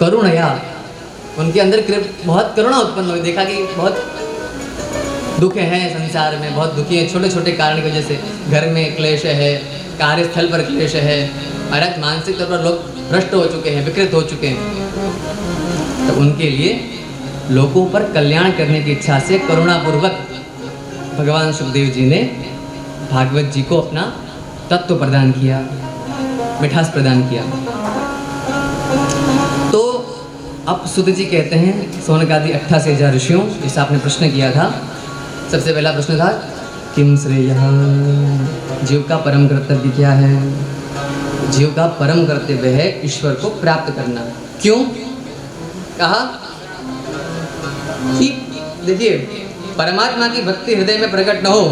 करुणया, उनके अंदर बहुत करुणा उत्पन्न हुई। देखा कि बहुत दुख है संसार में, बहुत दुखी है छोटे छोटे कारण की वजह से। घर में क्लेश है, कार्यस्थल पर क्लेश है, महाराज मानसिक तौर पर लोग भ्रष्ट हो चुके हैं, विकृत हो चुके हैं। तो उनके लिए लोगों पर कल्याण करने की इच्छा से करुणापूर्वक भगवान सुखदेव जी ने भागवत जी को अपना तत्व प्रदान किया, मिठास प्रदान किया। तो अब सुध जी कहते हैं सौनकादि 88,000 ऋषियों, जैसे आपने प्रश्न किया था, सबसे पहला प्रश्न था किम श्रेयः, जीव का परम कर्तव्य क्या है? जीव का परम कर्तव्य है ईश्वर को प्राप्त करना। क्यों? कहा कि देखिए, परमात्मा की भक्ति हृदय में प्रकट न हो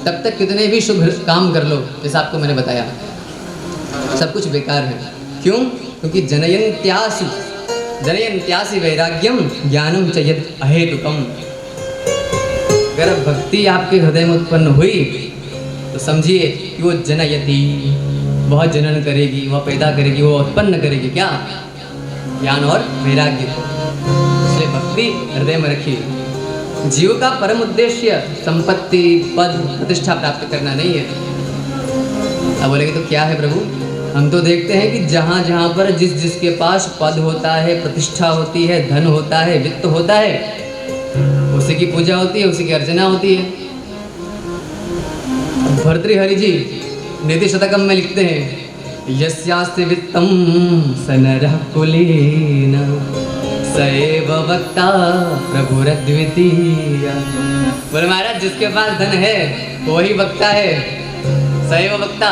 तब तक कितने भी शुभ काम कर लो, जैसा आपको मैंने बताया, सब कुछ बेकार है। क्यों? क्योंकि जनयन्त्यासि वैराग्यम ज्ञानम च यद अहेतुकम। अगर भक्ति आपके हृदय में उत्पन्न हुई तो समझिए कि वो जनयति, बहुत जनन करेगी, वह पैदा करेगी, वो उत्पन्न करेगी क्या? ज्ञान और वैराग्य को। इसलिए भक्ति हृदय में रखिए। जीव का परम उद्देश्य संपत्ति, पद, प्रतिष्ठा प्राप्त करना नहीं है। अब बोलेंगे तो क्या है प्रभु? हम तो देखते हैं कि जहाँ जहाँ पर जिस जिसके पास पद होता है, प्रतिष्ठा होती है, धन होता है, वित्त होता है, उसी की पूजा होती है, उसी की अर्चना होती है। भर्तृहरि जी नीति शतकम में लिखते हैं यस्यास्ति वित्तम स नरः कुलीन सएव वक्ता प्रभुरद्वितीय। बोले महाराज जिसके पास धन है वही वक्ता है, सएव वक्ता।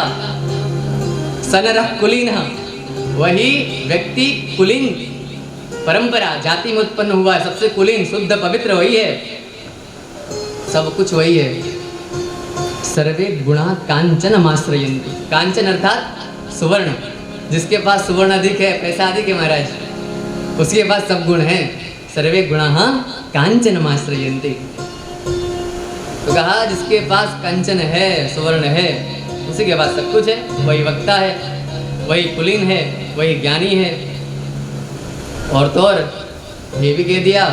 सनरः कुलीन, वही व्यक्ति कुलीन परंपरा जाति में उत्पन्न हुआ है, सबसे कुलीन शुद्ध पवित्र वही है, सब कुछ वही है। सर्वे गुणा कांचन माश्रयन्ति, कांचन अर्थात सुवर्ण, जिसके पास सुवर्ण अधिक है, पैसा अधिक है महाराज, उसके पास सब गुण हैं। सर्वे गुणाः कांचन माश्रयन्ति, तो कहा जिसके पास कंचन है, सुवर्ण है, उसी के पास सब कुछ है, वही वक्ता है, वही कुलीन है, वही ज्ञानी है। और तो और ये भी कह दिया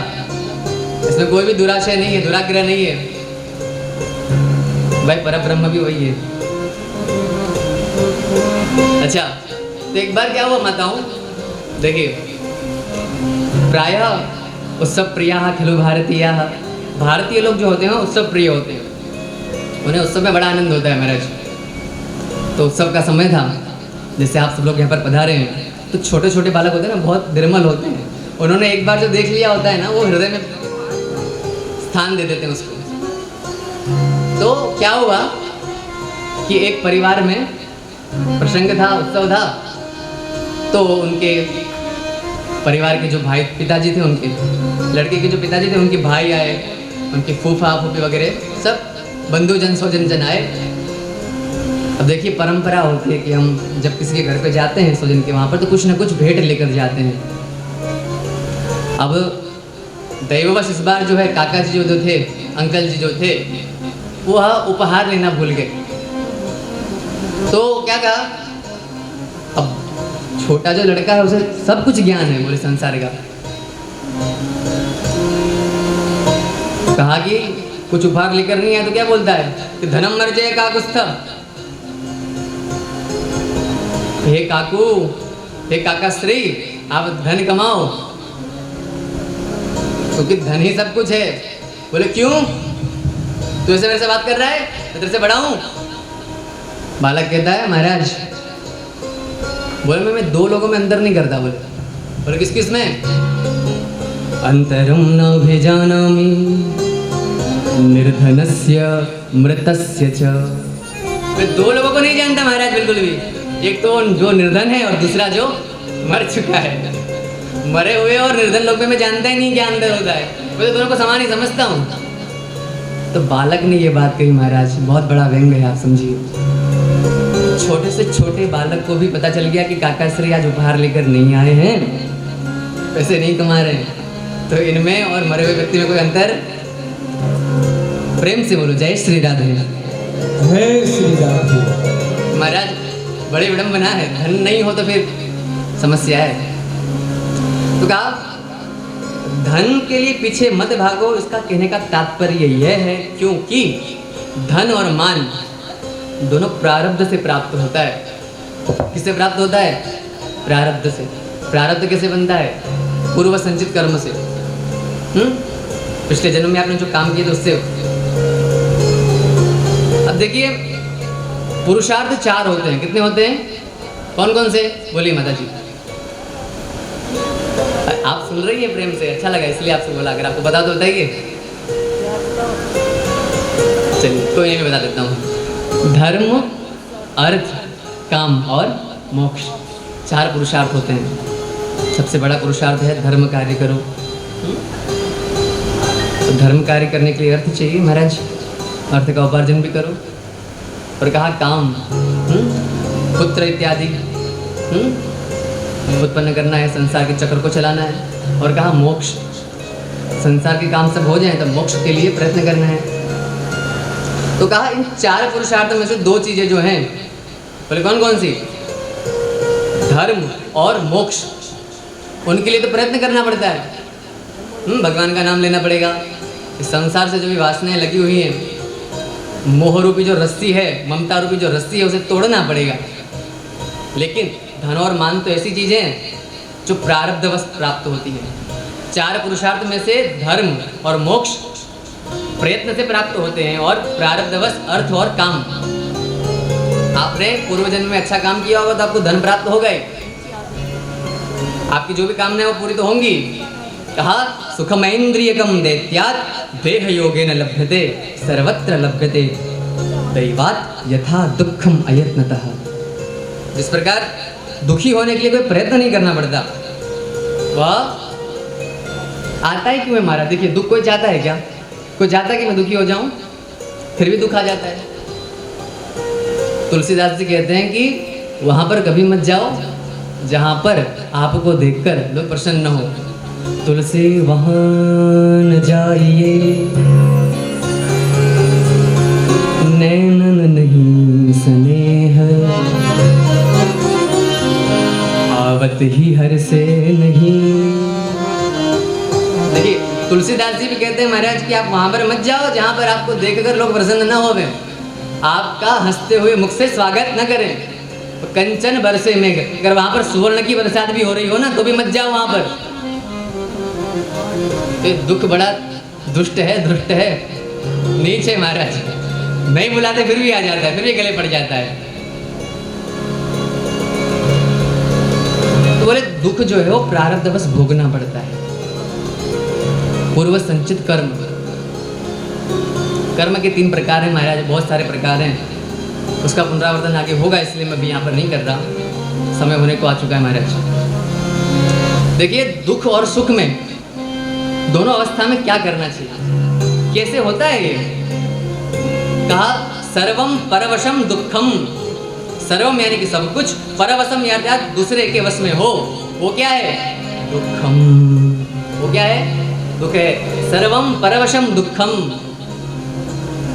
इसमें कोई भी दुराशय नहीं है, दुराग्रह नहीं है, भाई परब्रह्म भी वही है। अच्छा, तो एक बार क्या हुआ माताओं, देखिए प्रायः उत्सव प्रिया खिलु भारतीय, भारतीय लोग जो होते हैं उत्सव प्रिय होते हैं, उन्हें उत्सव में बड़ा आनंद होता है महाराज। तो उत्सव का समय था, जैसे आप सब लोग यहाँ पर पधारे हैं, तो छोटे छोटे बालक होते हैं ना, बहुत निर्मल होते हैं, उन्होंने एक बार जो देख लिया होता है ना, वो हृदय में स्थान दे देते हैं उसको। तो क्या हुआ कि एक परिवार में प्रसंग था, उत्सव था, तो उनके परिवार के जो भाई पिताजी थे, उनके लड़के के जो पिताजी थे, उनके भाई आए, उनके फूफा फूफी वगैरह सब बंधुजन स्वजन आए। अब देखिए परंपरा होती है कि हम जब किसी के घर पे जाते हैं स्वजन के, वहाँ पर तो कुछ ना कुछ भेंट लेकर जाते हैं। अब दैववश इस बार जो है काका जी जो थे, अंकल जी जो थे, वो उपहार लेना भूल गए। तो क्या कहा, अब छोटा जो लड़का है उसे सब कुछ ज्ञान है बोले संसार का, कहा कि कुछ उपहार लेकर नहीं आया तो क्या बोलता है कि धनम मर जाए काकुस्थ, हे काकू, हे काका श्री, आप धन कमाओ, क्योंकि धन ही सब कुछ है। बोले क्यों, तू ऐसे मेरे से बात कर रहा है, मैं तेरे से बड़ा हूं? बालक कहता है महाराज, बोले मैं दो लोगों में अंतर नहीं करता। बोले किस किस में? अंतरम न भेजानामि निर्धनस्य मृतस्य च। मैं दो लोगों को नहीं जानता महाराज बिल्कुल भी, एक तो जो निर्धन है और दूसरा जो मर चुका है। मरे हुए और निर्धन लोग में मैं जानता ही नहीं क्या अंदर होता है, मैं तो दोनों को समान ही समझता हूँ। तो बालक ने ये बात कही महाराज, बहुत बड़ा व्यंग है, आप समझिए। छोटे से छोटे बालक को भी पता चल गया कि काका श्री आज उपहार लेकर नहीं आए हैं, पैसे नहीं कमा रहे हैं। तो इनमें और मरे हुए व्यक्ति में कोई अंतर? प्रेम से बोलो जय श्री राधे, जय श्री राधे। महाराज बड़े विडम्बना है, धन नहीं हो तो फिर समस्या है। तो कहा धन के लिए पीछे मत भागो। इसका कहने का तात्पर्य यह है क्योंकि धन और मान दोनों प्रारब्ध से प्राप्त होता है। किससे प्राप्त होता है? प्रारब्ध से। प्रारब्ध कैसे बनता है? पूर्व संचित कर्म से। पिछले जन्म में आपने जो काम किए थे उससे। अब देखिए पुरुषार्थ 4 होते हैं। कितने होते हैं? कौन कौन से? बोलिए माता जी। आप सुन रही हैं प्रेम से, अच्छा लगा इसलिए आपसे बोला। अगर आपको बता तो बताइए। चलिए कोई नहीं, मैं बता देता हूँ। धर्म, अर्थ, काम और मोक्ष, 4 पुरुषार्थ होते हैं। सबसे बड़ा पुरुषार्थ है धर्म कार्य करो। तो धर्म कार्य करने के लिए अर्थ चाहिए महाराज, अर्थ का उपार्जन भी करो। और कहा काम, पुत्र इत्यादि उत्पन्न करना है, संसार के चक्र को चलाना है। और कहा मोक्ष, संसार के काम सब हो जाए तो मोक्ष के लिए प्रयत्न करना है। तो कहा इन 4 पुरुषार्थों में से 2 चीजें जो हैं, बोले कौन कौन सी? धर्म और मोक्ष, उनके लिए तो प्रयत्न करना पड़ता है। भगवान का नाम लेना पड़ेगा। इस संसार से जो भी वासनाएं लगी हुई हैं, मोह रूपी जो रस्सी है, ममता रूपी जो रस्सी है, उसे तोड़ना पड़ेगा। लेकिन धन और मान तो ऐसी चीजें हैं जो प्रारब्धवश प्राप्त होती है। 4 पुरुषार्थ में से धर्म और मोक्ष प्रयत्न से प्राप्त होते हैं और प्रारब्धवश अर्थ और काम। आपने पूर्व जन्म में अच्छा काम किया होगा तो आपको धन प्राप्त होगा ही। आपकी जो भी कामनाएं वो पूरी तो होंगी। कहा सुखमैन्द्रियकम दैत्यात् देह योगेन लभ्यते सर्वत्र लभ्यते दैवात् यथा दुःखम अयत्नतः। जिस प्रकार दुखी होने के लिए कोई प्रयत्न नहीं करना पड़ता, वह आता ही क्यों है महाराज? देखिए दुख कोई चाहता है क्या? कोई चाहता है कि मैं दुखी हो जाऊं? फिर भी दुख आ जाता है। तुलसीदास जी कहते हैं कि वहां पर कभी मत जाओ जहां पर आपको देखकर लोग प्रसन्न हो। तुलसी वहां न जाइए, नैनन नहीं स्नेह, आवत ही हर से नहीं। देखिए तुलसीदास जी भी कहते हैं महाराज कि आप वहां पर मत जाओ जहां पर आपको देखकर लोग प्रसन्न न होवे, आपका हंसते हुए मुख से स्वागत न करें। कंचन बरसे मेघ, अगर वहां पर सुवर्ण की बरसात भी हो रही हो ना तो भी मत जाओ वहां पर। तो दुख बड़ा दुष्ट है, धृष्ट है, नीच है महाराज। नहीं बुलाते फिर भी आ जाता है, फिर भी गले पड़ जाता है। तो बोले दुख जो है वो प्रारब्ध बस भोगना पड़ता है। पूर्व संचित कर्म, कर्म के 3 प्रकार हैं महाराज, बहुत सारे प्रकार हैं। उसका पुनरावर्तन आगे होगा इसलिए मैं भी यहाँ पर नहीं कर रहा, समय होने को आ चुका है महाराज। देखिए दुख और सुख में दोनों अवस्था में क्या करना चाहिए, कैसे होता है ये? कहा सर्वम परवशम दुखम। सर्वम यानी कि सब कुछ, परवशम यानी दूसरे के वश में हो, वो क्या है? दुखम। वो क्या है? दुख है। सर्वम परवशम दुखम,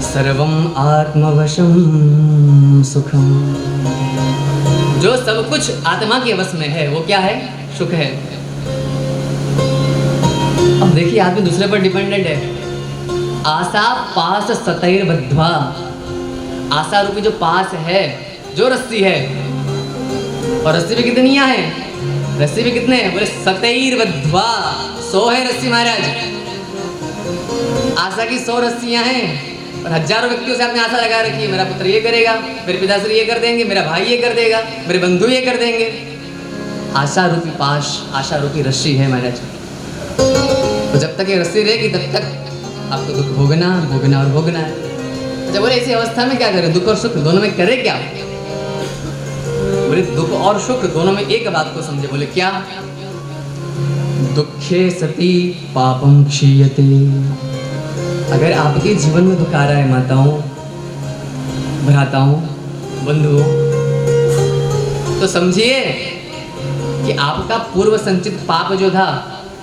सर्वम आत्मवशम सुखम। जो सब कुछ आत्मा के वश में है वो क्या है? सुख है। अब देखिए आदमी दूसरे पर डिपेंडेंट है। आशा पास सतैर बद्ध्वा, आशा रूपी जो पास है, जो रस्सी है, और रस्सी भी कितनियां हैं? रस्सी भी कितने हैं? बोले सतैर बद्ध्वा, 100 है रस्सी महाराज। आशा की 100 रस्सियां हैं और हजारों व्यक्तियों से आपने आशा लगा रखी है, मेरा पुत्र ये करेगा, मेरे पिताश्री ये कर देंगे, मेरा भाई ये कर देगा, मेरे बंधु ये कर देंगे। आशा रूपी पाश, आशा रूपी रस्सी है महाराज। तो जब तक ये रस्सी रहेगी तब तक आपको दुख भोगना, भोगना और भोगना है। जब बोले ऐसी अवस्था में क्या करें? दुख और सुख दोनों में करे क्या? बोले दुख और सुख दोनों में एक बात को समझे। बोले क्या? दुखे सती पापम क्षीयते। अगर आपके जीवन में दुख आ रहा है माताओं, भ्राताओं, बंधुओं, तो समझिए कि आपका पूर्व संचित पाप जो था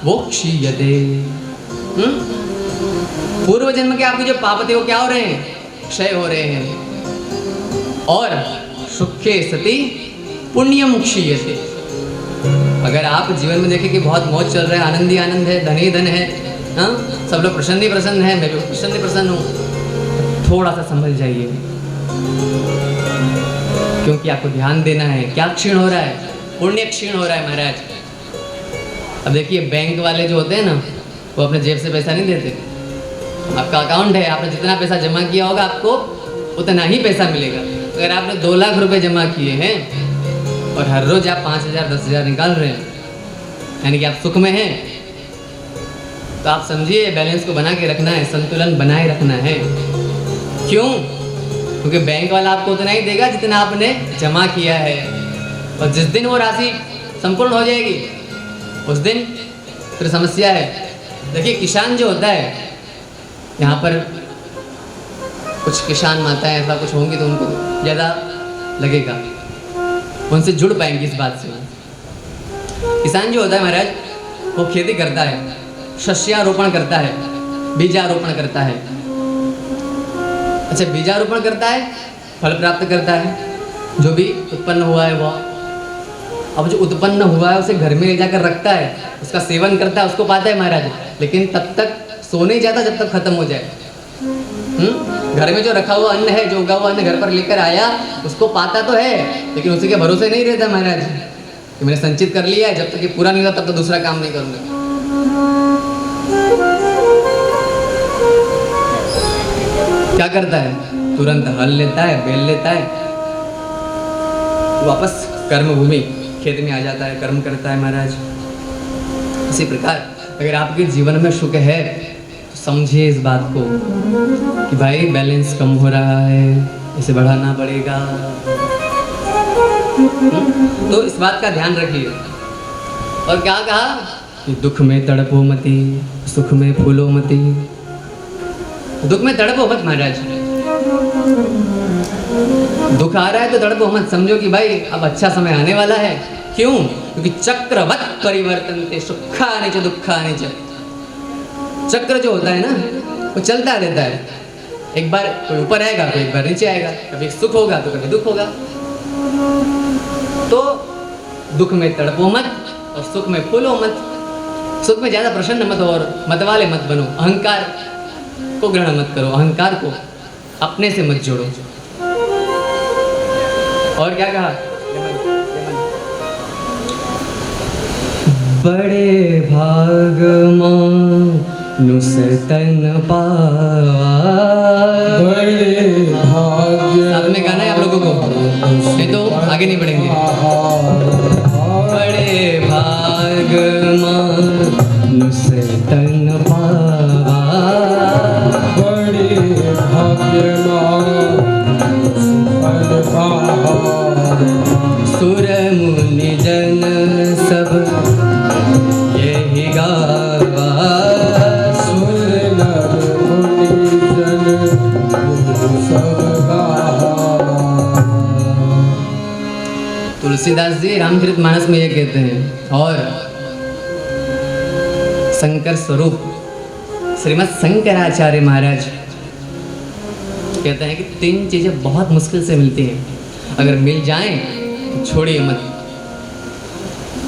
वो क्षीयते। पूर्व जन्म के आपके जो पाप थे वो क्या हो रहे हैं? क्षय हो रहे हैं। और सुखे सती पुण्यम क्षीयते। अगर आप जीवन में देखें कि बहुत मौज चल रहा है, आनंद ही आनंद है, धन ही धन है, हाँ, सब लोग प्रसन्न ही प्रसन्न है, मैं भी प्रसन्न ही प्रसन्न हूँ, थोड़ा सा संभल जाइए, क्योंकि आपको ध्यान देना है क्या क्षीण हो रहा है, पुण्य क्षीण हो रहा है महाराज। अब देखिए बैंक वाले जो होते हैं ना, वो अपने जेब से पैसा नहीं देते। आपका अकाउंट है, आपने जितना पैसा जमा किया होगा आपको उतना ही पैसा मिलेगा। अगर आपने 2 लाख रुपए जमा किए हैं और हर रोज आप 5,000 10,000 निकाल रहे हैं, यानी कि आप सुख में हैं, तो आप समझिए बैलेंस को बना के रखना है, संतुलन बनाए रखना है। क्यों? क्योंकि बैंक वाला आपको उतना ही देगा जितना आपने जमा किया है, और जिस दिन वो राशि संपूर्ण हो जाएगी उस दिन फिर समस्या है। देखिए किसान जो होता है, यहाँ पर कुछ किसान माताएं ऐसा कुछ होंगी तो उनको ज़्यादा लगेगा, उनसे जुड़ पाएंगे इस बात से। किसान जो होता है महाराज, वो खेती करता है, शस्यारोपण करता है, बीजारोपण करता है। अच्छा, बीजारोपण करता है, फल प्राप्त करता है, जो भी उत्पन्न हुआ है वो। अब जो उत्पन्न हुआ है उसे घर में ले जाकर रखता है, उसका सेवन करता है, उसको पाता है महाराज, लेकिन तब तक सो नहीं जाता जब तक खत्म हो जाए। घर में जो रखा हुआ अन्न है, जो उगा हुआ अन्न घर पर लेकर आया, उसको पाता तो है, लेकिन उसी के भरोसे नहीं रहता महाराज कि मैंने संचित कर लिया है, जब तक ये पूरा नहीं होता तब तो दूसरा काम नहीं करूँगा। क्या करता है? तुरंत हल लेता है, बेल लेता है, वापस कर्म भूमि खेत में आ जाता है, कर्म करता है महाराज। इसी प्रकार अगर आपके जीवन में सुख है तो समझिए इस बात को कि भाई बैलेंस कम हो रहा है, इसे बढ़ाना पड़ेगा। तो इस बात का ध्यान रखिए। और क्या कहा कि दुख में तड़पो मती, सुख में फूलो मती। दुख में तड़पो मत महाराज, दुख आ रहा है तो तड़पो मत, समझो कि भाई अब अच्छा समय आने वाला है। क्यों? क्योंकि चक्रवत परिवर्तनते सुखानि च दुखानि च। चक्र जो होता है ना, वो चलता रहता है, एक बार कोई ऊपर आएगा तो एक बार नीचे आएगा, कभी सुख होगा तो कभी दुख होगा। तो दुख में तड़पो मत और सुख में फूलो मत। सुख में ज़्यादा प्रसन्न मत हो और मत वाले मत बनो, अहंकार को ग्रहण मत करो, अहंकार को अपने से मत जोड़ो। और क्या कहा? बड़े भाग मानुष तन पावा। बड़े भाग्य साथ में गाना है आप लोगों को, नहीं तो आगे नहीं बढ़ेंगे। बड़े भाग मानुष तन पावा, बड़े भाग्य सुर मुनि जन सब यही गावा। सुर नर मुनि जन सब गावा। तुलसीदास जी रामचरितमानस में ये कहते हैं। और शंकर स्वरूप श्रीमद् शंकराचार्य महाराज कहते हैं कि 3 चीजें बहुत मुश्किल से मिलती हैं, अगर मिल जाएं तो छोड़िए मत।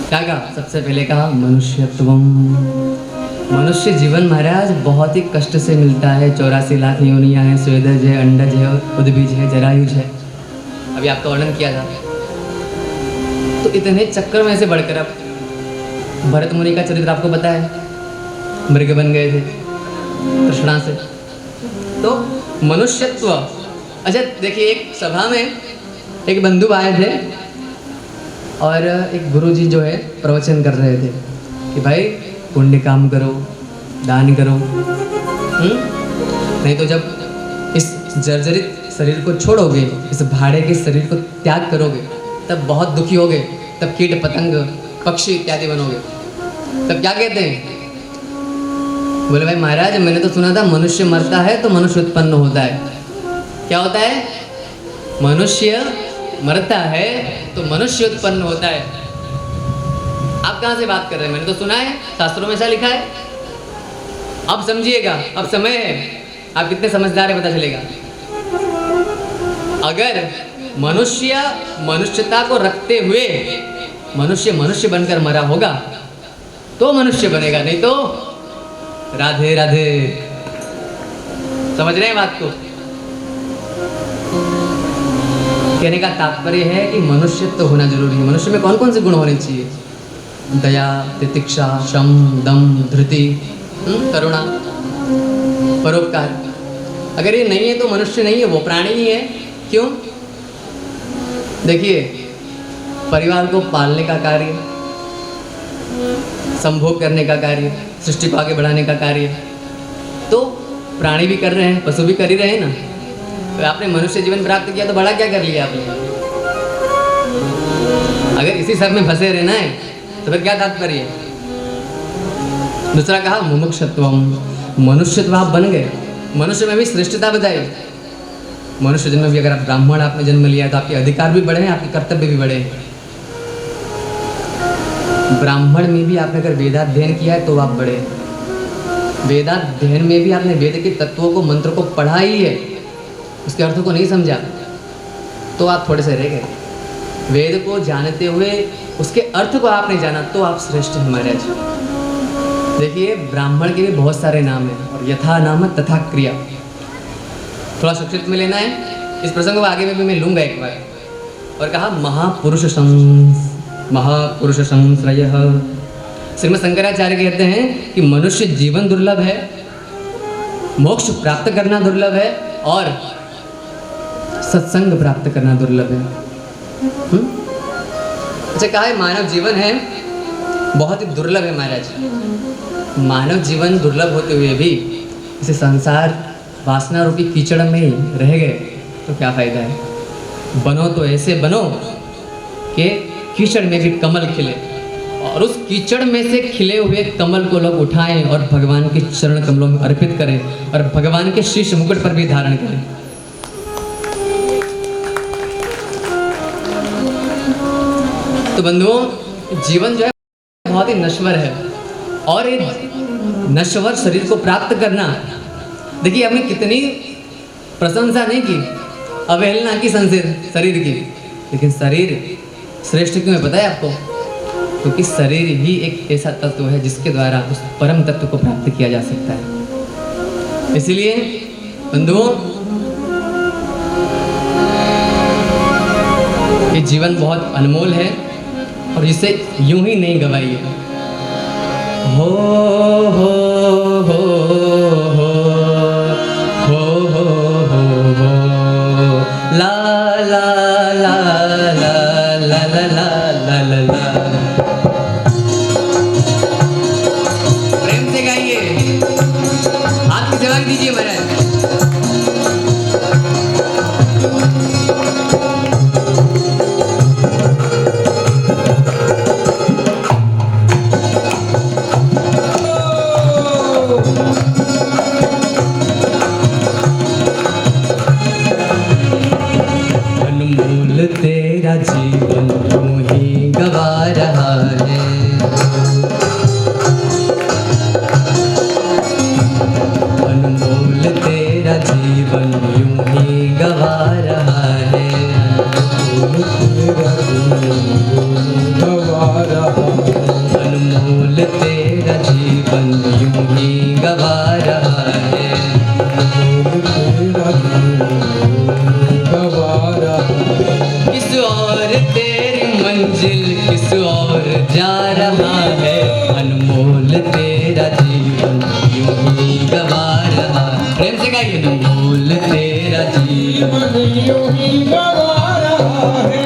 क्या कहा? सबसे पहले कहा मनुष्यत्वम। मनुष्य जीवन महाराज बहुत ही कष्ट से मिलता है। 84 लाख योनियां हैं, स्वेदज है, अंडज है, उद्बीज है, जरायुज है, अभी आपका वर्णन किया था। तो इतने चक्कर में से बढ़कर अब भरत मुनि का चरित्र आपको पता है, मृग बन गए थे तृष्णा से। तो मनुष्यत्व। अच्छा देखिए, एक सभा में एक बंधु आए थे और एक गुरुजी जो है प्रवचन कर रहे थे कि भाई पुण्य काम करो, दान करो, नहीं तो जब इस जर्जरित शरीर को छोड़ोगे, इस भाड़े के शरीर को त्याग करोगे, तब बहुत दुखी होगे, तब कीट पतंग पक्षी इत्यादि बनोगे। तब क्या कहते हैं? बोले भाई महाराज, मैंने तो सुना था मनुष्य मरता है तो मनुष्य उत्पन्न होता है। क्या होता है? मनुष्य मरता है तो मनुष्य उत्पन्न होता है। आप कहाँ से बात कर रहे हैं? मैंने तो सुना है, शास्त्रों में ऐसा लिखा है। अब समझिएगा, अब समय है, आप कितने समझदार है पता चलेगा। अगर मनुष्य मनुष्यता को रखते हुए मनुष्य मनुष्य बनकर मरा होगा तो मनुष्य बनेगा, नहीं तो राधे राधे। समझ रहे हैं बात को? कहने का तात्पर्य है कि मनुष्य तो होना जरूरी है। मनुष्य में कौन कौन से गुण होने चाहिए? दया, तितिक्षा, शम, दम, धृति, करुणा, परोपकार। अगर ये नहीं है तो मनुष्य नहीं है, वो प्राणी ही है। क्यों? देखिए, परिवार को पालने का कार्य, संभोग करने का कार्य, सृष्टि को आगे बढ़ाने का कार्य तो प्राणी भी कर रहे हैं, पशु भी कर ही रहे हैं ना। तो आपने मनुष्य जीवन प्राप्त किया तो बड़ा क्या कर लिया आपने? अगर इसी सब में फंसे रहना है तो फिर क्या तात्पर्य है? दूसरा कहा मुमुक्षुत्वम, मनुष्यत्व आप बन गए, मनुष्य में भी श्रेष्ठता बताई। मनुष्य जन्म में भी अगर आप ब्राह्मण आपने जन्म लिया तो आपके अधिकार भी बढ़े हैं, आपके कर्तव्य भी बढ़े हैं। ब्राह्मण में भी आपने अगर वेदाध्ययन किया है तो आप बढ़े। वेदाध्ययन में भी आपने वेद के तत्वों को, मंत्र को पढ़ा ही है, उसके अर्थों को नहीं समझा तो आप थोड़े से रह गए। वेद को जानते हुए उसके अर्थ को आपने जाना तो आप श्रेष्ठ हैं महाराज। देखिए, ब्राह्मण के भी बहुत सारे नाम हैं और यथा नाम तथा क्रिया, थोड़ा संक्षिप्त में लेना है। इस प्रसंग को आगे में भी मैं लूँगा एक बार। और कहा महापुरुष संश्रयः। श्रीमद् शंकराचार्य कहते हैं कि मनुष्य जीवन दुर्लभ है, मोक्ष प्राप्त करना दुर्लभ है और सत्संग प्राप्त करना दुर्लभ है। अच्छा, कहा है मानव जीवन है बहुत ही दुर्लभ है महाराज। मानव जीवन दुर्लभ होते हुए भी इसे संसार वासना रूपी कीचड़ में ही रह गए तो क्या फायदा है? बनो तो ऐसे बनो कि कीचड़ में भी कमल खिले और उस कीचड़ में से खिले हुए कमल को लोग उठाएं और भगवान के चरण कमलों में अर्पित करें और भगवान के शीश मुकुट पर भी धारण करें। तो बंधुओं, जीवन जो है बहुत ही नश्वर है और ये नश्वर शरीर को प्राप्त करना, देखिए हमने कितनी प्रशंसा नहीं की, अवहेलना की शरीर की, लेकिन शरीर श्रेष्ठ क्यों है पता है आपको? क्योंकि शरीर ही एक ऐसा तत्व है जिसके द्वारा उस परम तत्व को प्राप्त किया जा सकता है। इसलिए बंधुओं, ये जीवन बहुत अनमोल है और इसे यूं ही नहीं गवाइए। हो हो हो हो हो हो हो हो ला ला ला ला ला ला ला ला ला। प्रेम से गाइए, हाथ की जवाब दीजिए महाराज। तेरा जीवन तू ही गवा रहा है, अनमोल तेरा जीवन यूं ही गवा रहा है, अनमोल तेरा जीवन यूं ही गवा रहा है, किस और तेरी मंजिल किस और जा रहा है, अनमोल तेरा जीवन यूं ही गवा रहा। प्रेम से गाइए, अनमोल तेरा जीवन यूं ही गवा रहा है।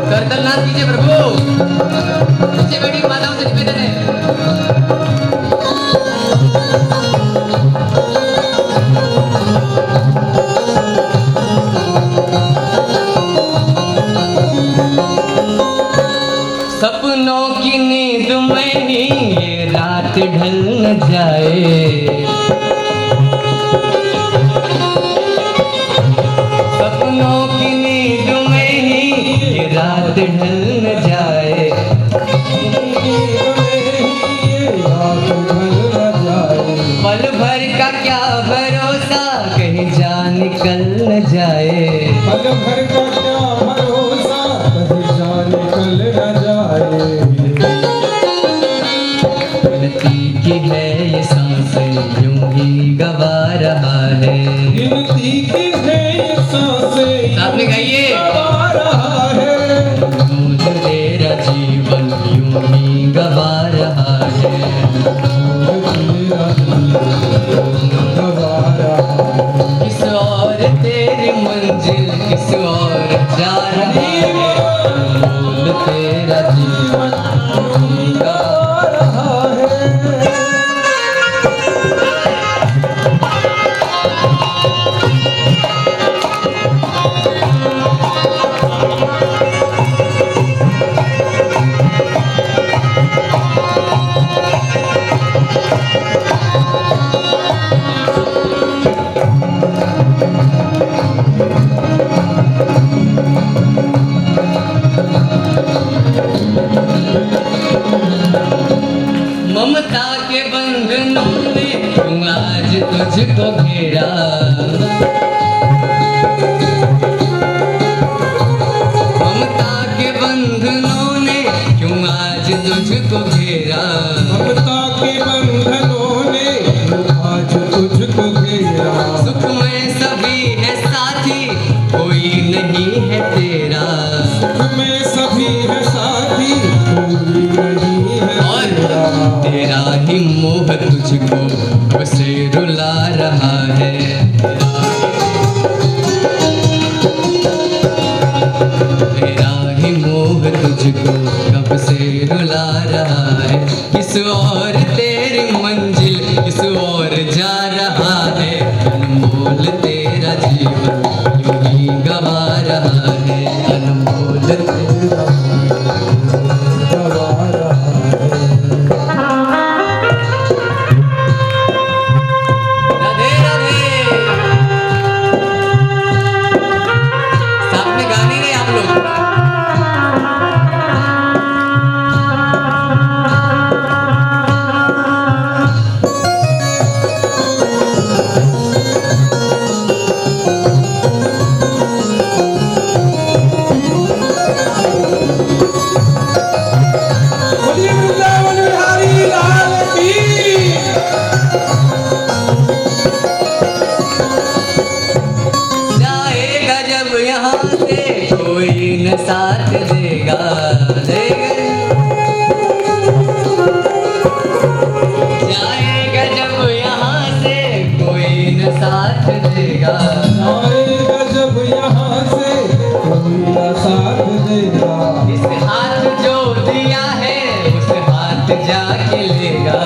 करतलनाथ कीजिए प्रभु, नीचे बैठी माताओं से निवेदन है। सपनों की नींद में ही ये रात ढल न जाए, सपनों की नींद में ही ये रात ढल न अनमोल तेरा जीवन यूं गा रहा है। ममता के बंधनों ने क्यों आज तुझको घेरा, ममता के बंधनों ने क्यों आज तुझको घेरा, ममता के बंधनों ने आज तुझको घेरा। सुख में सभी है साथी कोई नहीं है तेरा, सुख में सभी है साथी कोई नहीं है और तेरा। तेरा ही मोह तुझको कब से रुला रहा है, तेरा ही मोह तुझको कब से रुला रहा है। किस और तेरी मंजिल किस और जा रहा है, अनमोल तेरा जीवन यूं ही गवा रहा है, अनमोल तेरा गवा रहा है। राधे राधे। साथ में गा नहीं रहे आप लोग। बोलिए वृंदावन बिहारी लाल की। जाएगा जब यहाँ से कोई न साथ देगा, जाएगा जब यहाँ से कोई न साथ देगा, आएगा जब यहाँ से कोई ना साथ देगा। इस हाथ जो दिया है उस हाथ जाके लेगा,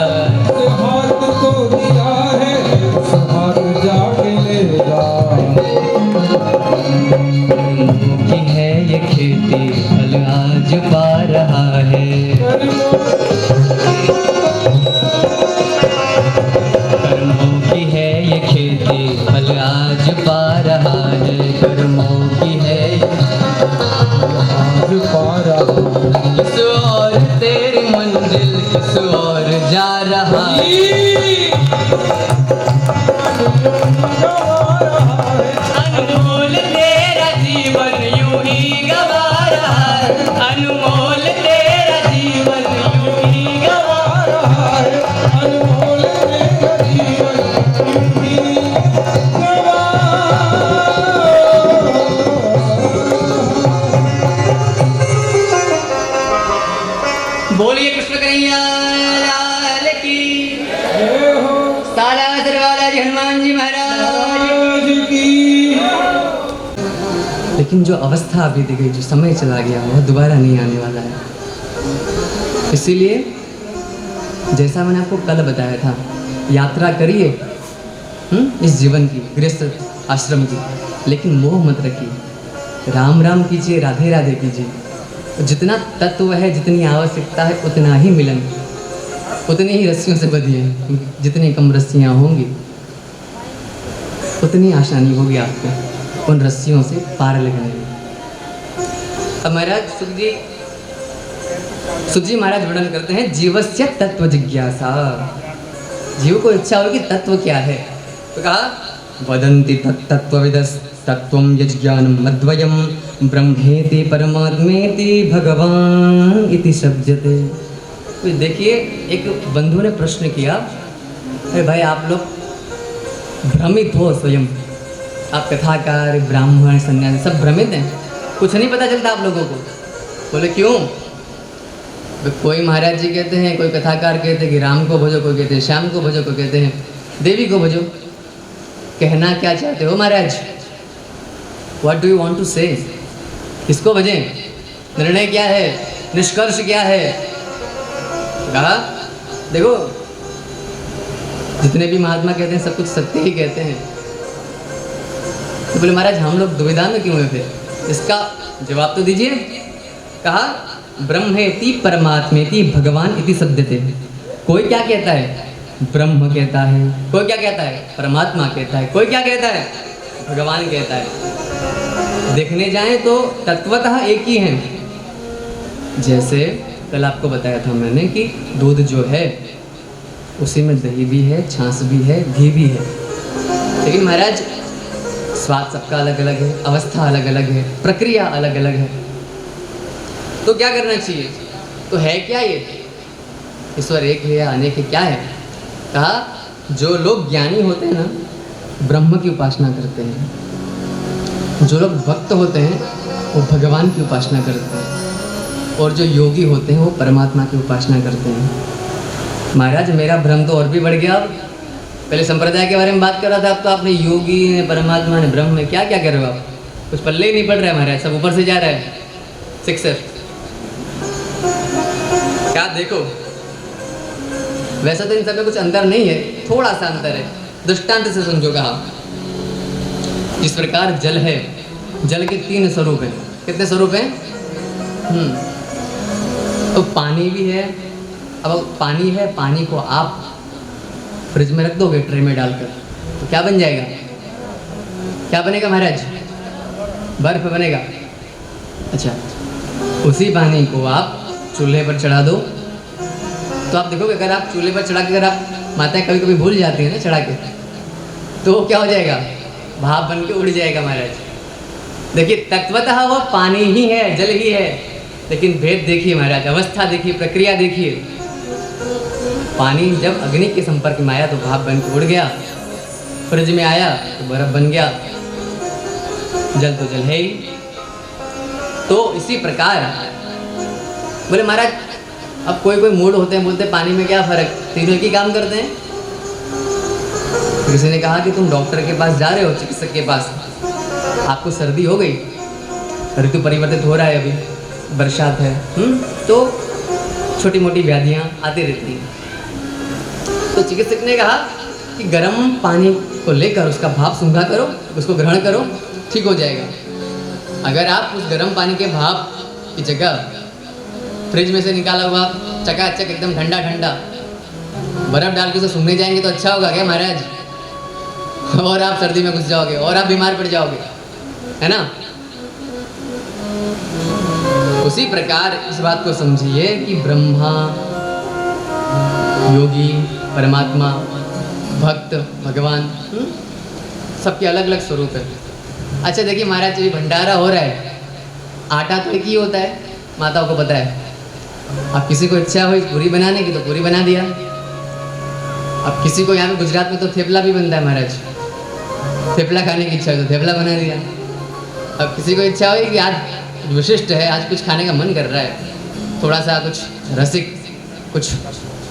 उस हाथ को दिया है उस हाथ जाके लेगा। कर्मों की है ये खेती फल आज पा रहा है, कर्मों की है ये खेती फल आज पा रहा है, कर्मों की है आज पा रहा है। किस और तेरी मंजिल किस और जा रहा है, अनमोल तेरा जीवन यूं ही गवा रहा है, अनमोल तेरा जीवन यूं ही गवा रहा है। अनमोल तेरा जीवन यूं ही गवा। बोलिए कृष्ण कन्हैया लाल की, जय हो साला सरवाला जी हनुमान जी महाराज। महाराज की। लेकिन जो अवस्था अभी दी गई जो समय चला गया वह दोबारा नहीं आने वाला है, इसीलिए जैसा मैंने आपको कल बताया था यात्रा करिए इस जीवन की गृहस्थ आश्रम की, लेकिन मोह मत रखिए, राम राम कीजिए राधे राधे कीजिए। जितना तत्व है जितनी आवश्यकता है उतना ही मिलन, उतनी ही रस्सियों से बधिए, जितनी कम रस्सियाँ होंगी उतनी आसानी होगी आपको उन रस्सियों से पार लगने में। अब महाराज सुख जी महाराज वर्णन करते हैं जीवस्य तत्व जिज्ञासा, जीव को इच्छा होगी तत्व क्या है, तो कहा वदन्ति तत्त्वविदस् तत्त्वं यज्ञानं मद्वयं ब्रह्मेति परमात्मेति भगवान इति शब्दते। तो देखिए एक बंधु ने प्रश्न किया, अरे भाई आप लोग भ्रमित हो स्वयं, आप कथाकार ब्राह्मण सन्यासी सब भ्रमित हैं, कुछ नहीं पता चलता आप लोगों को। बोले क्यों? कोई महाराज जी कहते हैं, कोई कथाकार कहते हैं कि राम को भजो, कोई कहते हैं श्याम को भजो, कोई कहते हैं देवी को भजो। कहना क्या चाहते हो महाराज? What do you want to say? किसको भजें? निर्णय क्या है, निष्कर्ष क्या है। कहा देखो जितने भी महात्मा कहते हैं सब कुछ सत्य ही कहते हैं। तो बोले महाराज हम लोग दुविधा में क्यों हैं फिर, इसका जवाब तो दीजिए। कहा ब्रह्मेति परमात्मेति भगवान इति सद्यते। कोई क्या कहता है, ब्रह्म कहता है, कोई क्या कहता है, परमात्मा कहता है, कोई क्या कहता है, भगवान कहता है। देखने जाएं तो तत्वतः एक ही हैं। जैसे कल आपको बताया था मैंने कि दूध जो है उसी में दही भी है, छाछ भी है, घी भी है, लेकिन महाराज स्वाद सबका अलग अलग है, अवस्था अलग अलग है, प्रक्रिया अलग अलग है। तो क्या करना चाहिए, तो है क्या ये, ईश्वर एक है या अनेक है, क्या है। कहा जो लोग ज्ञानी होते हैं ना ब्रह्म की उपासना करते हैं, जो लोग भक्त होते हैं वो भगवान की उपासना करते हैं, और जो योगी होते हैं वो परमात्मा की उपासना करते हैं। महाराज मेरा भ्रम तो और भी बढ़ गया। अब पहले संप्रदाय के बारे में बात कर रहा था, अब तो आपने योगी ने, परमात्मा ने, ब्रह्म में क्या क्या कर रहे हो आप, कुछ पल्ले ही नहीं पड़ रहा है महाराज, सब ऊपर से जा रहा है सिक्सर। क्या देखो वैसे तो इन सब में कुछ अंतर नहीं है, थोड़ा सा अंतर है, दृष्टांत से समझो। कहा जिस प्रकार जल है, जल के 3 स्वरूप हैं। कितने स्वरूप हैं? तो पानी भी है। अब पानी है, पानी को आप फ्रिज में रख दोगे ट्रे में डालकर तो क्या बन जाएगा, क्या बनेगा महाराज, बर्फ बनेगा। अच्छा उसी पानी को आप चूल्हे पर चढ़ा दो तो आप देखोगे अगर आप चूल्हे पर चढ़ा के, अगर आप माताएं कभी कभी भूल जाती हैं ना चढ़ा के, तो क्या हो जाएगा, भाप बन के उड़ जाएगा महाराज। देखिए तत्वतः वो पानी ही है, जल ही है, लेकिन भेद देखिए महाराज, अवस्था देखिए, प्रक्रिया देखिए। पानी जब अग्नि के संपर्क में आया तो भाप बन के उड़ गया, फ्रिज में आया तो बर्फ बन गया, जल तो जल है ही। तो इसी प्रकार बोले महाराज अब कोई कोई मूड होते हैं, बोलते हैं पानी में क्या फ़र्क, तीनों एक ही काम करते हैं। किसी ने कहा कि तुम डॉक्टर के पास जा रहे हो, चिकित्सक के पास, आपको सर्दी हो गई, ऋतु परिवर्तित हो रहा है, अभी बरसात है, तो छोटी मोटी व्याधियाँ आती रहती हैं। तो चिकित्सक ने कहा कि गर्म पानी को लेकर उसका भाप सूंघा करो, उसको ग्रहण करो, ठीक हो जाएगा। अगर आप उस गर्म पानी के भाप की जगह फ्रिज में से निकाला हुआ चकाचक एकदम ठंडा ठंडा बर्फ़ डाल के उसे सूंघने जाएंगे तो अच्छा होगा क्या महाराज, और आप सर्दी में घुस जाओगे और आप बीमार पड़ जाओगे, है ना। उसी प्रकार इस बात को समझिए कि ब्रह्मा, योगी, परमात्मा, भक्त, भगवान, सबके अलग अलग स्वरूप है। अच्छा देखिए महाराज ये भंडारा हो रहा है, आटा तो एक ही होता है, माताओं को पता है। अब किसी को इच्छा हुई पूरी बनाने की तो पूरी बना दिया। अब किसी को यहाँ पे गुजरात में तो थेपला भी बनता है महाराज, थेपला खाने की इच्छा हुई तो थेपला बना दिया। अब किसी को इच्छा हुई कि आज विशिष्ट है, आज कुछ खाने का मन कर रहा है, थोड़ा सा कुछ रसिक, कुछ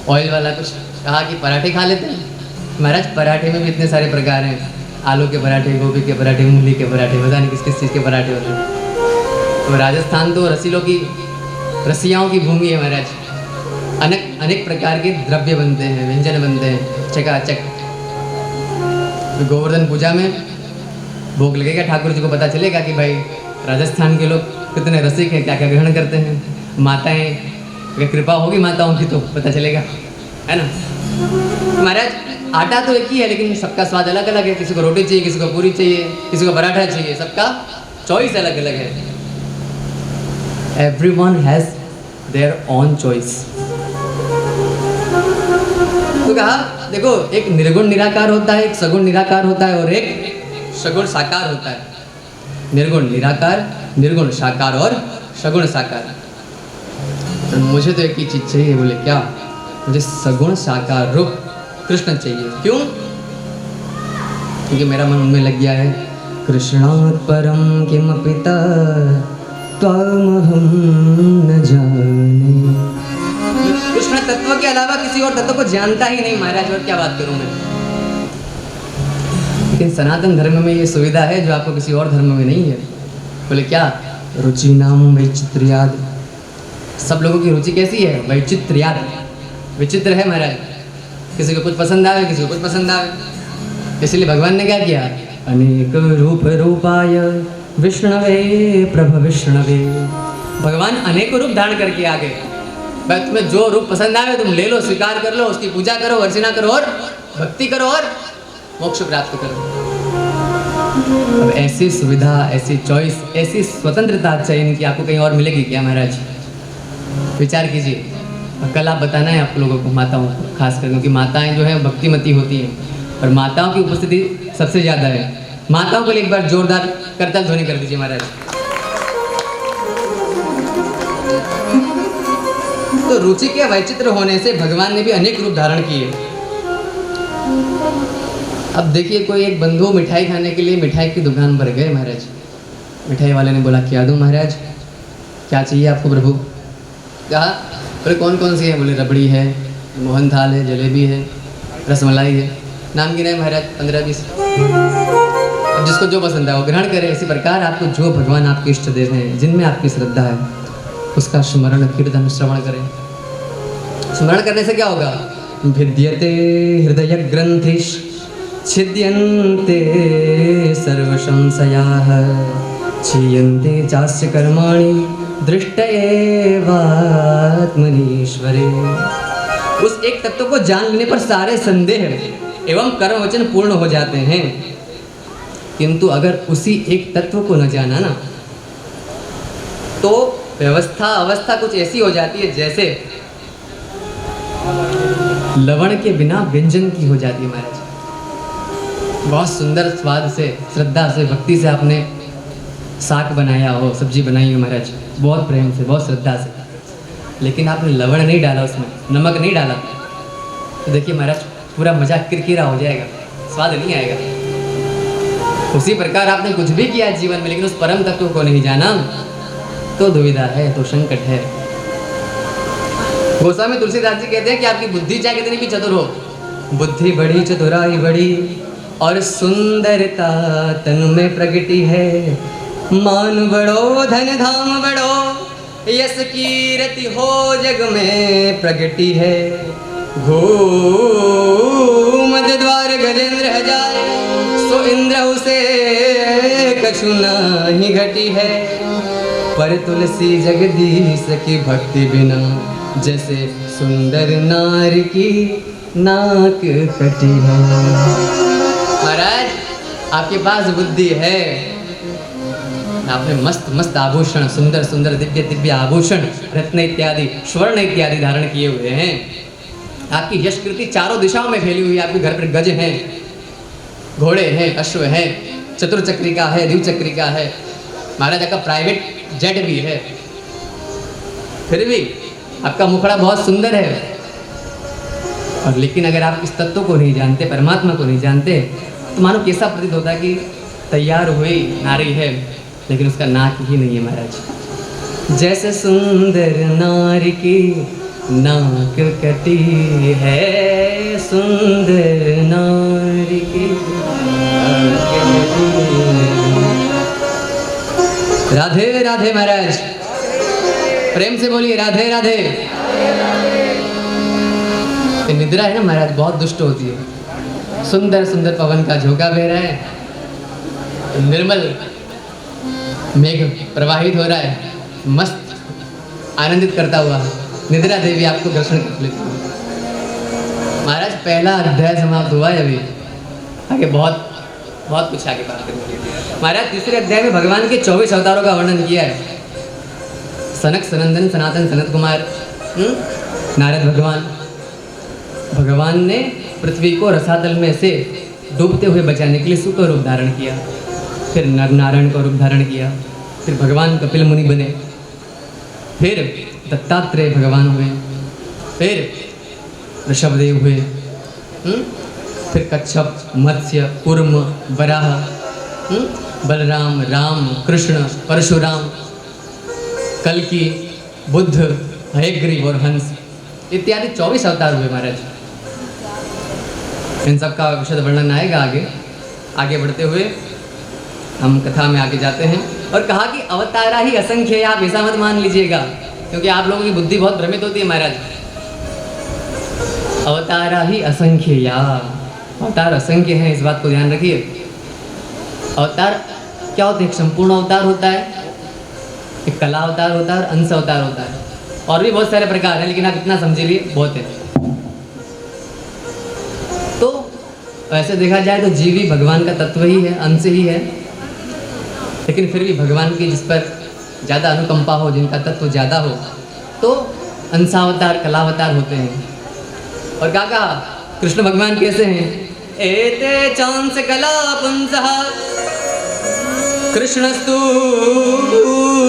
ऑयल वाला, कुछ कहा कि पराठे खा लेते हैं। महाराज पराठे में भी इतने सारे प्रकार हैं, आलू के पराठे, गोभी के पराठे, मूली के पराठे, पता नहीं किस किस चीज़ के पराठे होते हैं। तो राजस्थान तो रसीलों की, रसियाओं की भूमि है महाराज। अनेक प्रकार के द्रव्य बनते हैं, व्यंजन बनते हैं चकाचक। तो गोवर्धन पूजा में भोग लगेगा, ठाकुर जी को पता चलेगा कि भाई राजस्थान के लोग कितने रसिक हैं, क्या क्या ग्रहण करते हैं। माताएं, अगर कृपा होगी माताओं की तो पता चलेगा, है ना। महाराज आटा तो एक ही है, लेकिन सबका स्वाद अलग अलग है। किसी को रोटी चाहिए, किसी को पूरी चाहिए, किसी को पराठा चाहिए, सबका चॉइस अलग अलग है। Everyone has their own choice। तो कहा देखो एक निर्गुण निराकार होता है, एक सगुण निराकार होता है, और एक सगुण साकार होता है। निर्गुण निराकार, निर्गुण साकार और सगुण साकार। तो मुझे तो एक ही चीज़ चाहिए। बोले क्या? मुझे सगुण साकार रूप कृष्ण चाहिए। क्यों? क्योंकि मेरा मन उनमें लग गया है। कृष्णात् परम किमपि त्वामहं न जाने। कृष्ण तत्व के अलावा किसी और तत्व को जानता ही नहीं महाराज, और क्या बात करूं मैं। लेकिन सनातन धर्म में ये सुविधा है जो आपको किसी और धर्म में नहीं है। बोले क्या? रुचि नाम वैचित्र्याद। सब लोगों की रुचि कैसी है? वैचित्र्याद, विचित्र है महाराज। किसी को कुछ पसंद आवे, किसी को कुछ पसंद आवे। इसलिए भगवान ने क्या किया? अनेक रूप रूपाय विष्णवे प्रभ विष्णवे। भगवान अनेक रूप धारण करके आ गए। भाई तुम्हें जो रूप पसंद आवे तुम ले लो, स्वीकार कर लो, उसकी पूजा करो, अर्चना करो और भक्ति करो और मोक्ष प्राप्त करो। अब ऐसी सुविधा, ऐसी चॉइस, ऐसी स्वतंत्रता चयन की आपको कहीं और मिलेगी क्या महाराज? विचार कीजिए। और कल आप बताना है आप लोगों को, माताओं को खास कर, क्योंकि माताएं जो हैं भक्तिमती होती हैं और माताओं की उपस्थिति सबसे ज़्यादा है। माताओं को लिए एक बार जोरदार करताल ध्वनि कर दीजिए महाराज। तो रुचि के वैचित्र होने से भगवान ने भी अनेक रूप धारण किए। अब देखिए, कोई एक बंधु मिठाई खाने के लिए मिठाई की दुकान पर गए महाराज। मिठाई वाले ने बोला क्या दूं महाराज, क्या चाहिए आपको प्रभु? कहा, बोले कौन कौन सी है? बोले रबड़ी है, मोहन थाल है, जलेबी है, रसमलाई है। नाम गिनाए महाराज 15-20। अब जिसको जो पसंद है वो ग्रहण करे। इसी प्रकार आपको जो भगवान आपके इष्ट देव हैं, जिनमें आपकी श्रद्धा है, उसका स्मरण कीर्तन श्रवण करें। स्मरण करने से क्या होगा? भिद्यते हृदय ग्रंथिश छिद्यन्ते सर्व संशयाः क्षीयन्ते चास्य कर्माणि दृष्टयेवात्मनीश्वरे। उस एक तत्व को जान लेने पर सारे संदेह एवं कर्म वचन पूर्ण हो जाते हैं। किंतु अगर उसी एक तत्व को न जाना ना, तो व्यवस्था अवस्था कुछ ऐसी हो जाती है जैसे लवण के बिना व्यंजन की हो जाती है महाराज। बहुत सुंदर स्वाद से, श्रद्धा से, भक्ति से आपने साग बनाया हो, सब्जी बनाई हो महाराज, बहुत प्रेम से, बहुत श्रद्धा से, लेकिन आपने लवण नहीं डाला, उसमें नमक नहीं डाला, तो देखिए महाराज पूरा मजा किरकिरा हो जाएगा, स्वाद नहीं आएगा। उसी प्रकार आपने कुछ भी किया जीवन में, लेकिन उस परम तत्व को नहीं जाना तो दुविधा है, तो संकट है। गोस्वामी तुलसीदास जी कहते हैं कि आपकी बुद्धि चाहे कितनी भी चतुर हो, बुद्धि बड़ी चतुराई बड़ी और सुंदरता तन में प्रगति है। मान बड़ो धन धाम बड़ो, यश कीर्ति हो जग में प्रगति है। घूमत द्वार गजेंद्र जाए, सो इंद्र उसे कछु नाही घटी है। पर तुलसी जगदीश की भक्ति बिना, जैसे सुंदर नार की नाक कटी है। महाराज आपके पास बुद्धि है, आपने मस्त मस्त आभूषण, सुंदर सुंदर दिव्य दिव्य आभूषण, रत्न इत्यादि, स्वर्ण इत्यादि धारण किए हुए हैं। आपकी यश कीर्ति चारों दिशाओं में फैली हुई है। आपके घर पर गज हैं, घोड़े हैं, अश्व हैं, चतुर्चक्रिका है, द्विचक्रिका है, महाराज आपका प्राइवेट जेट भी है। फिर भी आपका मुखड़ा बहुत सुंदर है। और लेकिन अगर आप इस तत्व को नहीं जानते, परमात्मा को नहीं जानते, तो मानो कैसा प्रतीत होता है कि तैयार हुई नारी है लेकिन उसका नाक ही नहीं है महाराज। जैसे सुंदर नारी की नाक कटी है, सुंदर नारी की नाक कटी है। राधे राधे महाराज, प्रेम से बोलिए राधे राधे। निद्रा है ना महाराज, बहुत दुष्ट होती है। सुंदर सुंदर पवन का झोंका बह रहा है, निर्मल मेघ प्रवाहित हो रहा है, मस्त आनंदित करता हुआ निद्रा देवी आपको दर्शन कर लेती है। महाराज पहला अध्याय समाप्त हुआ है, अभी आगे बहुत बहुत कुछ आगे बात करेंगे। महाराज तीसरे अध्याय में भगवान के 24 अवतारों का वर्णन किया है। सनक सनंदन सनातन सनत कुमार, नारद भगवान ने पृथ्वी को रसातल में से डूबते हुए बचाने के लिए सूक्ष्म रूप धारण किया। फिर नर नारायण का रूप धारण किया। फिर भगवान कपिल मुनि बने। फिर दत्तात्रेय भगवान हुए। फिर ऋषभदेव हुए। फिर कच्छप, मत्स्य, कूर्म, वराह, बलराम, राम, कृष्ण, परशुराम, कल्कि, बुद्ध, हयग्रीव और हंस इत्यादि 24 अवतार हुए महाराज। इन सब का विशद वर्णन आएगा आगे। आगे बढ़ते हुए हम कथा में आगे जाते हैं। और कहा कि अवतारा ही असंख्य है, आप ऐसा मत मान लीजिएगा, क्योंकि आप लोगों की बुद्धि बहुत भ्रमित होती है महाराज। अवतारा ही असंख्य, या अवतार असंख्य है, इस बात को ध्यान रखिए। अवतार क्या होते हैं? एक संपूर्ण अवतार होता है, एक कला अवतार होता है और अंश अवतार होता है, और भी बहुत सारे प्रकार हैं, लेकिन आप इतना समझ लीजिए बहुत है। तो वैसे देखा जाए तो जीव भी भगवान का तत्व ही है, अंश ही है, लेकिन फिर भी भगवान की जिस पर ज़्यादा अनुकंपा हो, जिनका तत्व ज़्यादा हो, तो अंशावतार कलावतार होते हैं। और क्या कहा कृष्ण भगवान कैसे हैं? एते चांस कला पुंसः कृष्णस्तु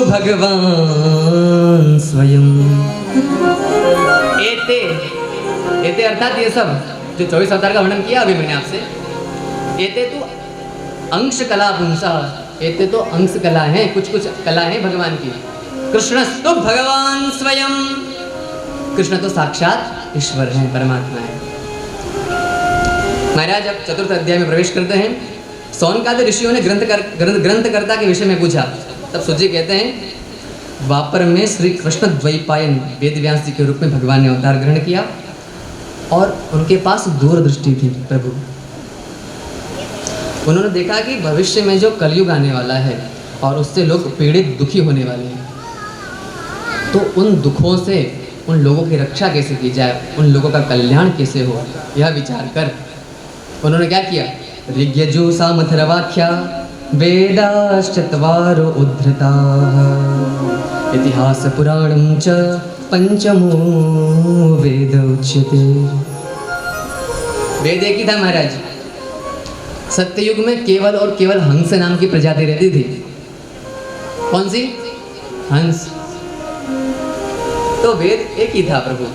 भगवान स्वयं। एते, एते अर्थात ये सब जो 24 अवतार का वर्णन किया अभी मैंने आपसे, एते तो अंश कला पुंसः, एते तो अंश कला है, कुछ कुछ कला है भगवान की। कृष्णस्तु भगवान स्वयं, कृष्ण तो साक्षात ईश्वर है, परमात्मा है। महाराज अब चतुर्थ अध्याय में प्रवेश करते हैं। सौनकादि ऋषियों ने ग्रंथकर्ता के विषय में पूछा, तब सूजी कहते हैं द्वापर में श्री कृष्ण द्वैपायन वेद व्यास जी के रूप में भगवान ने अवतार ग्रहण किया, और उनके पास दूरदृष्टि थी प्रभु। उन्होंने देखा कि भविष्य में जो कलयुग आने वाला है और उससे लोग पीड़ित दुखी होने वाले हैं, तो उन दुखों से उन लोगों की रक्षा कैसे की जाए, उन लोगों का कल्याण कैसे हो, यह विचार कर उन्होंने क्या किया? ऋग्यजु सामथर्वाख्या वेदाश्चत्वारो उद्धृताः इतिहास पुराणं च पंचमो वेद उच्यते। वेद एक ही था महाराज। सत्ययुग में केवल और केवल हंस नाम की प्रजाति रहती थी। कौन सी? हंस। तो वेद एक ही था प्रभु।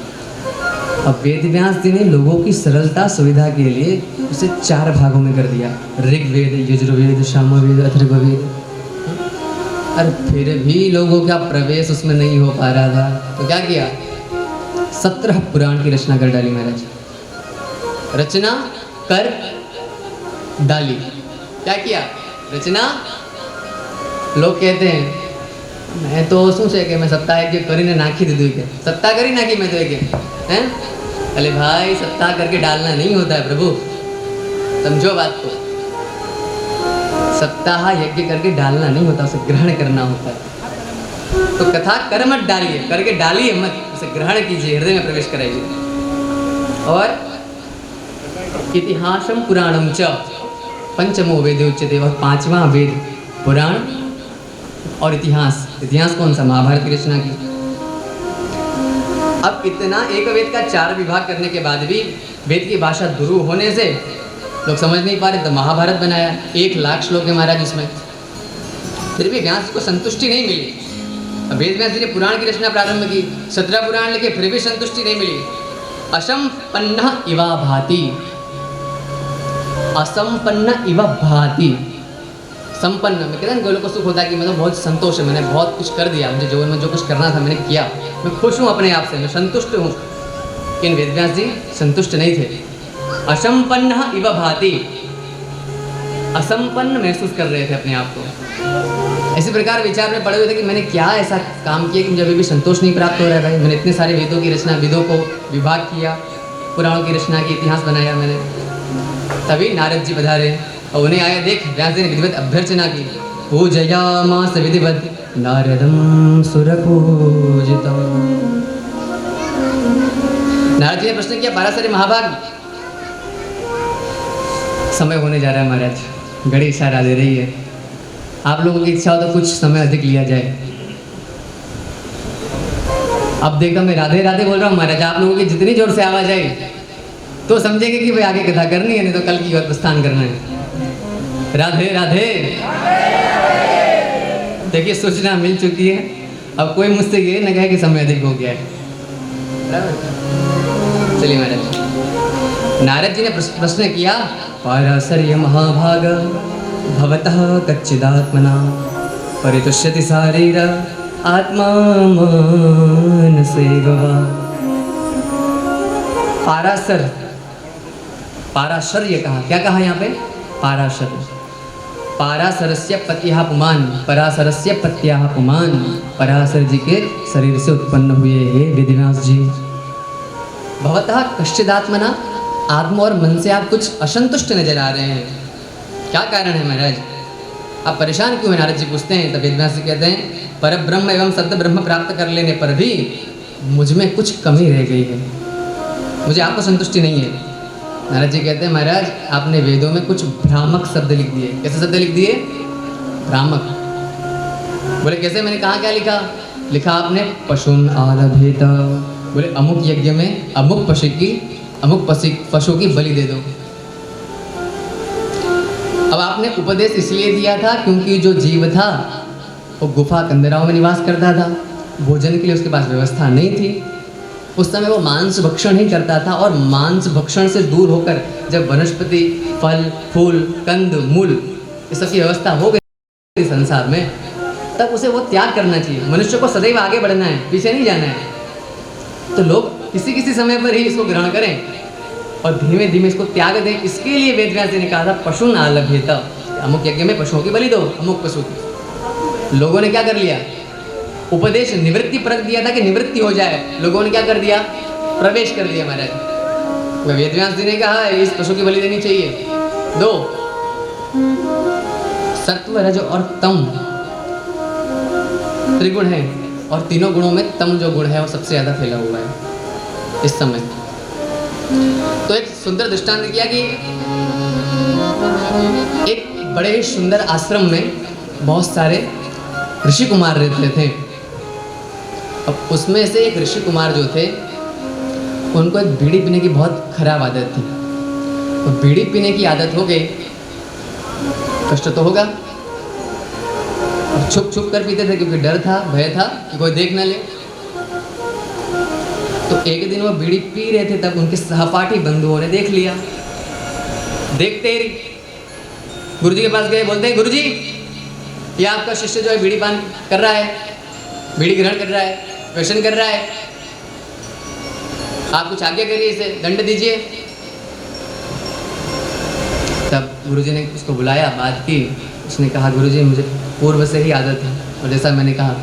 अब वेद व्यास जी ने लोगों की सरलता सुविधा के लिए उसे 4 भागों में कर दिया, ऋग्वेद, यजुर्वेद, सामवेद, अथर्ववेद। और फिर भी लोगों का प्रवेश उसमें नहीं हो पा रहा था, तो क्या किया? 17 पुराण की रचना कर डाली महाराज। रचना कर डाली। क्या किया? रचना। लोग कहते हैं मैं तो सोचे कि मैं सत्ता है कि करीने नाखी दे दूँ, के सत्ता करी नाखी मैं तो एक हैं। अरे भाई सत्ता करके डालना नहीं होता है प्रभु, समझो बात को। सप्ताह यज्ञ करके डालना नहीं होता, उसे ग्रहण करना होता है। तो कथा कर मत डालिए, करके डालिए मत, उसे ग्रहण कीजिए, हृदय में प्रवेश कराइए। और इतिहासम पुराणम च पंचमो वेद उच्यते, और 5वां वेद पुराण और इतिहास। इतिहास कौन सा? महाभारत की रचना की। अब इतना एक वेद का 4 विभाग करने के बाद भी वेद की भाषा दुरूह होने से लोग समझ नहीं पा रहे, तो महाभारत बनाया। 1 लाख श्लोक है महाराज उसमें, फिर भी व्यास को संतुष्टि नहीं मिली। अब वेद व्यास जी ने पुराण की रचना प्रारंभ की, 17 पुराण लिखे, फिर भी संतुष्टि नहीं मिली। असंपन्न इवा भाति, असंपन्न इव भाति। संपन्न में कहते हैं गोलों को सुख होता है कि मैं तो बहुत संतोष है, मैंने बहुत कुछ कर दिया, मुझे जीवन में जो कुछ करना था मैंने किया, मैं खुश हूँ अपने आप से, मैं संतुष्ट हूँ। लेकिन वेदव्यास जी संतुष्ट नहीं थे। असंपन्न इव भाति, असंपन्न महसूस कर रहे थे अपने आप को। इसी प्रकार विचार में पड़े हुए थे कि मैंने क्या ऐसा काम किया कि मुझे अभी भी संतोष नहीं प्राप्त हो रहा है। भाई मैंने इतने सारे वेदों की रचना, वेदों को विभाग किया, पुराणों की रचना की, इतिहास बनाया मैंने। तभी नारद जी पधारे और उन्हें आया देख व्यास जी ने विधिवत अभ्यर्चना की। पूजयामास विधिवत नारदम सुरपूजितम। नारद जी ने प्रश्न किया, पाराशर महाभाग, समय होने जा रहा है महाराज, घड़ी इशारा दे रही है, आप लोगों की इच्छा हो तो कुछ समय अधिक लिया जाए। अब देखो मैं राधे राधे बोल रहा हूँ महाराज, आप लोगों की जितनी जोर से आवाज आई तो समझेंगे कि भाई आगे कथा करनी है, नहीं तो कल की ओर प्रस्थान करना है। राधे राधे। देखिए सूचना मिल चुकी है, अब कोई मुझसे ये न कहे कि समय अधिक हो गया है। चलिए महाराज, नारद जी ने प्रश्न किया, पाराशर्य महाभाग भवतः कच्चिदात्मना परितुष्यति शारीर आत्मा मानसेवा। पाराशर, पाराशर्य कहा, क्या कहा यहाँ पे? पाराशर। पाराशरस्य पत्यः पुमान, पराशरस्य पत्यः पुमान, पराशर जी के शरीर से उत्पन्न हुए हे वेदव्यास जी। भवतः कश्चिदात्मना, आत्मा और मन से आप कुछ असंतुष्ट नजर आ रहे हैं, क्या कारण है महाराज? आप परेशान क्यों हैं? नारद जी पूछते हैं। तब वेदव्यास जी कहते हैं परब्रह्म एवं सत्य ब्रह्म प्राप्त कर लेने पर भी मुझ में कुछ कमी रह गई है, मुझे आपको संतुष्टि नहीं है। नारद जी कहते हैं महाराज आपने वेदों में कुछ भ्रामक शब्द लिख दिए। कैसे शब्द लिख दिए? भ्रामक। बोले कैसे? मैंने कहाँ क्या लिखा? लिखा आपने पशुन आलभेत। बोले अमुक यज्ञ में अमुक पशु की बलि दे दो। अब आपने उपदेश इसलिए दिया था क्योंकि जो जीव था वो गुफा कंदराओं में निवास करता था, भोजन के लिए उसके पास व्यवस्था नहीं थी। उस समय वो मांस भक्षण ही करता था, और मांस भक्षण से दूर होकर जब वनस्पति, फल, फूल, कंद, मूल इस सब की व्यवस्था हो गई संसार में, तब उसे वो त्याग करना चाहिए। मनुष्य को सदैव आगे बढ़ना है, पीछे नहीं जाना है। तो लोग किसी समय पर ही इसको ग्रहण करें और धीमे धीमे इसको त्याग दें। इसके लिए वेदव्यास जी ने कहा था पशुन आलभेत, अमुक यज्ञ में पशुओं की बलि दो, अमुक पशु की। लोगों ने क्या कर लिया? उपदेश निवृत्ति परक दिया था कि निवृत्ति हो जाए, लोगों ने क्या कर दिया? प्रवेश कर दिया महाराज। वेदव्यास जी ने कहा इस पशु की बलि देनी चाहिए, दो। सत्व, रज और तम त्रिगुण है, और तीनों गुणों में तम जो गुण है वो सबसे ज्यादा फैला हुआ है इस समय। तो एक सुंदर दृष्टांत किया कि एक बड़े सुंदर आश्रम में बहुत सारे ऋषि कुमार रहते थे। अब उसमें से एक ऋषि कुमार जो थे उनको एक बीड़ी पीने की बहुत खराब आदत थी। तो बीड़ी पीने की आदत हो गई, कष्ट तो होगा, और छुप छुप कर पीते थे क्योंकि डर था, भय था कि कोई देख ना ले। तो एक दिन वो बीड़ी पी रहे थे, तब उनके सहपाठी बंधुओं ने देख लिया। देखते ही गुरुजी के पास गए, बोलते हैं गुरुजी ये आपका शिष्य जो है बीड़ी पान कर रहा है, बीड़ी ग्रहण कर रहा है, व्यसन कर रहा है, आप कुछ आज्ञा करिए, इसे दंड दीजिए। तब गुरुजी ने उसको बुलाया, बात की। उसने कहा गुरुजी मुझे पूर्व से ही आदत है, और जैसा मैंने कहा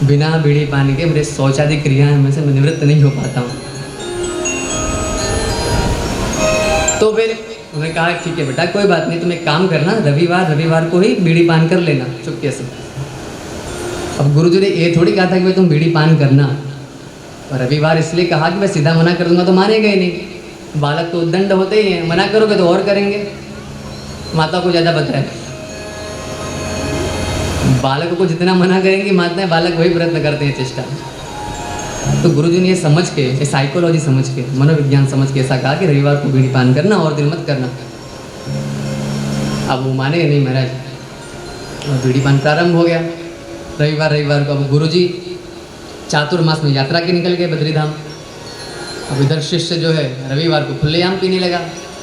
बिना बीड़ी पानी के मेरे शौचादि क्रियाएं में से मैं निवृत्त नहीं हो पाता हूँ। तो फिर उन्होंने कहा ठीक है बेटा कोई बात नहीं, तुम एक काम करना, रविवार को ही बीड़ी पान कर लेना चुपके से। अब गुरुजी ने ये थोड़ी कहा था कि भाई तुम बीड़ी पान करना, और रविवार इसलिए कहा कि मैं सीधा मना कर दूंगा तो मानेगा ही नहीं। बालक तो उद्दंड होते ही हैं, मना करोगे तो और करेंगे। माता को ज़्यादा पता है, बालकों को जितना मना करेंगी माताएं, बालक वही प्रयत्न करते हैं, चेष्टा। तो गुरुजी ने ये समझ के, ये साइकोलॉजी समझ के, मनोविज्ञान समझ के ऐसा कहा कि रविवार को बीड़ी पान करना और दिन मत करना। अब वो माने नहीं महाराज, और बीड़ी पान प्रारंभ हो गया रविवार को। अब गुरुजी चातुर्मास में यात्रा के निकल गए बद्रीधाम। अब इधर शिष्य जो है रविवार को खुलेआम पीने लगा।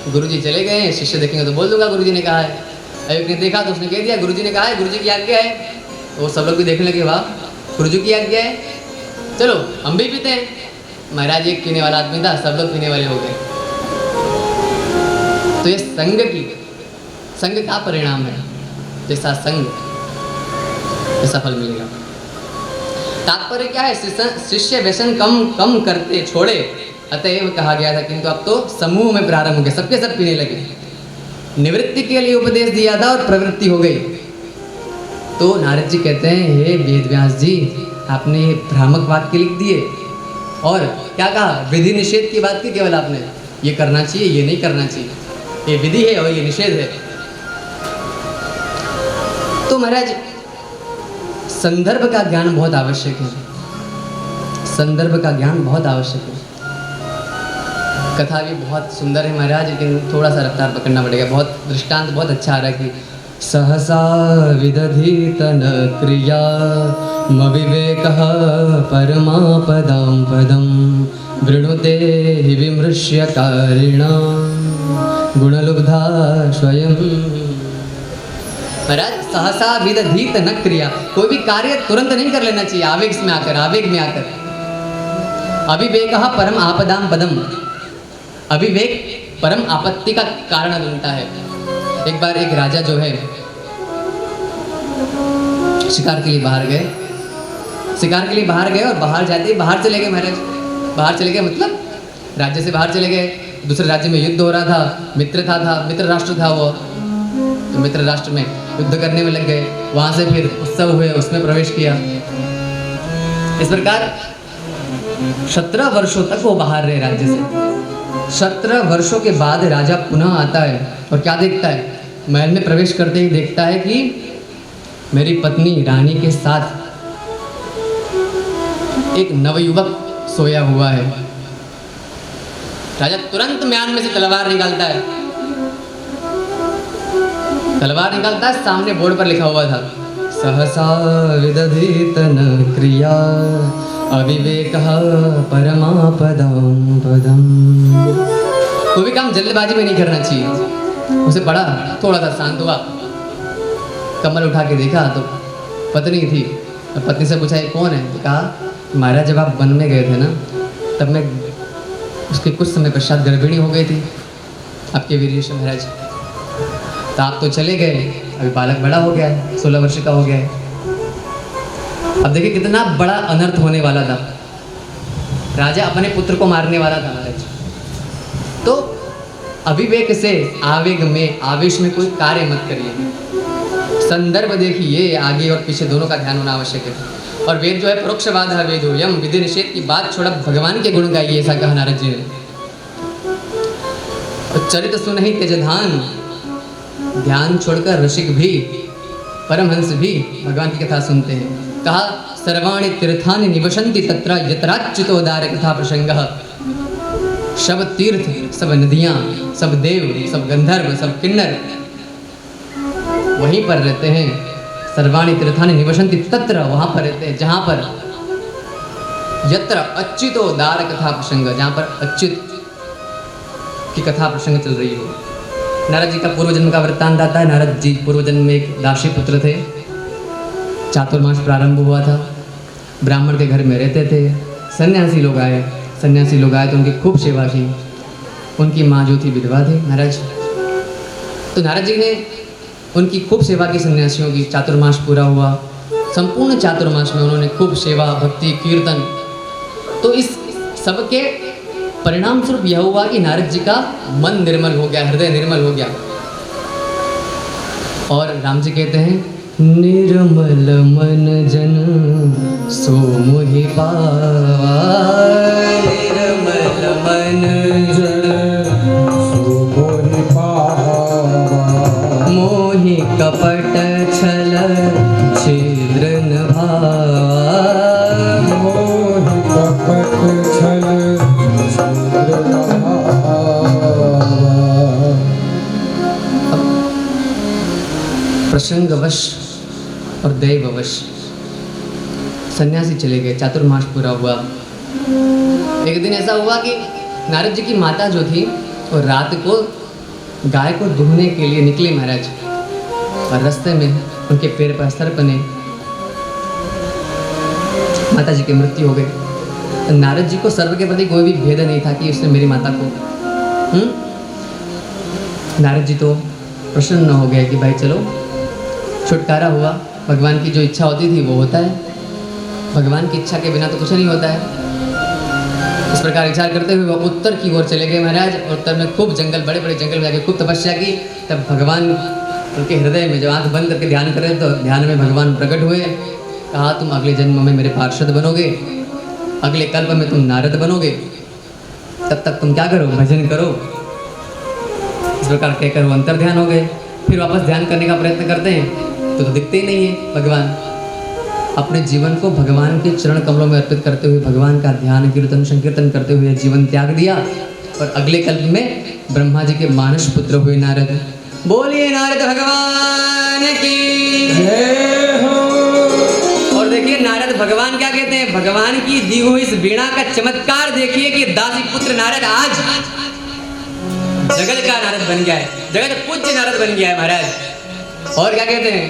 गुरुजी चले गए, शिष्य देखेंगे तो बोल दूंगा गुरुजी ने कहा है। एक ने देखा तो उसने कह दिया गुरुजी ने कहा है, गुरुजी की आज्ञा है। वो सब लोग भी देखने लगे, वाह गुरुजी की आज्ञा है, चलो हम भी पीते हैं। महाराज एक पीने वाला आदमी था, सब लोग पीने वाले हो गए। तो ये संग का परिणाम है, जैसा संग ऐसा फल मिलेगा। तात्पर्य क्या है? शिष्य व्यसन कम करते छोड़े, अतएव कहा गया था, किंतु अब तो समूह में प्रारंभ हो गया, सबके सब पीने लगे। निवृत्ति के लिए उपदेश दिया था और प्रवृत्ति हो गई। तो नारद जी कहते हैं हे वेदव्यास जी आपने ये भ्रामक वाक्य लिख दिए, और क्या कहा? विधि निषेध की बात की केवल आपने, ये करना चाहिए ये नहीं करना चाहिए, ये विधि है और ये निषेध है। तो महाराज संदर्भ का ज्ञान बहुत आवश्यक है, संदर्भ का ज्ञान बहुत आवश्यक है। कथा भी बहुत सुंदर है महाराज, लेकिन थोड़ा सा रफ्तार पकड़ना पड़ेगा। बहुत दृष्टांत बहुत अच्छा आ रहा है कि सहसा विदधीतन क्रिया मविवेकः परमापदां पदं वृणुते हि विमृश्य कारिणां गुणलुब्धा स्वयं। महाराज सहसा विदधीत न क्रिया, कोई भी कार्य तुरंत नहीं कर लेना चाहिए, आवेग में आकर। अविवेकः परम आपदां पदम, अविवेक परम आपत्ति का कारण बनता है। एक बार एक राजा जो है शिकार के लिए बाहर गए। शिकार के लिए बाहर गए और बाहर जाते ही बाहर चले गए महाराज। बाहर चले गए मतलब राज्य से बाहर चले गए। दूसरे राज्य में युद्ध हो रहा था, मित्र राष्ट्र था वो, तो मित्र राष्ट्र में युद्ध करने में लग गए। वहाँ से फिर उत्सव हुए, उसमें प्रवेश किया। इस प्रकार 17 वर्षों तक वो बाहर रहे राज्य से। 17 वर्षों के बाद राजा पुनः आता है और क्या देखता है? महल में प्रवेश करते ही देखता है कि मेरी पत्नी रानी के साथ एक नवयुवक सोया हुआ है। राजा तुरंत म्यान में से तलवार निकालता है। तलवार निकालता है, सामने बोर्ड पर लिखा हुआ था, सहसा विदधितन क्रिया अविवेकः परमापदं पदम। कोई भी काम जल्दबाजी में नहीं करना चाहिए। उसे पढ़ा, थोड़ा सा शांत हुआ, कमर उठा के देखा तो पत्नी थी। और पत्नी से पूछा ये कौन है? तो कहा महाराज जब आप वन में गए थे ना, तब मैं उसके कुछ समय पश्चात गर्भिणी हो गई थी आपके वीरेश महाराज। तो आप तो चले गए, अभी बालक बड़ा हो गया है, 16 वर्ष का हो गया है। अब देखिए कितना बड़ा अनर्थ होने वाला था। राजा अपने पुत्र को मारने वाला था महाराज। तो अविवेक से आवेग में, आवेश में कोई कार्य मत करिए। संदर्भ देखिए, आगे और पीछे दोनों का ध्यान होना आवश्यक है। और वेद जो है परोक्षवाद है, वेदो यम, विधि निषेध की बात छोड़ा भगवान के गुण गाइए, ऐसा कहा नारद जी ने। और चरित सुनहि त्यजधान, ध्यान छोड़कर रसिक भी, परमहंस भी भगवान की कथा सुनते हैं। कहा सर्वाणि तीर्थानि निवसन्ति तत्र यत्राच्युतोदार कथा प्रसंगः। सब तीर्थ, सब नदियाँ, सब देव, सब गंधर्व, सब किन्नर वहीं पर रहते हैं। सर्वाणि तीर्थानि निवसन्ति तत्र, वहाँ पर रहते हैं जहाँ पर यत्र अच्युतोदार कथा प्रसंग, जहाँ पर अच्युत की कथा प्रसंग चल रही हो। नारद जी का पूर्व जन्म का वृत्तांत आता है। नारद जी पूर्व जन्म में एक दासी पुत्र थे। चातुर्मास प्रारंभ हुआ था, ब्राह्मण के घर में रहते थे। सन्यासी लोग आए तो उनकी खूब सेवा की। उनकी माँ जो थी विधवा थी महाराज। तो नारद जी ने उनकी खूब सेवा की सन्यासियों की। चातुर्मास पूरा हुआ, संपूर्ण चातुर्मास में उन्होंने खूब सेवा, भक्ति, कीर्तन। तो इस सबके परिणाम स्वरूप यह हुआ कि नारद जी का मन निर्मल हो गया, हृदय निर्मल हो गया। और राम जी कहते हैं निर्मल मन जन सो मोहि पावा, निर्मल मन जन सो मोहि पावा, मोहि कपट छल छिद्र न भावा, मोहि कपट छल छिद्र न भावा। प्रसंगवश और दैववश सन्यासी चले गए। चातुर्मास पूरा हुआ। एक दिन ऐसा हुआ कि नारद जी की माता जो थी वो रात को गाय को दूहने के लिए निकली महाराज। और रास्ते में उनके पैर पर असर बने, माता जी की मृत्यु हो गई। नारद जी को सर्व के प्रति कोई भी भेद नहीं था कि उसने मेरी माता को नारद जी तो प्रसन्न हो गए कि भाई चलो छुटकारा हुआ। भगवान की जो इच्छा होती थी वो होता है, भगवान की इच्छा के बिना तो कुछ नहीं होता है। इस प्रकार विचार करते हुए वो उत्तर की ओर चले गए महाराज। और उत्तर में खूब जंगल, बड़े बड़े जंगल में जाके खूब तपस्या की। तब भगवान उनके हृदय में, जब आँख बंद करके ध्यान करें तो ध्यान में भगवान प्रकट हुए। कहा तुम अगले जन्म में मेरे पार्षद बनोगे, अगले कल्प में तुम नारद बनोगे, तब तक तुम क्या करो, भजन करो। इस प्रकार कहकर वो अंतर ध्यान हो गए। फिर वापस ध्यान करने का प्रयत्न करते हैं तो दिखते ही नहीं है भगवान। अपने जीवन को भगवान के चरण कमलों में अर्पित करते हुए, भगवान का ध्यान, कीर्तन, संकीर्तन करते हुए जीवन त्याग दिया। और अगले कल्प में ब्रह्मा जी के मानस पुत्र हुए नारद। बोलिए नारद भगवान की जय हो। और देखिए नारद भगवान क्या कहते हैं, भगवान की दी हुई इस वीणा का चमत्कार देखिए कि दासी पुत्र नारद आज जगत का नारद बन गया है, जगत पूज्य नारद बन गया है महाराज। और क्या कहते हैं,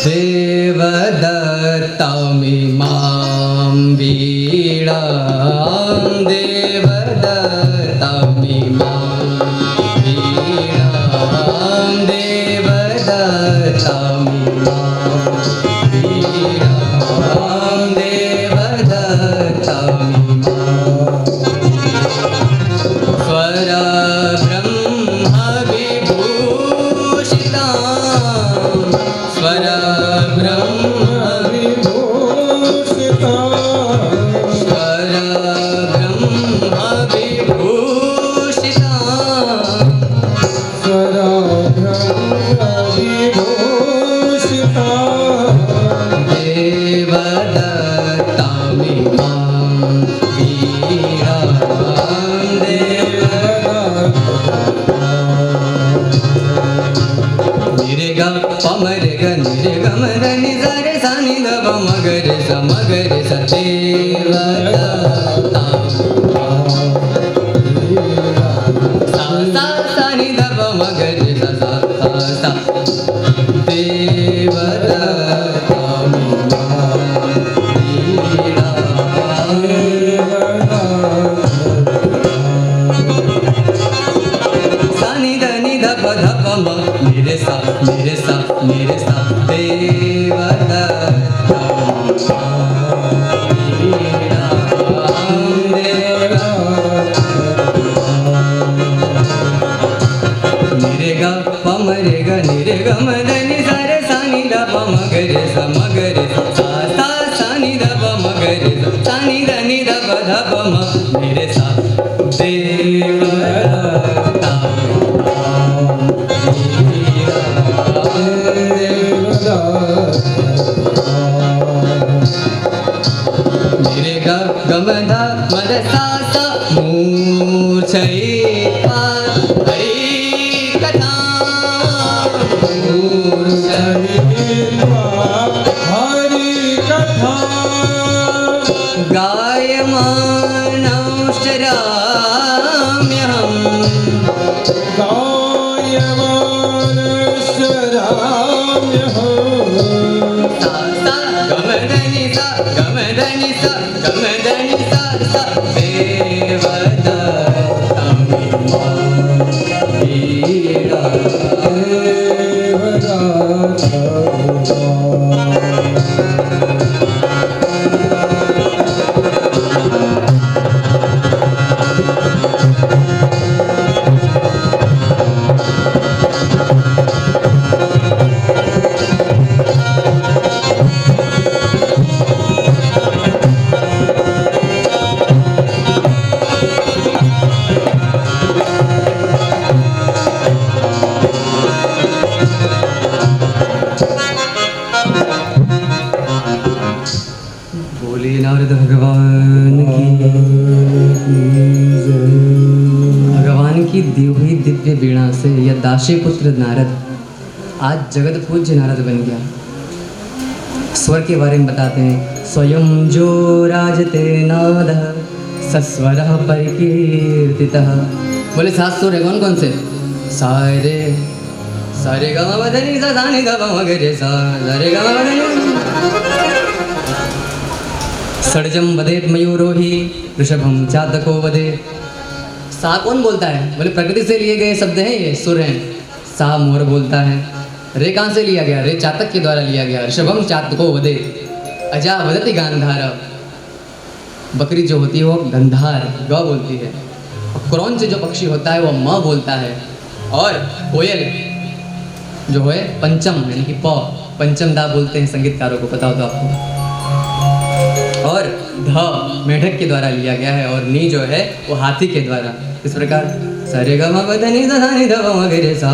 देवदत्तमिमां वीणां, देवदत्तमिमां वीणां, देवदत्तमिमां देवदत्तामि मां वीरां निरेगा पमरेगा निरेगम धनि सरे सानि दव मगरे समगरे सदेवदत्तामि सा सा सानि दव मगरे सा सा सा देवदत्तामि मां वीरां सानि धनि धप धप म निरे सा देवदत्तामि वीरां निरेगा पमरेगा निरेगम धनि सरे सानि धप मगरे समगरे सा सा सानि धप मगरे सानि धनि धप धप म निरे सा देवदत्तामि निरेगा गमधा मद सा सा मूर्छै हरि कथा मूर्छै हरि कथा गायमानं शराम्यहम् सा सा गमधनि सा गमधनि सा गमधनि सा सा देवदत्तामि मां वीरां बोले नारद भगवान की दी हुई दिव्य वीणा से यह दासी पुत्र नारद आज जगत पूज्य नारद बन गया। स्वर के बारे में बताते हैं। स्वयं जो राजते नाद सस्वर परिकीर्तितः। बोले 7 सुर है, कौन कौन से? सारे सारे ग म ध नि सा सा नि ध प म ग रे सा सारे ग म ध नि षड्जम वदेत मयूरो ही ऋषभम चातको वदे। सा कौन बोलता है? बोले प्रकृति से लिए गए शब्द हैं, ये सुर हैं। सा मोर बोलता है। रे कहाँ से लिया गया? रे चातक के द्वारा लिया गया। ऋषभम चातको वदे। अजा वदति गांधार। बकरी जो होती है वो गंधार ग बोलती है। और क्रौंच जो पक्षी होता है वो म बोलता है। और कोयल जो है पंचम यानी कि प पंचम दा बोलते हैं, संगीतकारों को पता हो तो आपको। और ध मेढक के द्वारा लिया गया है और नी जो है वो हाथी के द्वारा। इस प्रकार सारे ग म प ध नि सा सा नि ध प म ग रे सा।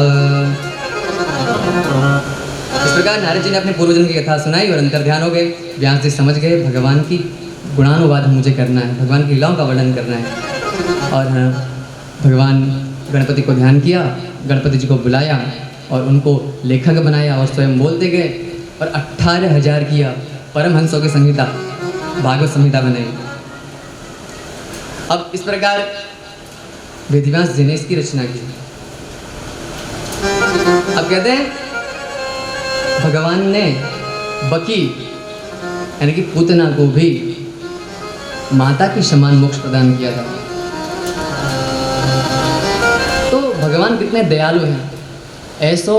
इस प्रकार नारद जी ने अपने पूर्वजन्म की कथा सुनाई और अंतर्ध्यान हो गए। व्यास जी समझ गए भगवान की गुणानुवाद मुझे करना है, भगवान की लीलाओं का वर्णन करना है। और भगवान गणपति को ध्यान किया, गणपति जी को बुलाया और उनको लेखक बनाया और स्वयं बोलते गए और 18,000 किया परमहंसों की संहिता, भागवत संहिता बनाई। अब इस प्रकार वेदव्यास जी ने इसकी रचना की। अब कहते हैं भगवान ने बकी यानी कि पूतना को भी माता के समान मोक्ष प्रदान किया था। तो भगवान कितने दयालु हैं। ऐसो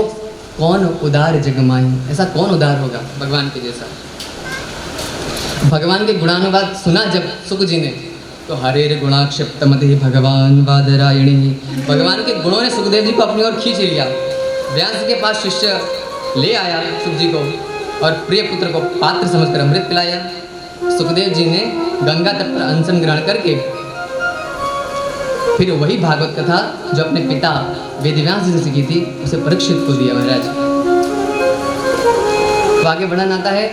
कौन उदार जगमाही, ऐसा कौन उदार होगा भगवान के जैसा। भगवान के गुणानुवाद सुना जब सुक जी ने तो हरेर गुणाक्षिप्तमति भगवान वादरायणी। भगवान के गुणों ने सुखदेव जी को अपनी ओर खींच लिया। व्यास जी के पास शिष्य ले आया सुख जी को और प्रिय पुत्र को पात्र समझकर अमृत पिलाया। सुखदेव जी ने गंगा तट पर अनशन ग्रहण करके फिर वही भागवत कथा जो अपने पिता वेदव्यास जी से सीखी थी उसे परीक्षित को दिया महाराज। तो आगे वर्णन आता है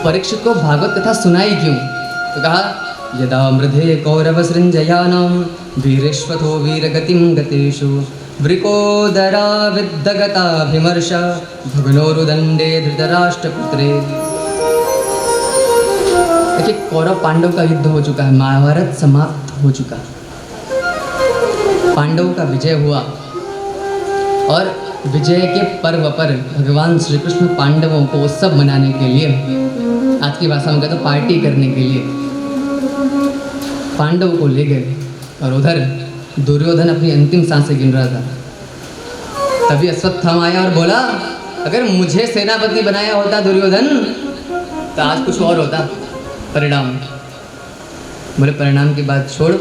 परीक्षित को भागवत कथा सुनाई क्यों? तो कहा यदा मृधे कौरव सृंजयानां वीरेश्वतो वीरगतिं गतेषु वृकोदरा विद्दगताभिमर्श भग्नोरुदंडे धृतराष्ट्रपुत्रे। देखिए, कौरव पांडव का युद्ध हो चुका है, महाभारत समाप्त हो चुका, पांडवों का विजय हुआ और विजय के पर्व पर भगवान श्री कृष्ण पांडवों को उत्सव मनाने के लिए, आज की भाषा में कहते तो पार्टी करने के लिए पांडवों को ले गए। और उधर दुर्योधन अपनी अंतिम सांसें गिन रहा था। तभी अश्वत्थामा आया और बोला, अगर मुझे सेनापति बनाया होता दुर्योधन तो आज कुछ और होता परिणाम। बोले परिणाम की बात छोड़,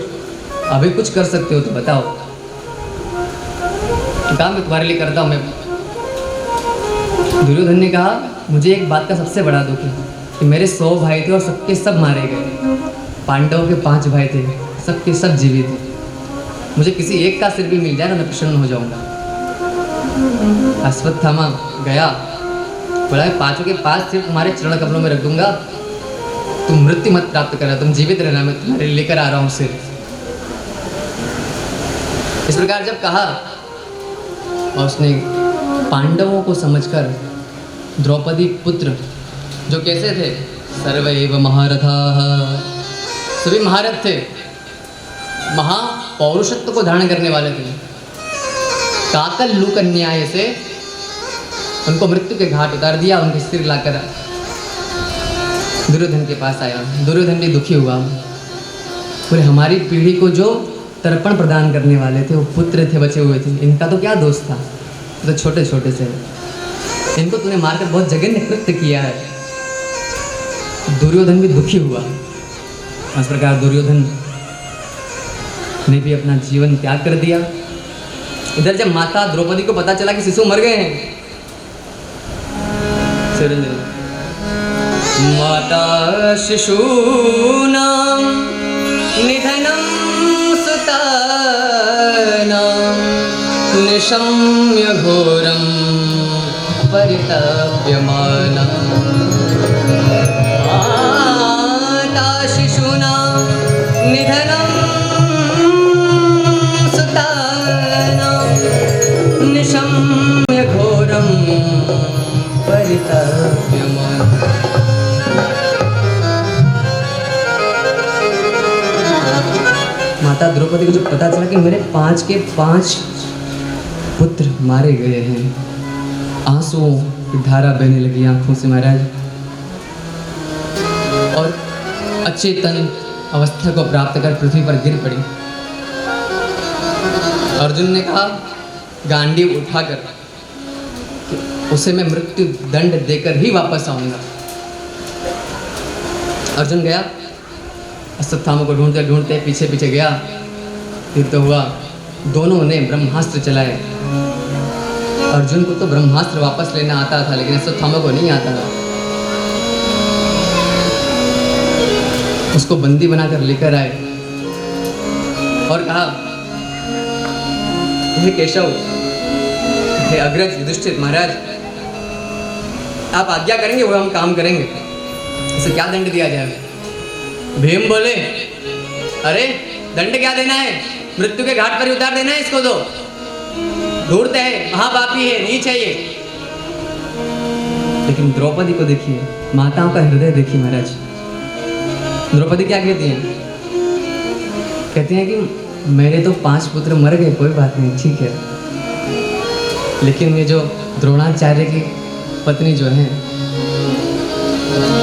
अभी कुछ कर सकते हो तो बताओ। काम मैं तुम्हारे लिए करता हूँ मैं। दुर्योधन ने कहा, मुझे एक बात का सबसे बड़ा दुख है कि मेरे 100 भाई थे और सबके सब मारे गए। पांडवों के 5 भाई थे, सबके सब जीवित थे। मुझे किसी एक का सिर भी मिल जाए ना, मैं प्रसन्न हो जाऊंगा। अश्वत्थामा गया, बोला 5 के 5 सिर तुम्हारे चरण कमलों में रख दूंगा, तुम मृत्यु मत प्राप्त करना, तुम जीवित रहना, मैं तुम्हारे लिए लेकर आ रहा हूँ सिर। इस प्रकार जब कहा और उसने पांडवों को समझकर द्रौपदी पुत्र जो कैसे थे, सर्वैव महारथाः, सभी महारथ थे, महापौरुषत्व को धारण करने वाले थे, काकल लूक न्याय से उनको मृत्यु के घाट उतार दिया, उनके सिर लाकर दुर्योधन के पास आया। दुर्योधन भी दुखी हुआ, बोले हमारी पीढ़ी को जो तर्पण प्रदान करने वाले थे वो पुत्र थे, बचे हुए थे, इनका तो क्या दोष था, तो छोटे छोटे से इनको तूने मारकर बहुत जघन्य कृत्य किया है। दुर्योधन भी दुखी हुआ। इस प्रकार दुर्योधन ने भी अपना जीवन त्याग कर दिया। इधर जब माता द्रौपदी को पता चला कि शिशु मर गए हैं, माता शिशूनां निधनं सुतानां निशम्य घोरं परितप्यमानं। माता शिशूनां निधनं सुतानां निशम्य घोरं परितप्यमानं। माता द्रौपदी को जो पता चला कि मेरे 5 के 5 पुत्र मारे गए हैं, आंसुओं की धारा बहने लगी आंखों से महाराज, और अचेतन अवस्था को प्राप्त कर पृथ्वी पर गिर पड़ी। अर्जुन ने कहा गांडीव उठाकर उसे मैं मृत्यु दंड देकर ही वापस आऊंगा। अर्जुन गया, अश्वत्थामा को ढूंढते ढूंढते पीछे पीछे गया, युद्ध हुआ, दोनों ने ब्रह्मास्त्र चलाए। अर्जुन को तो ब्रह्मास्त्र वापस लेना आता था, लेकिन अश्वत्थामा को नहीं आता था। उसको बंदी बनाकर लेकर आए और कहा, हे केशव, हे अग्रज युधिष्ठिर महाराज, आप आज्ञा करेंगे वो हम काम करेंगे, इसे क्या दंड दिया जाए? भीम बोले, अरे दंड क्या देना है, मृत्यु के घाट पर ही उतार देना है इसको, तो धूर्त है, महापापी है, नीच है ये। लेकिन द्रौपदी को देखिए, माताओं का हृदय देखिए महाराज। द्रौपदी क्या कहती हैं? कहती हैं कि मेरे तो 5 पुत्र मर गए, कोई बात नहीं, ठीक है, लेकिन ये जो द्रोणाचार्य की पत्नी जो है,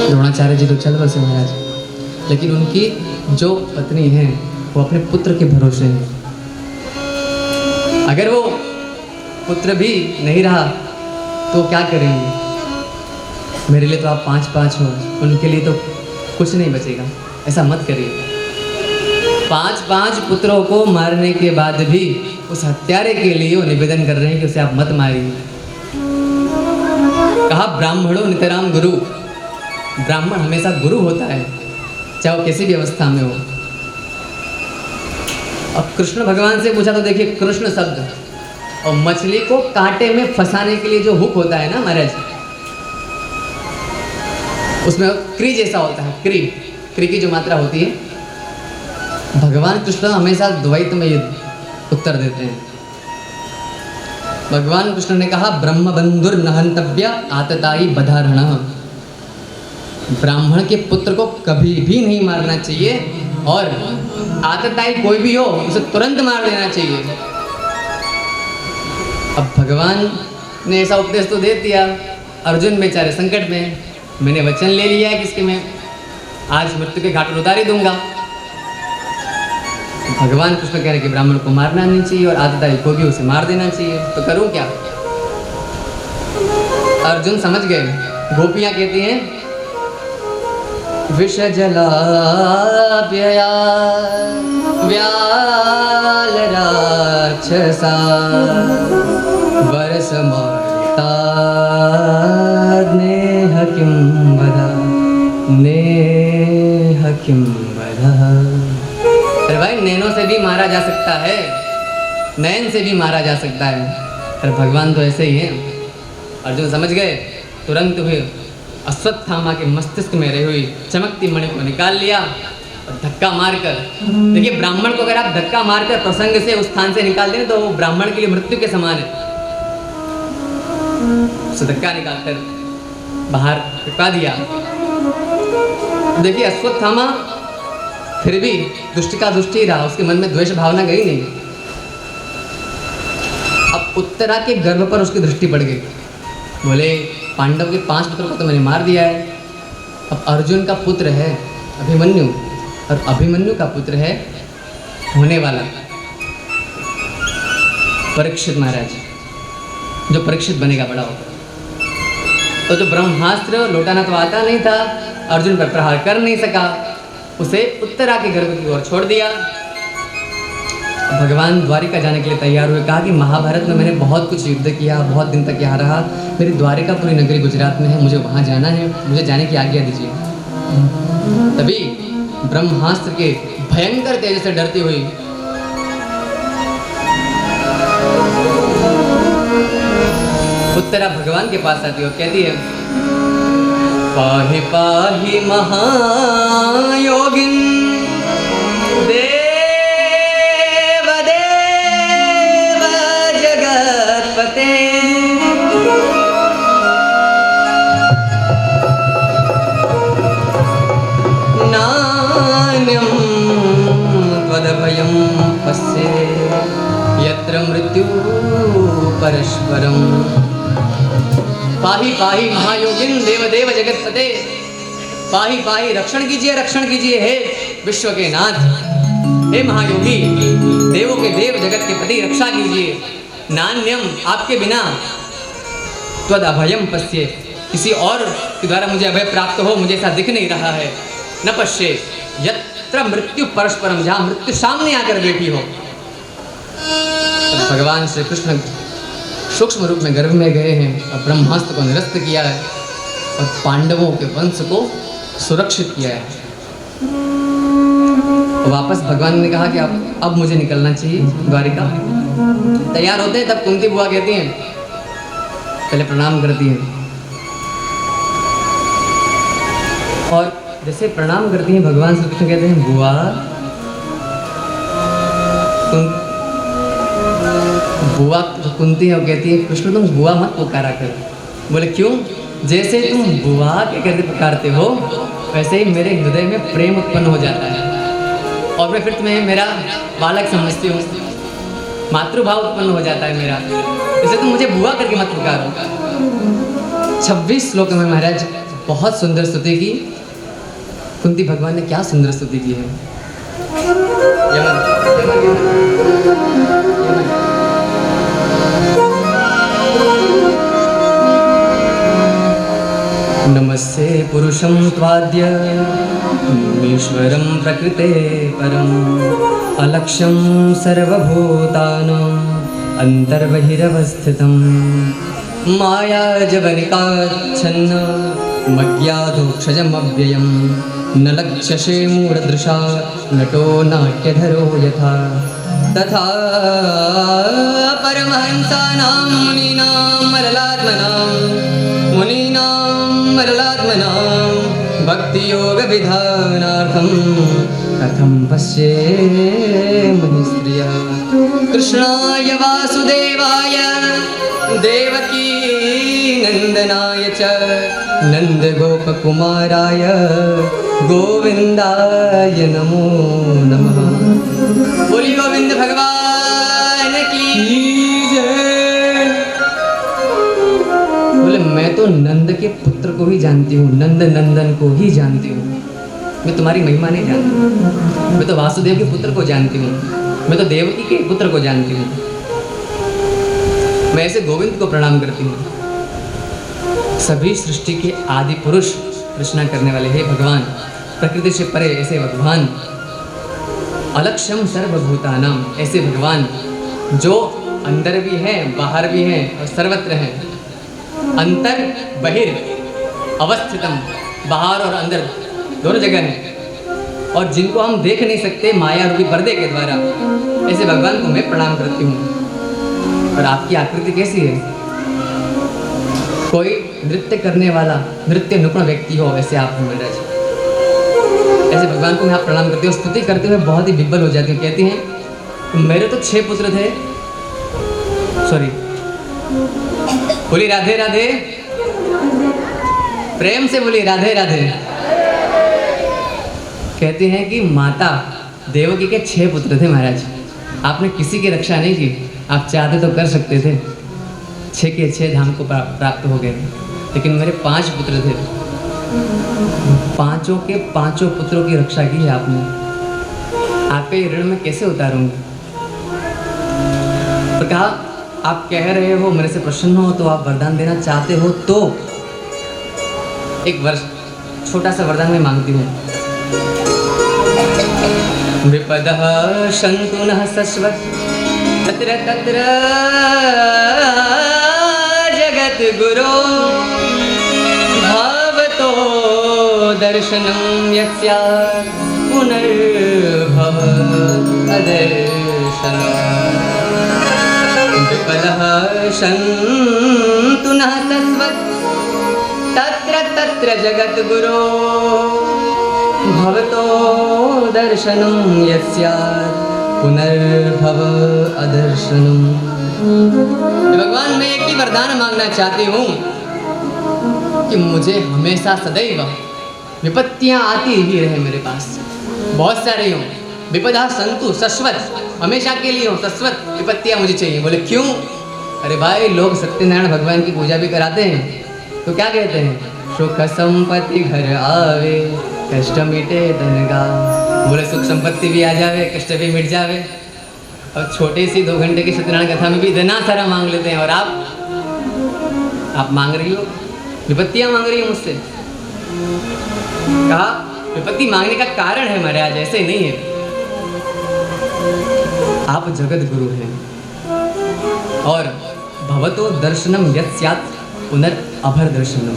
द्रोणाचार्य जी तो चल बसे महाराज, लेकिन उनकी जो पत्नी है वो अपने पुत्र के भरोसे है। अगर वो पुत्र भी नहीं रहा तो क्या करेंगे? मेरे लिए तो आप 5-5 हो, उनके लिए तो कुछ नहीं बचेगा। ऐसा मत करिए। 5-5 पुत्रों को मारने के बाद भी उस हत्यारे के लिए वो निवेदन कर रहे हैं कि उसे आप मत मारिए। कहा ब्राह्मणों नितराम गुरु, ब्राह्मण हमेशा गुरु होता है, चाहे वो किसी भी अवस्था में हो। अब कृष्ण भगवान से पूछा तो देखिए, कृष्ण शब्द और मछली को कांटे में फंसाने के लिए जो हुक होता है ना महाराज, उसमें क्री जैसा होता है, क्री की जो मात्रा होती है। भगवान कृष्ण हमेशा द्वैत में ये उत्तर देते हैं। भगवान कृष्ण ने कहा ब्रह्म बंधुर नहंतव्य आतताई बधारण, ब्राह्मण के पुत्र को कभी भी नहीं मारना चाहिए और आतताई कोई भी हो उसे तुरंत मार देना चाहिए। अब भगवान ने ऐसा उपदेश तो दे दिया, अर्जुन बेचारे संकट में, मैंने वचन ले लिया है किसके मैं आज मृत्यु के घाट पर उतार ही दूंगा। भगवान कृष्ण कह रहे कि ब्राह्मण को मारना नहीं चाहिए और आतताई को भी उसे मार देना चाहिए, तो करूं क्या? अर्जुन समझ गए। गोपियां कहती हैं विष जलाप्यया व्याल राक्षसा वरसमार्ता नेह किं वदा नेह किं वदा। अरे भाई, नैनों से भी मारा जा सकता है, नयन से भी मारा जा सकता है, अरे भगवान तो ऐसे ही हैं। अर्जुन समझ गए, तुरंत हुए अश्वत्थामा के मस्तिष्क में रही हुई चमकती मणि को निकाल लिया और धक्का मारकर, देखिए ब्राह्मण को अगर आप धक्का मारकर प्रसंग से उस स्थान से निकाल दें तो वो ब्राह्मण के लिए मृत्यु के समान है। उसे धक्का निकालकर बाहर फेंका दिया। देखिए अश्वत्थामा फिर भी दुष्ट का दुष्ट ही रहा, उसके मन में द्वेष भावना गई नहीं। अब उत्तरा के गर्भ पर उसकी दृष्टि पड़ गई, बोले पांडव के 5 पुत्रों को तो मैंने मार दिया है, अब अर्जुन का पुत्र है अभिमन्यु, और अभिमन्यु का पुत्र है होने वाला परीक्षित महाराज, जो परीक्षित बनेगा बड़ा होगा। तो जो ब्रह्मास्त्र लौटाना तो आता नहीं था, अर्जुन पर प्रहार कर नहीं सका, उसे उत्तरा के गर्भ की ओर छोड़ दिया। भगवान द्वारिका जाने के लिए तैयार हुए, कहा कि महाभारत में मैंने बहुत कुछ युद्ध किया, बहुत दिन तक यहाँ रहा, मेरी द्वारिकापुरी नगरी गुजरात में है, मुझे वहाँ जाना है, मुझे जाने की आज्ञा दीजिए। तभी ब्रह्मास्त्र के भयंकर तेज से डरती हुई उत्तरा भगवान के पास आती है और कहती है पाहि पाहि महायोगिन देव देव जगत्पते नान्यं त्वदभयं पश्ये यत्र मृत्यु परस्परम्। पाही पाही महायोगिन देव देव जगतपते, पाही पाही रक्षण कीजिए हे विश्व के नाथ, हे महायोगी, देवों के देव जगत के प्रति रक्षा कीजिए। नान्यम, आपके बिना, त्वद अभयम पश्ये, किसी और के द्वारा मुझे अभय प्राप्त हो मुझे ऐसा दिख नहीं रहा है। न पश्ये यत्र मृत्यु परस्परम, जहाँ मृत्यु सामने आकर बैठी हो। भगवान श्री कृष्ण सूक्ष्म रूप में गर्भ में गए हैं और ब्रह्मास्त्र को निरस्त किया है और पांडवों के वंश को सुरक्षित किया है। वापस भगवान ने कहा कि अब मुझे निकलना चाहिए द्वारिका। तैयार होते हैं तब कुंती बुआ कहती हैं, पहले प्रणाम करती हैं और जैसे प्रणाम करती हैं भगवान श्री कृष्ण कहते हैं बुआ, बुआ कुंती है, वो कहती है कृष्ण तुम बुआ मत पुकारा कर। बोले क्यों? जैसे तुम बुआ के करके पुकारते हो वैसे ही मेरे हृदय में प्रेम उत्पन्न हो जाता है और मैं फिर तुम्हें मेरा बालक समझती हूँ, मातृभाव उत्पन्न हो जाता है मेरा, जैसे तुम मुझे बुआ करके मत पुकारो। 26 श्लोक में महाराज बहुत सुंदर स्तुति की। कुंती भगवान ने क्या सुंदर स्तुति की है। नमस्ते पुरुषं त्वाद्य ईश्वरं प्रकृते परम अलक्ष्यं सर्वभूतानां अन्तर्बहिरवस्थितं मायाजवनिकाच्छन्न मज्ञातोक्षजमव्ययं न लक्ष्यसे मूढदृशा नटो नाट्यधरो यथा तथा परमहंसानां मुनीनां मरलात्मनां भक्ति योग विधानार्थम कथम पश्येमहि स्त्रियः कृष्णाय वासुदेवाय देवकी नंदनाय च नंद गोपकुमाराय गोविंदाय नमो नमः। बोली गोविंद भगवान की जय। बोले मैं तो नंद के पुत्र को ही जानती हूँ, नंद नंदन को ही जानती हूँ, मैं तुम्हारी महिमा नहीं जानती। मैं तो वासुदेव के पुत्र को जानती हूँ, मैं तो देवकी के पुत्र को जानती हूँ। मैं ऐसे गोविंद को प्रणाम करती हूँ। सभी सृष्टि के आदि पुरुष रचना करने वाले हे भगवान, प्रकृति से परे ऐसे भगवान, अलक्ष्यम सर्वभूतानाम ऐसे भगवान जो अंदर भी हैं बाहर भी हैं और सर्वत्र हैं। अंतर बहिर अवस्थितम, बाहर और अंदर दोनों जगह हैं, और जिनको हम देख नहीं सकते माया रूपी पर्दे के द्वारा, ऐसे भगवान को मैं प्रणाम करती हूँ। और आपकी आकृति कैसी है? कोई नृत्य करने वाला, नृत्य निपुण व्यक्ति हो ऐसे आप हैं महाराज। ऐसे भगवान को मैं आप प्रणाम करती हूँ, स्तुति करते हुए बहुत ही विब्बल हो जाती हूँ। कहती हैं मेरे तो 6 पुत्र थे, सॉरी, बोली राधे राधे, प्रेम से बोली राधे राधे। कहती हैं कि माता देवकी के 6 पुत्र थे महाराज, आपने किसी की रक्षा नहीं की, आप चाहते तो कर सकते थे, 6 के 6 धाम को प्राप्त हो गए, लेकिन मेरे 5 पुत्र थे, पांचों के पांचों पुत्रों की रक्षा की है आपने, आपके ये ऋण में कैसे उतारूंगी? और कहा आप कह रहे हो मेरे से प्रसन्न हो तो आप वरदान देना चाहते हो तो एक वर्ष छोटा सा वरदान मैं मांगती हूँ। विपदः सन्तु नः शश्वत् तत्र तत्र जगद्गुरो भवतो दर्शनं यस्यात् पुनर्भव अदर्शनम्। विपदः सन्तु नः शश्वत् तत्र तत्र जगद्गुरो भवतो दर्शनं यस्यात् पुनर्भव अदर्शनम्। भगवान मैं एक ही वरदान मांगना चाहती हूँ कि मुझे हमेशा सदैव विपत्तियाँ आती ही रहे मेरे पास, बहुत सारी हों। विपदा संतु शश्वत, हमेशा के लिए हो, शश्वत विपत्तियाँ मुझे चाहिए। बोले क्यों? अरे भाई लोग सत्यनारायण भगवान की पूजा भी कराते हैं तो क्या कहते हैं, सुख संपत्ति घर आवे कष्ट मिटे धन गावे। बोले सुख संपत्ति भी आ जावे कष्ट भी मिट जावे, और छोटे सी 2 घंटे की सत्यनारायण कथा में भी इतना सारा मांग लेते हैं। और आप मांग रही हो, विपत्तियाँ मांग रही हो मुझसे। कहा विपत्ति मांगने का कारण है महाराज, ऐसे नहीं है। आप जगत गुरु हैं और भवतो दर्शनम यत् स्यात् पुनर्भव दर्शनम,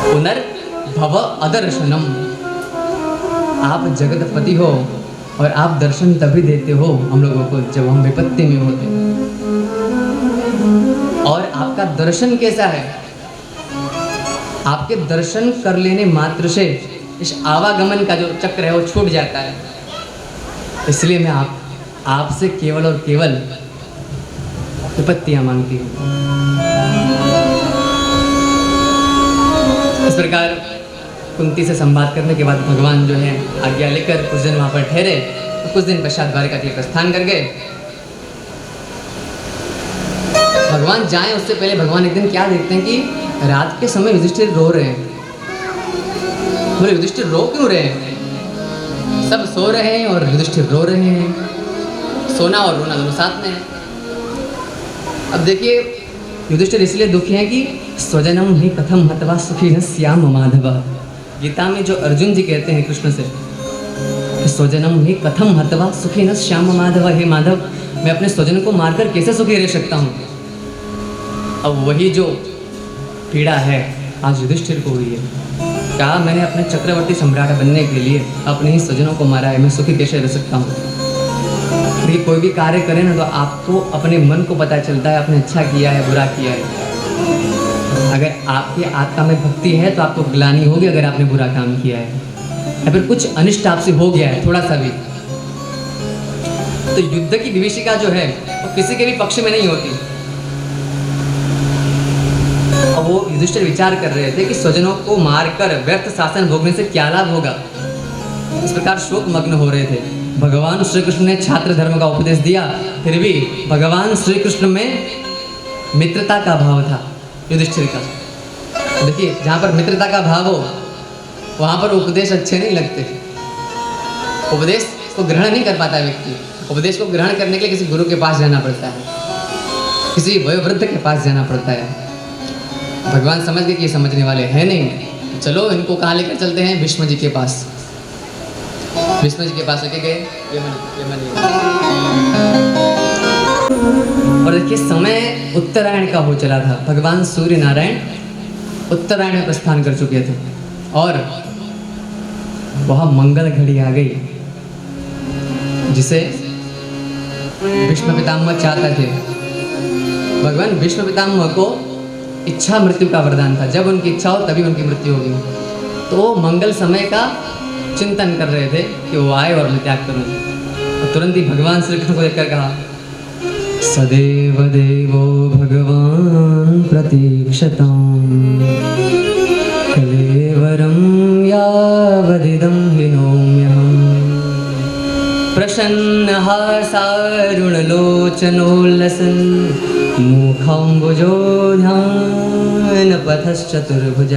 पुनर्भव अदर्शनम। आप जगतपति हो और आप दर्शन तभी देते हो हम लोगों को जब हम विपत्ति में होते हैं। और आपका दर्शन कैसा है? आपके दर्शन कर लेने मात्र से इस आवागमन का जो चक्र है वो छूट जाता है। इसलिए मैं आपसे केवल और केवल विपत्तियाँ मांगती हूँ। इस प्रकार कुंती से संवाद करने के बाद भगवान जो है आज्ञा लेकर कुछ दिन वहाँ पर ठहरे, तो कुछ दिन पश्चात द्वारिका के लिए प्रस्थान कर गए। भगवान जाएं उससे पहले भगवान एक दिन क्या देखते हैं कि रात के समय युधिष्ठिर रो रहे हैं। बोले युधिष्ठिर रो क्यों रहे हैं? सब सो रहे हैं और युधिष्ठिर रो रहे हैं। सोना और रोना दोनों साथ में है। अब देखिए युधिष्ठिर इसलिए दुखी हैं कि स्वजनम ही कथम हत्वा सुखी न श्याम माधव। गीता में जो अर्जुन जी कहते हैं कृष्ण से, स्वजनम ही कथम हत्वा सुखी न श्याम माधव, हे माधव मैं अपने स्वजन को मारकर कैसे सुखी रह सकता हूँ। अब वही जो पीड़ा है आज युधिष्ठिर को हुई है। कहा मैंने अपने चक्रवर्ती सम्राट बनने के लिए अपने ही स्वजनों को मारा है, मैं सुखी कैसे रह सकता हूँ। देखिए कोई भी कार्य करें ना तो आपको अपने मन को पता चलता है आपने अच्छा किया है बुरा किया है। अगर आपकी आत्मा में भक्ति है तो आपको ग्लानि होगी अगर आपने बुरा काम किया है या फिर कुछ अनिष्ट आपसे हो गया है थोड़ा सा भी, तो युद्ध की विभीषिका जो है वो किसी के भी पक्ष में नहीं होती। अब वो युधिष्ठिर विचार कर रहे थे कि स्वजनों को मारकर व्यर्थ शासन भोगने से क्या लाभ होगा। इस प्रकार शोक मग्न हो रहे थे। भगवान श्री कृष्ण ने छात्र धर्म का उपदेश दिया, फिर भी भगवान श्री कृष्ण में मित्रता का भाव था युधिष्ठिर का। देखिए, जहाँ पर मित्रता का भाव हो वहाँ पर उपदेश अच्छे नहीं लगते। उपदेश को ग्रहण नहीं कर पाता व्यक्ति। उपदेश को ग्रहण करने के लिए किसी गुरु के पास जाना पड़ता है, किसी वयोवृद्ध के पास जाना पड़ता है। भगवान समझ गए कि ये समझने वाले हैं नहीं, तो चलो इनको कहाँ लेकर चलते हैं, भीष्म जी के पास। भीष्म जी के पास लेके गए। और देखिए, समय उत्तरायण का हो चला था। भगवान सूर्य नारायण उत्तरायण में प्रस्थान कर चुके थे और वह मंगल घड़ी आ गई जिसे भीष्म पितामह चाहते थे। भगवान भीष्म पितामह को इच्छा मृत्यु का वरदान था, जब उनकी इच्छा हो तभी उनकी मृत्यु होगी। तो वो मंगल समय का चिंतन कर रहे थे कि वो आए और मैं त्याग करूं। और तुरंत ही भगवान श्री कृष्ण को देखकर कहा, सदैव देवो भगवान प्रतीक्षताम् कलेवरं यावदिदं हिनोम्यहम् प्रसन्नहासारुणलोचनोल्लसन् मुखाम्बुजोऽध्यानपथश्चतुर्भुज।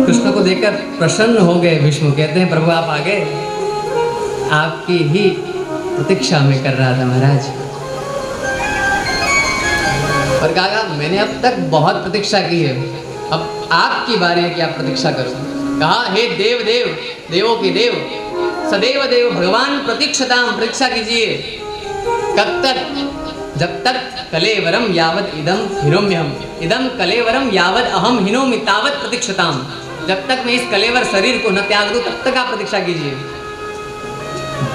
कृष्ण को देखकर प्रसन्न हो गए भीष्म। कहते हैं, प्रभु आप आ गए, आपकी ही प्रतीक्षा में कर रहा था महाराज। और कहा, मैंने अब तक बहुत प्रतीक्षा की है, अब आपकी बारी है कि आप प्रतीक्षा करो। कहा, हे देव देव देवों के देव, सदैव देव भगवान प्रतीक्षताम, प्रतीक्षा कीजिए। कब तक? जब तक कलेवरम यावद इदम हिनोम्यहम, इदम कलेवरम यावद अहम हिनोमि तावत प्रतीक्षताम। जब तक मैं इस कलेवर शरीर को न त्याग दूं तब तक आप प्रतीक्षा कीजिए।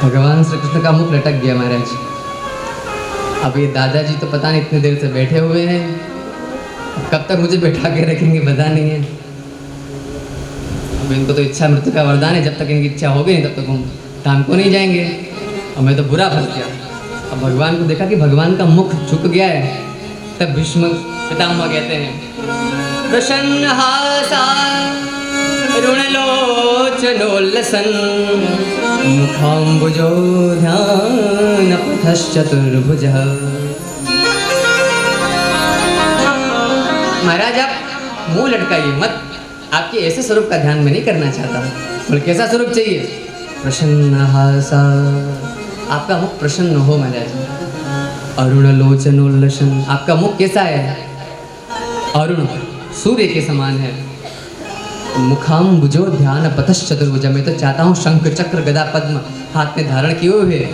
भगवान श्री कृष्ण का मुख लटक गया महाराज। अब ये दादाजी तो पता नहीं इतने देर से बैठे हुए हैं, कब तक मुझे बैठा के रखेंगे पता नहीं है। अब इनको तो इच्छा मृत्यु का वरदान है, जब तक इनकी इच्छा होगी नहीं तब तक हम काम को नहीं जाएंगे। और मैं तो बुरा फंस गया। अब भगवान को देखा कि भगवान का मुख झुक गया है, तब भीष्म पितामह कहते हैं, प्रसन्न हासारुणलोचनोल्लसन् मुखाम्बुजोऽध्यानपथश्चतुर्भुज। महाराज आप मुंह लटकाइए मत, आपके ऐसे स्वरूप का ध्यान मैं नहीं करना चाहता हूँ। बोले, कैसा स्वरूप चाहिए? प्रसन्न हासा, आपका मुख प्रसन्न हो महाराज। अरुणलोचनोल्लसन्, आपका मुख कैसा है? अरुण सूर्य के समान है। मुखाम्बुजो ध्यान पथश्चतुर्भुज, मैं तो चाहता हूँ शंख चक्र गदा पद्म हाथ में धारण किए हुए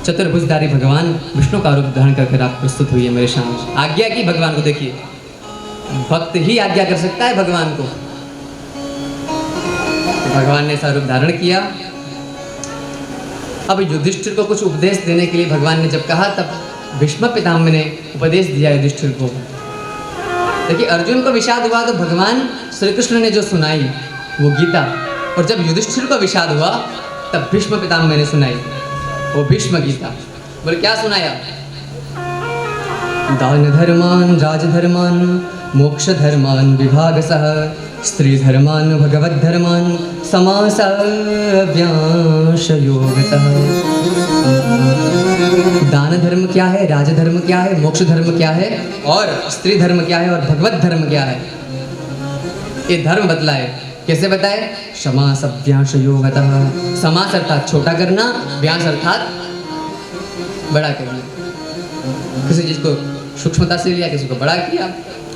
चतुर्भुजधारी भगवान विष्णु का रूप धारण करके आप प्रस्तुत हुई है मेरे सामने। आज्ञा की भगवान को देखिए, भक्त ही आज्ञा कर सकता है भगवान को। भगवान ने ऐसा रूप धारण किया। अब युधिष्ठिर को कुछ उपदेश देने के लिए भगवान ने जब कहा, तब भीष्म पितामह ने उपदेश दिया युधिष्ठिर को। देखिए, अर्जुन को विषाद हुआ तो भगवान श्री कृष्ण ने जो सुनाई वो गीता, और जब युधिष्ठिर को विषाद हुआ तब भीष्म पितामह ने सुनाई वो भीष्म गीता। बोले, क्या सुनाया? दान धर्मान राजधर्मान मोक्ष धर्मान विभागसः स्त्री धर्मान भगवत धर्मान समासव्यांश योगतः। दान धर्म क्या है, राजधर्म क्या है, मोक्ष धर्म क्या है, और स्त्री धर्म क्या है, और भगवत धर्म क्या है, ये धर्म बतलाए। कैसे बताए? समासव्यांश योगतः। समास अर्थात छोटा करना, व्यांश अर्थात बड़ा करना। किसी चीज को सूक्ष्मता से लिया, किसी को बड़ा किया।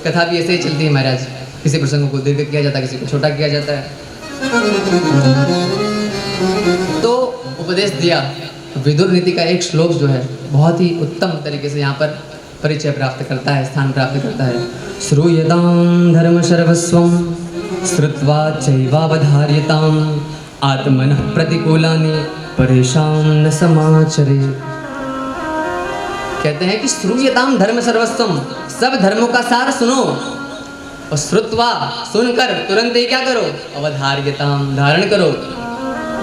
कथा भी ऐसे ही चलती है महाराज, किसी प्रसंग को दीर्घ किया जाता है, किसी को छोटा किया जाता है। तो उपदेश दिया। विदुर नीति का एक श्लोक जो है बहुत ही उत्तम तरीके से यहाँ पर परिचय प्राप्त करता है, स्थान प्राप्त करता है। श्रूयतां धर्म सर्वस्वं श्रुत्वा चैवावधार्यताम् आत्मनः प्रतिकूलानि परेषां न समाचरेत्। कहते हैं कि श्रूयताम धर्म सर्वस्वम, सब धर्मों का सार सुनो, और श्रुत्वा सुनकर तुरंत ही क्या करो, अवधार्यताम धारण करो,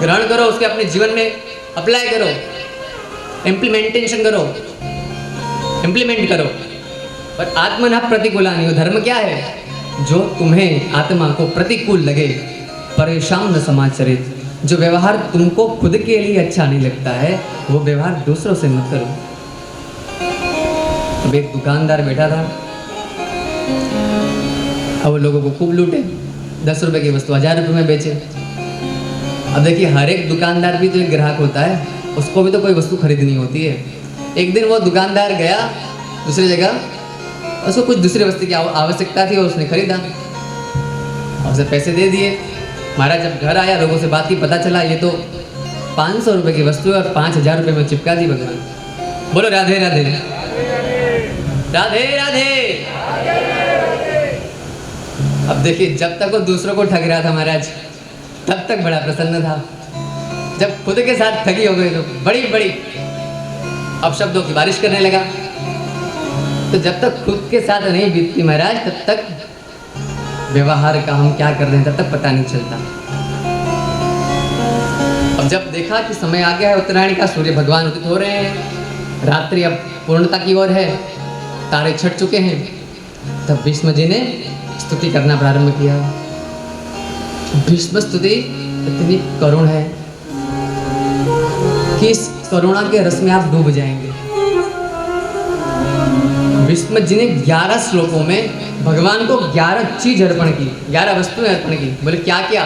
ग्रहण करो, उसके अपने जीवन में अप्लाई करो, इम्प्लीमेंटेशन करो, इम्प्लीमेंट करो। पर आत्मना प्रतिकूलानि, धर्म क्या है, जो तुम्हें आत्मा को प्रतिकूल लगे, परेशान न समाचरित, जो व्यवहार तुमको खुद के लिए अच्छा नहीं लगता है वो व्यवहार दूसरों से मत करो। अब एक दुकानदार बैठा था, अब वो लोगों को खूब लूटे, 10 रुपए की वस्तु 1000 रुपये में बेचे। अब देखिए हर एक दुकानदार भी तो एक ग्राहक होता है, उसको भी तो कोई वस्तु खरीदनी होती है। एक दिन वो दुकानदार गया दूसरी जगह, उसको कुछ दूसरी वस्तु की आवश्यकता थी और उसने खरीदा और उसे पैसे दे दिए। महाराज जब घर आया, लोगों से बात की, पता चला ये तो 500 रुपये की वस्तु है और 5000 रुपये में चिपका दी भगवान। बोलो राधे राधे राधे राधे। अब देखिए जब तक वो दूसरों को ठग रहा था महाराज, तब तक बड़ा प्रसन्न था। जब खुद के साथ ठगी हो गई तो बड़ी बड़ी अपशब्दों की बारिश करने लगा। तो जब तक खुद के साथ नहीं बीतती महाराज, तब तक व्यवहार का हम क्या कर रहे हैं तब तक पता नहीं चलता। अब जब देखा कि समय आ गया है उत्तरायण का, सूर्य भगवान उदित हो रहे हैं, रात्रि अब पूर्णता की ओर है, तारे छट चुके हैं, तब भीष्म जी ने स्तुति करना प्रारंभ किया। भीष्म स्तुति इतनी करुण है कि इस करुणा के रस में आप डूब जाएंगे। भीष्म जी ने 11 श्लोकों में भगवान को 11 चीज अर्पण की, 11 वस्तुएं अर्पण की। बोले क्या क्या?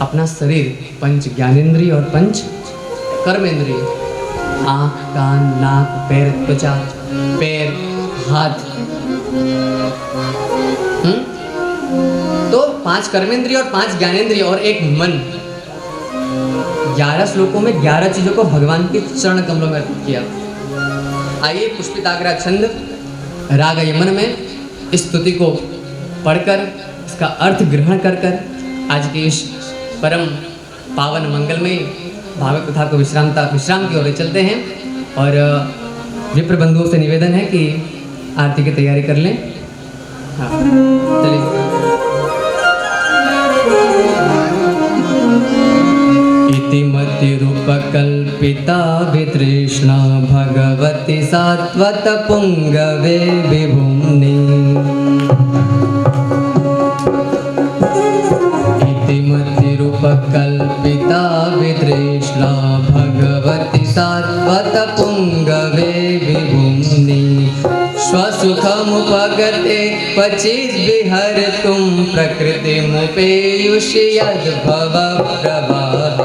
अपना शरीर, 5 ज्ञानेंद्रिय और 5 कर्मेंद्रिय, आँख, कान, नाक, पैर, त्वचा, पैर, हाथ, तो 5 कर्मेंद्रिय और 5 ज्ञानेंद्रिय और 1 मन। 11 श्लोकों में 11 चीजों को भगवान के चरण कमलों में अर्पित किया। आइए पुष्पिताग्रा छंद राग यमन में इस स्तुति को पढ़कर इसका अर्थ ग्रहण कर कर आज के इस परम पावन मंगलमय भागवत कथा को विश्राम की ओर चलते हैं। और विप्र बंधुओं से निवेदन है कि आरती की तैयारी कर लें। हाँ चलिए। इतिमतिरूपकल्पिता वितृष्णा भगवती सात्वत पुंगवे विभुम्नि। इतिमतिरूपकल्पिता वितृष्णा भगवती सात्वत पुंगवे विभुम्नि। स्वसुखमुपगते क्वचिद् विहर्तुं प्रकृतिमुपेयुषि यद्भव प्रवाह।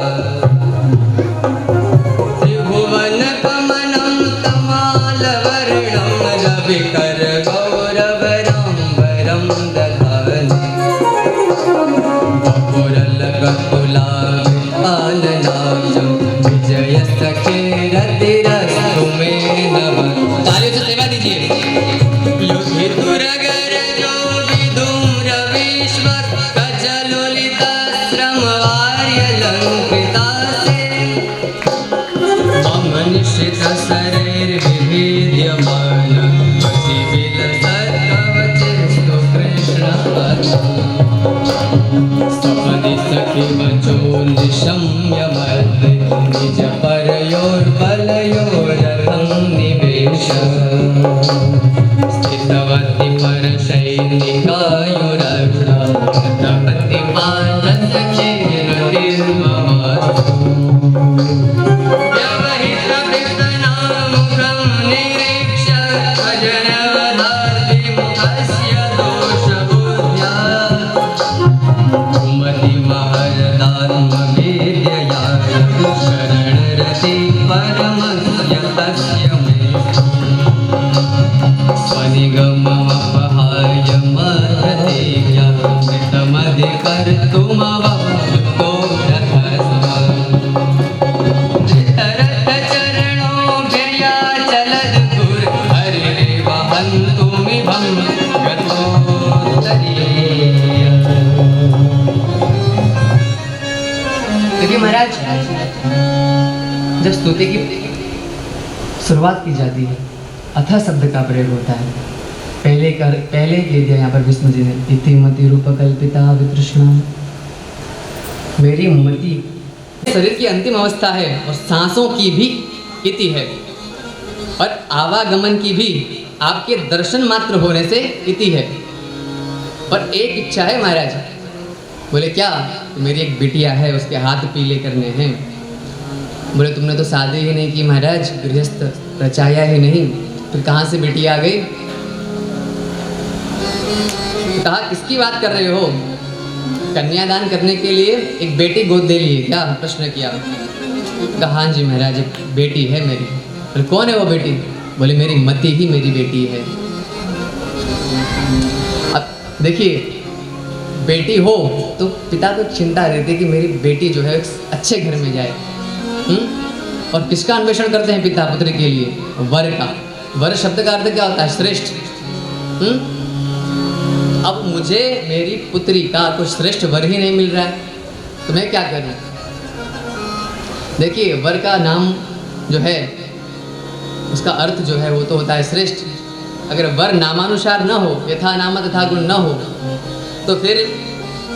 त्रिभुवनकमनं तमालवर्णं रविकर गौरवराम्बरं दधाने। बपुरलककुलाविताननाब्जं विजयसखेरतिरस्तु मे नमः। तालियों से सेवा दीजिए। युधितुरगरजो विधूम्रविश्वक कजलोलितश्रमवार्यलङ्कृतासे। अमनिश्चितशरैर्विभेद्यमान वचिविलसत्कवचेस्तु कृष्णवत्। सपदि सखिवचो निशम्यमध्ये निजपरयोर्बलयोरहं निवेश। स्थितवती परशैनिकायुरग्रा तपति पादसखेरतिर्ममास्तु। व्यवहितवृतनामुखं निरीक्ष्य अजनवधार्तिमुखस्य दोषबुद्ध्या। कुमतिमहरदात्मवेद्यया शरणरति परमस्य तस्य मे। स्वनिगममपहाय मददेव्या कृतमधिकर्तुमवक्तो रथस्व। धृतरथचरणोऽभ्ययाचलद्गुर हरिरेव हन्तुमिभं गतोत्तरीय। देखिए महाराज, जब स्तुति की शुरुआत की जाती है, अथा शब्द का प्रयोग होता है। पहले ले दिया यहाँ पर विष्णु जी ने, इति मति रूप कल्पिता वितृष्णा। मेरी मति शरीर की अंतिम अवस्था है और सांसों की भी इति है, और आवागमन की भी आपके दर्शन मात्र होने से इति है। और एक इच्छा है महाराज। बोले क्या? मेरी एक बिटिया है, उसके हाथ पीले करने हैं। बोले तुमने तो शादी ही नहीं की महाराज, गृहस्थ रचाया ही नहीं, फिर कहाँ से बिटिया आ गई? तो कहा किसकी बात कर रहे हो? कन्यादान करने के लिए एक बेटी गोद दे लिए क्या? प्रश्न किया। कहा हाँ जी महाराज, एक बेटी है मेरी। बोले कौन है वो बेटी? बोले मेरी मति ही मेरी बेटी है। अब देखिए, बेटी हो तो पिता को चिंता रहती है कि मेरी बेटी जो है अच्छे घर में जाए। और किसका अन्वेषण करते हैं पिता पुत्र के लिए? वर का। वर शब्द का अर्थ क्या होता है? श्रेष्ठ। अब मुझे मेरी पुत्री का कोई श्रेष्ठ वर ही नहीं मिल रहा है, तो मैं क्या करूं? देखिए, वर का नाम जो है उसका अर्थ जो है वो तो होता है श्रेष्ठ। अगर वर नामानुसार न हो, यथा नाम तथा गुण न हो, तो फिर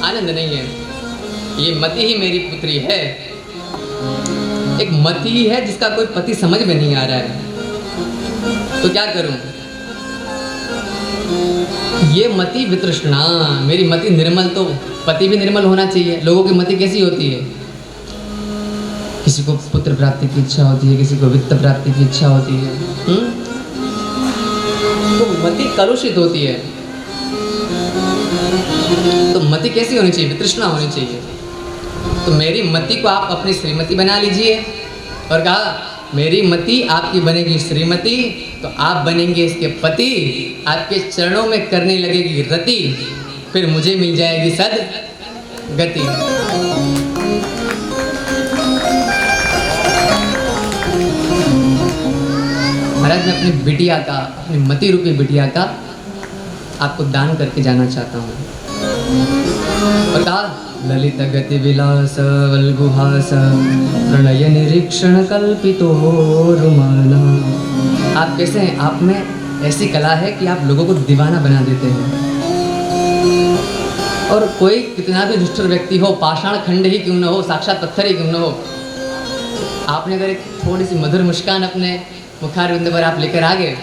आनंद नहीं है। ये मति ही मेरी पुत्री है। एक मति ही है जिसका कोई पति समझ में नहीं आ रहा है, तो क्या करूं? ये मति वितृष्णा, मेरी मति निर्मल, तो पति भी निर्मल होना चाहिए। लोगों की मति कैसी होती है? किसी को पुत्र प्राप्ति की इच्छा होती है, किसी को वित्त प्राप्ति की इच्छा होती है। तो मति कलुषित होती है। तो मति कैसी होनी चाहिए? वितृष्णा होनी चाहिए। तो मेरी मति को आप अपनी श्रीमती बना लीजिए। और कहा मेरी मति आपकी बनेगी श्रीमती, तो आप बनेंगे इसके पति, आपके चरणों में करने लगेगी रति, फिर मुझे मिल जाएगी सद गति। महाराज, मैं अपनी बिटिया का, अपनी मति रूपी बिटिया का आपको दान करके जाना चाहता हूँ। और कहा ललित गति विलास वल्गुहास प्रणय निरीक्षण कल्पितो रुमाना। आप कैसे हैं? आप में ऐसी कला है कि आप लोगों को दीवाना बना देते हैं। और कोई कितना भी दुष्ट व्यक्ति हो, पाषाण खंड ही क्यों न हो, साक्षात पत्थर ही क्यों न हो, आपने अगर एक थोड़ी सी मधुर मुस्कान अपने मुखारविंद पर आप लेकर आ गए,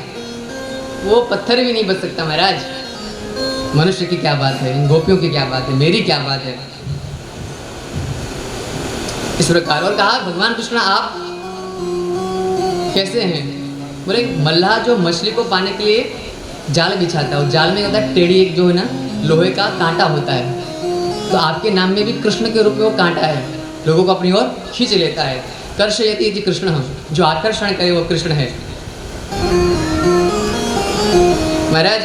वो पत्थर भी नहीं बच सकता महाराज। मनुष्य की क्या बात है, इन गोपियों की क्या बात है, मेरी क्या बात है। इस प्रकार। और कहा भगवान कृष्ण आप कैसे हैं? बोले मल्लाह जो मछली को पाने के लिए जाल बिछाता है, और जाल में होता है टेढ़ी एक जो है ना लोहे का कांटा होता है। तो आपके नाम में भी कृष्ण के रूप में वो कांटा है, लोगों को अपनी ओर खींच लेता है। कर्षयति इति कृष्ण, जो आकर्षण करे वो कृष्ण है। महाराज,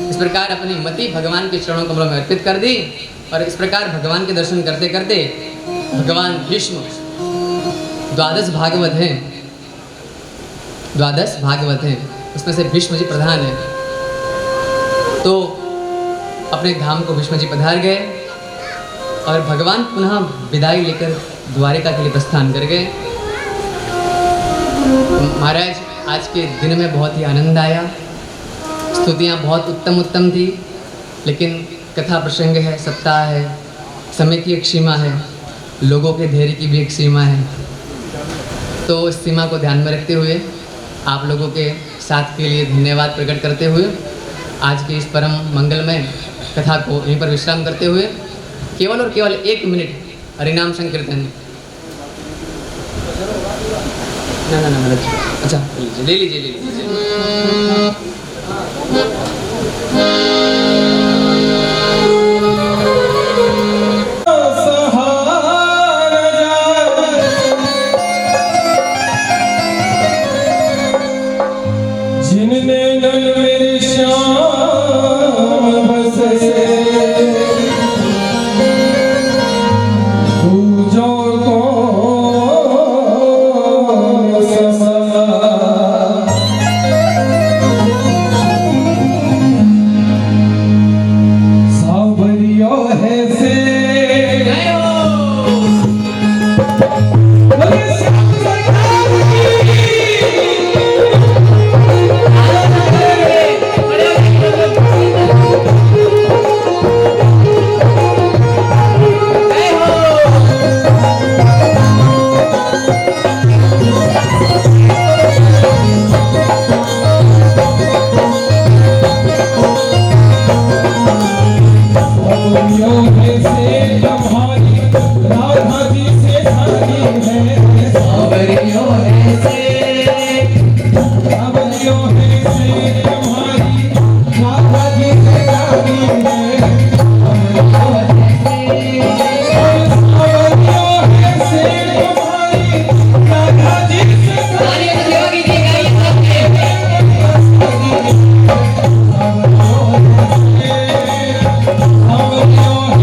इस प्रकार अपनी मति भगवान के चरणों कमलों में अर्पित कर दी। और इस प्रकार भगवान के दर्शन करते करते भगवान भीष्म 12 भागवत हैं, 12 भागवत हैं, उसमें से भीष्म जी प्रधान है। तो अपने धाम को भीष्म जी पधार गए और भगवान पुनः विदाई लेकर द्वारिका के लिए प्रस्थान कर गए। महाराज, आज के दिन में बहुत ही आनंद आया, स्तुतियाँ बहुत उत्तम थी, लेकिन कथा प्रसंग है, सप्ताह है, समय की एक सीमा है, लोगों के धैर्य की भी एक सीमा है। तो इस सीमा को ध्यान में रखते हुए आप लोगों के साथ के लिए धन्यवाद प्रकट करते हुए आज की इस परम मंगलमय कथा को यहीं पर विश्राम करते हुए केवल और केवल 1 मिनट हरिनाम संकीर्तन। ना महाराज, अच्छा ले लीजिए। सावरियों है से तुम्हारी राधा जी से सारी है सावरियों है से सावरियों है से तुम्हारी राधा जी से सारी है सावरियों है से तुम्हारी राधा जी से तालियों से सेवा कीजिए, गाइए सबके। सावरियों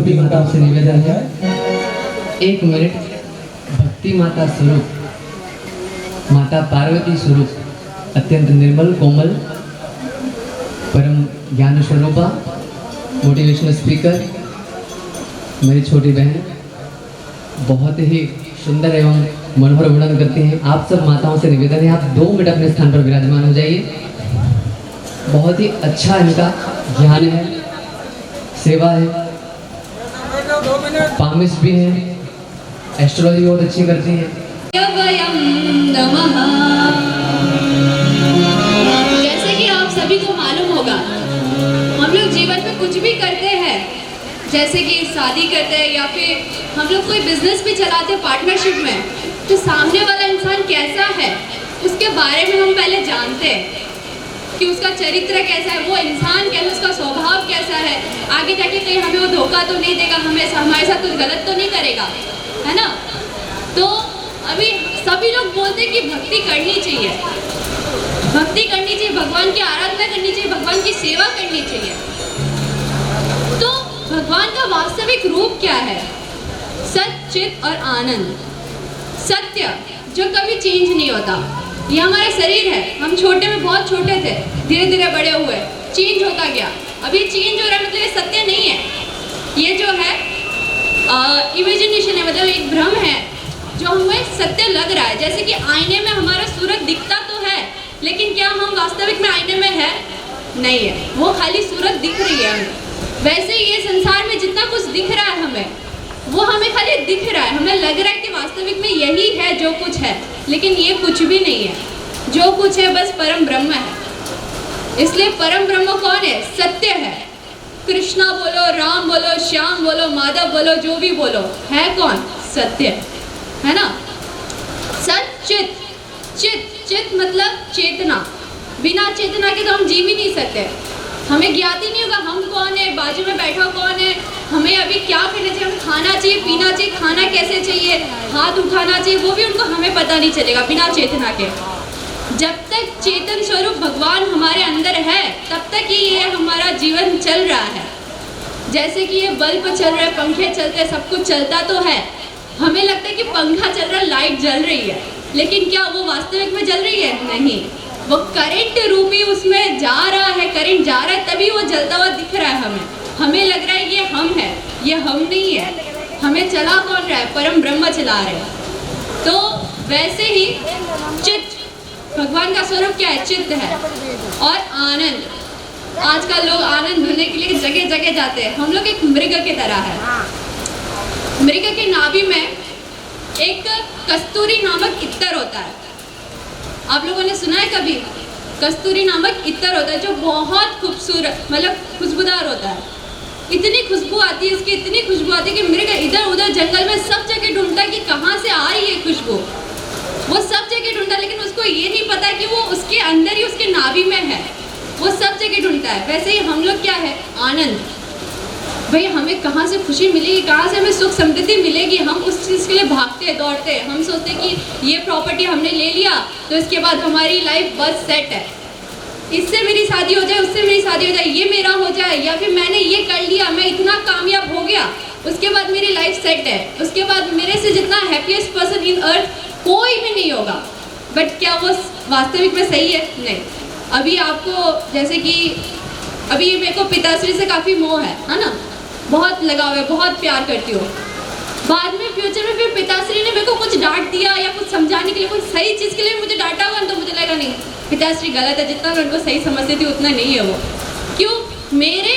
सभी माताओं से निवेदन है, 1 मिनट भक्ति माता स्वरूप, माता पार्वती स्वरूप, अत्यंत निर्मल कोमल परम ज्ञान स्वरूपा, मोटिवेशनल स्पीकर, मेरी छोटी बहन बहुत ही सुंदर एवं मनोहर वर्णन करती हैं। आप सब माताओं से निवेदन है, आप 2 मिनट अपने स्थान पर विराजमान हो जाइए। बहुत ही अच्छा इनका ज्ञान है, सेवा है, पामिश भी है, एस्ट्रोलॉजी बहुत अच्छी करती है। वयं नमः। जैसे कि आप सभी को मालूम होगा, हम लोग जीवन में कुछ भी करते हैं, जैसे कि शादी करते हैं या फिर हम लोग कोई बिजनेस भी चलाते हैं पार्टनरशिप में, तो सामने वाला इंसान कैसा है उसके बारे में हम पहले जानते हैं कि उसका चरित्र कैसा है, वो इंसान कैसा, उसका स्वभाव कैसा है, आगे जाके कहीं हमें वो धोखा तो नहीं देगा, हमारे साथ कुछ गलत तो नहीं करेगा, है ना। तो अभी सभी लोग बोलते हैं कि भक्ति करनी चाहिए, भक्ति करनी चाहिए, भगवान की आराधना करनी चाहिए, भगवान की सेवा करनी चाहिए। तो भगवान का वास्तविक रूप क्या है? सत्य, चित और आनंद। सत्य जो कभी चेंज नहीं होता। ये हमारा शरीर है, हम छोटे में बहुत छोटे थे, धीरे धीरे बड़े हुए, चेंज होता गया। अभी चेंज हो रहा है, मतलब ये सत्य नहीं है, ये जो है इमेजिनेशन है, मतलब एक भ्रम है जो हमें सत्य लग रहा है। जैसे कि आईने में हमारा सूरत दिखता तो है, लेकिन क्या हम वास्तविक में आईने में है? नहीं है, वो खाली सूरत दिख रही है हमें। वैसे ही ये संसार में जितना कुछ दिख रहा है हमें, वो हमें खाली दिख रहा है, हमें लग रहा है कि वास्तविक में यही है जो कुछ है, लेकिन ये कुछ भी नहीं है। जो कुछ है बस परम ब्रह्म है। इसलिए परम ब्रह्म कौन है? सत्य है। कृष्णा बोलो, राम बोलो, श्याम बोलो, माधव बोलो, जो भी बोलो, है कौन? सत्य, है ना। सत चित, चित चित मतलब चेतना। बिना चेतना के तो हम जी भी नहीं सकते। हमें ज्ञात ही नहीं होगा हम कौन है, बाजू में बैठा कौन है, हमें अभी क्या करना चाहिए, हमें खाना चाहिए, पीना चाहिए, खाना कैसे चाहिए, हाथ उठाना चाहिए, वो भी उनको हमें पता नहीं चलेगा बिना चेतना के। जब तक चेतन स्वरूप भगवान हमारे अंदर है, तब तक ही ये हमारा जीवन चल रहा है। जैसे कि ये बल्ब चल रहा है, पंखे चलते हैं, सब कुछ चलता तो है। हमें लगता है कि पंखा चल रहा है, लाइट जल रही है, लेकिन क्या वो वास्तविक में जल रही है? नहीं, वो करंट रूपी उसमें जा रहा है, करंट जा रहा है, तभी वो जलता हुआ दिख रहा है हमें। हमें लग रहा है ये हम है, ये हम नहीं है। हमें चला कौन रहा है? परम ब्रह्म चला रहे हैं। तो वैसे ही चित्त, भगवान का स्वरूप क्या है? चित्त है। और आनंद, आजकल लोग आनंद ढूंढने के लिए जगह जगह जाते हैं। हम लोग एक मृग की तरह है। मृग के नाभि में एक कस्तूरी नामक इत्र होता है। आप लोगों ने सुना है कभी? कस्तूरी नामक इत्र होता है जो बहुत खूबसूरत, मतलब खुशबूदार होता है। इतनी खुशबू आती है इसकी, इतनी खुशबू आती है कि मृग इधर उधर जंगल में सब जगह ढूंढता है कि कहाँ से आ रही है खुशबू। वो सब जगह ढूंढता है, लेकिन उसको ये नहीं पता कि वो उसके अंदर ही, उसके नाभि में है। वो सब जगह ढूंढता है। वैसे ही हम लोग क्या है? आनंद। भाई हमें कहाँ से खुशी मिलेगी, कहाँ से हमें सुख समृद्धि मिलेगी, हम उस चीज़ के लिए भागते दौड़ते। हम सोचते कि ये प्रॉपर्टी हमने ले लिया तो इसके बाद हमारी लाइफ बस सेट है, इससे मेरी शादी हो जाए, उससे मेरी शादी हो जाए, ये मेरा हो जाए, या फिर मैंने ये कर लिया, मैं इतना कामयाब हो गया, उसके बाद मेरी लाइफ सेट है, उसके बाद मेरे से जितना हैप्पीएस्ट पर्सन इन अर्थ कोई भी नहीं होगा। बट क्या वो वास्तविक में सही है? नहीं। अभी आपको जैसे कि अभी मेरे को पिताश्री से काफ़ी मोह है ना, बहुत लगाव है, बहुत प्यार करती हूँ। बाद में फ्यूचर में फिर पिताश्री ने मेरे को कुछ डांट दिया या कुछ समझाने के लिए, कुछ सही चीज़ के लिए मुझे डांटा हुआ, तो मुझे लगा नहीं पिताश्री गलत है, जितना मैं उनको सही समझती थी उतना नहीं है वो। क्यों? मेरे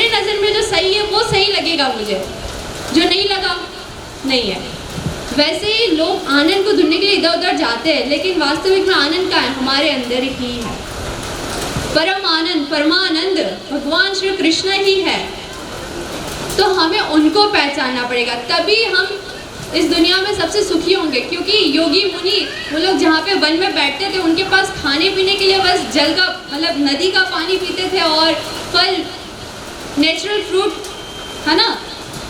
नज़र में जो सही है वो सही लगेगा मुझे, जो नहीं लगा नहीं है। वैसे ही लोग आनंद को ढूंढने के लिए इधर उधर जाते हैं, लेकिन वास्तविक में आनंद का है हमारे अंदर ही है। परम आनंद, परमानंद भगवान श्री कृष्ण ही है। तो हमें उनको पहचानना पड़ेगा, तभी हम इस दुनिया में सबसे सुखी होंगे। क्योंकि योगी मुनि वो लोग जहाँ पे वन में बैठते थे, उनके पास खाने पीने के लिए बस जल का, मतलब नदी का पानी पीते थे और फल, नेचुरल फ्रूट, है ना।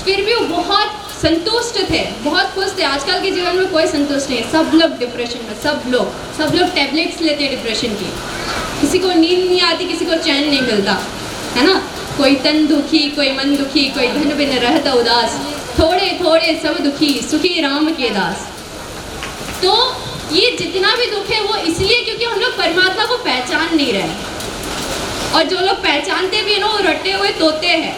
फिर भी वो बहुत संतुष्ट थे, बहुत खुश थे। आजकल के जीवन में कोई संतुष्ट नहीं है, सब लोग डिप्रेशन में, सब लोग टैबलेट्स लेते हैं डिप्रेशन की। किसी को नींद नहीं आती, किसी को चैन नहीं मिलता, है ना। कोई तन दुखी, कोई मन दुखी, कोई धन बिन रहत उदास, थोड़े थोड़े सब दुखी, सुखी राम के दास। तो ये जितना भी दुख है वो इसलिए क्योंकि हम लोग परमात्मा को पहचान नहीं रहे, और जो लोग पहचानते भी हैं ना वो रटे हुए तोते हैं।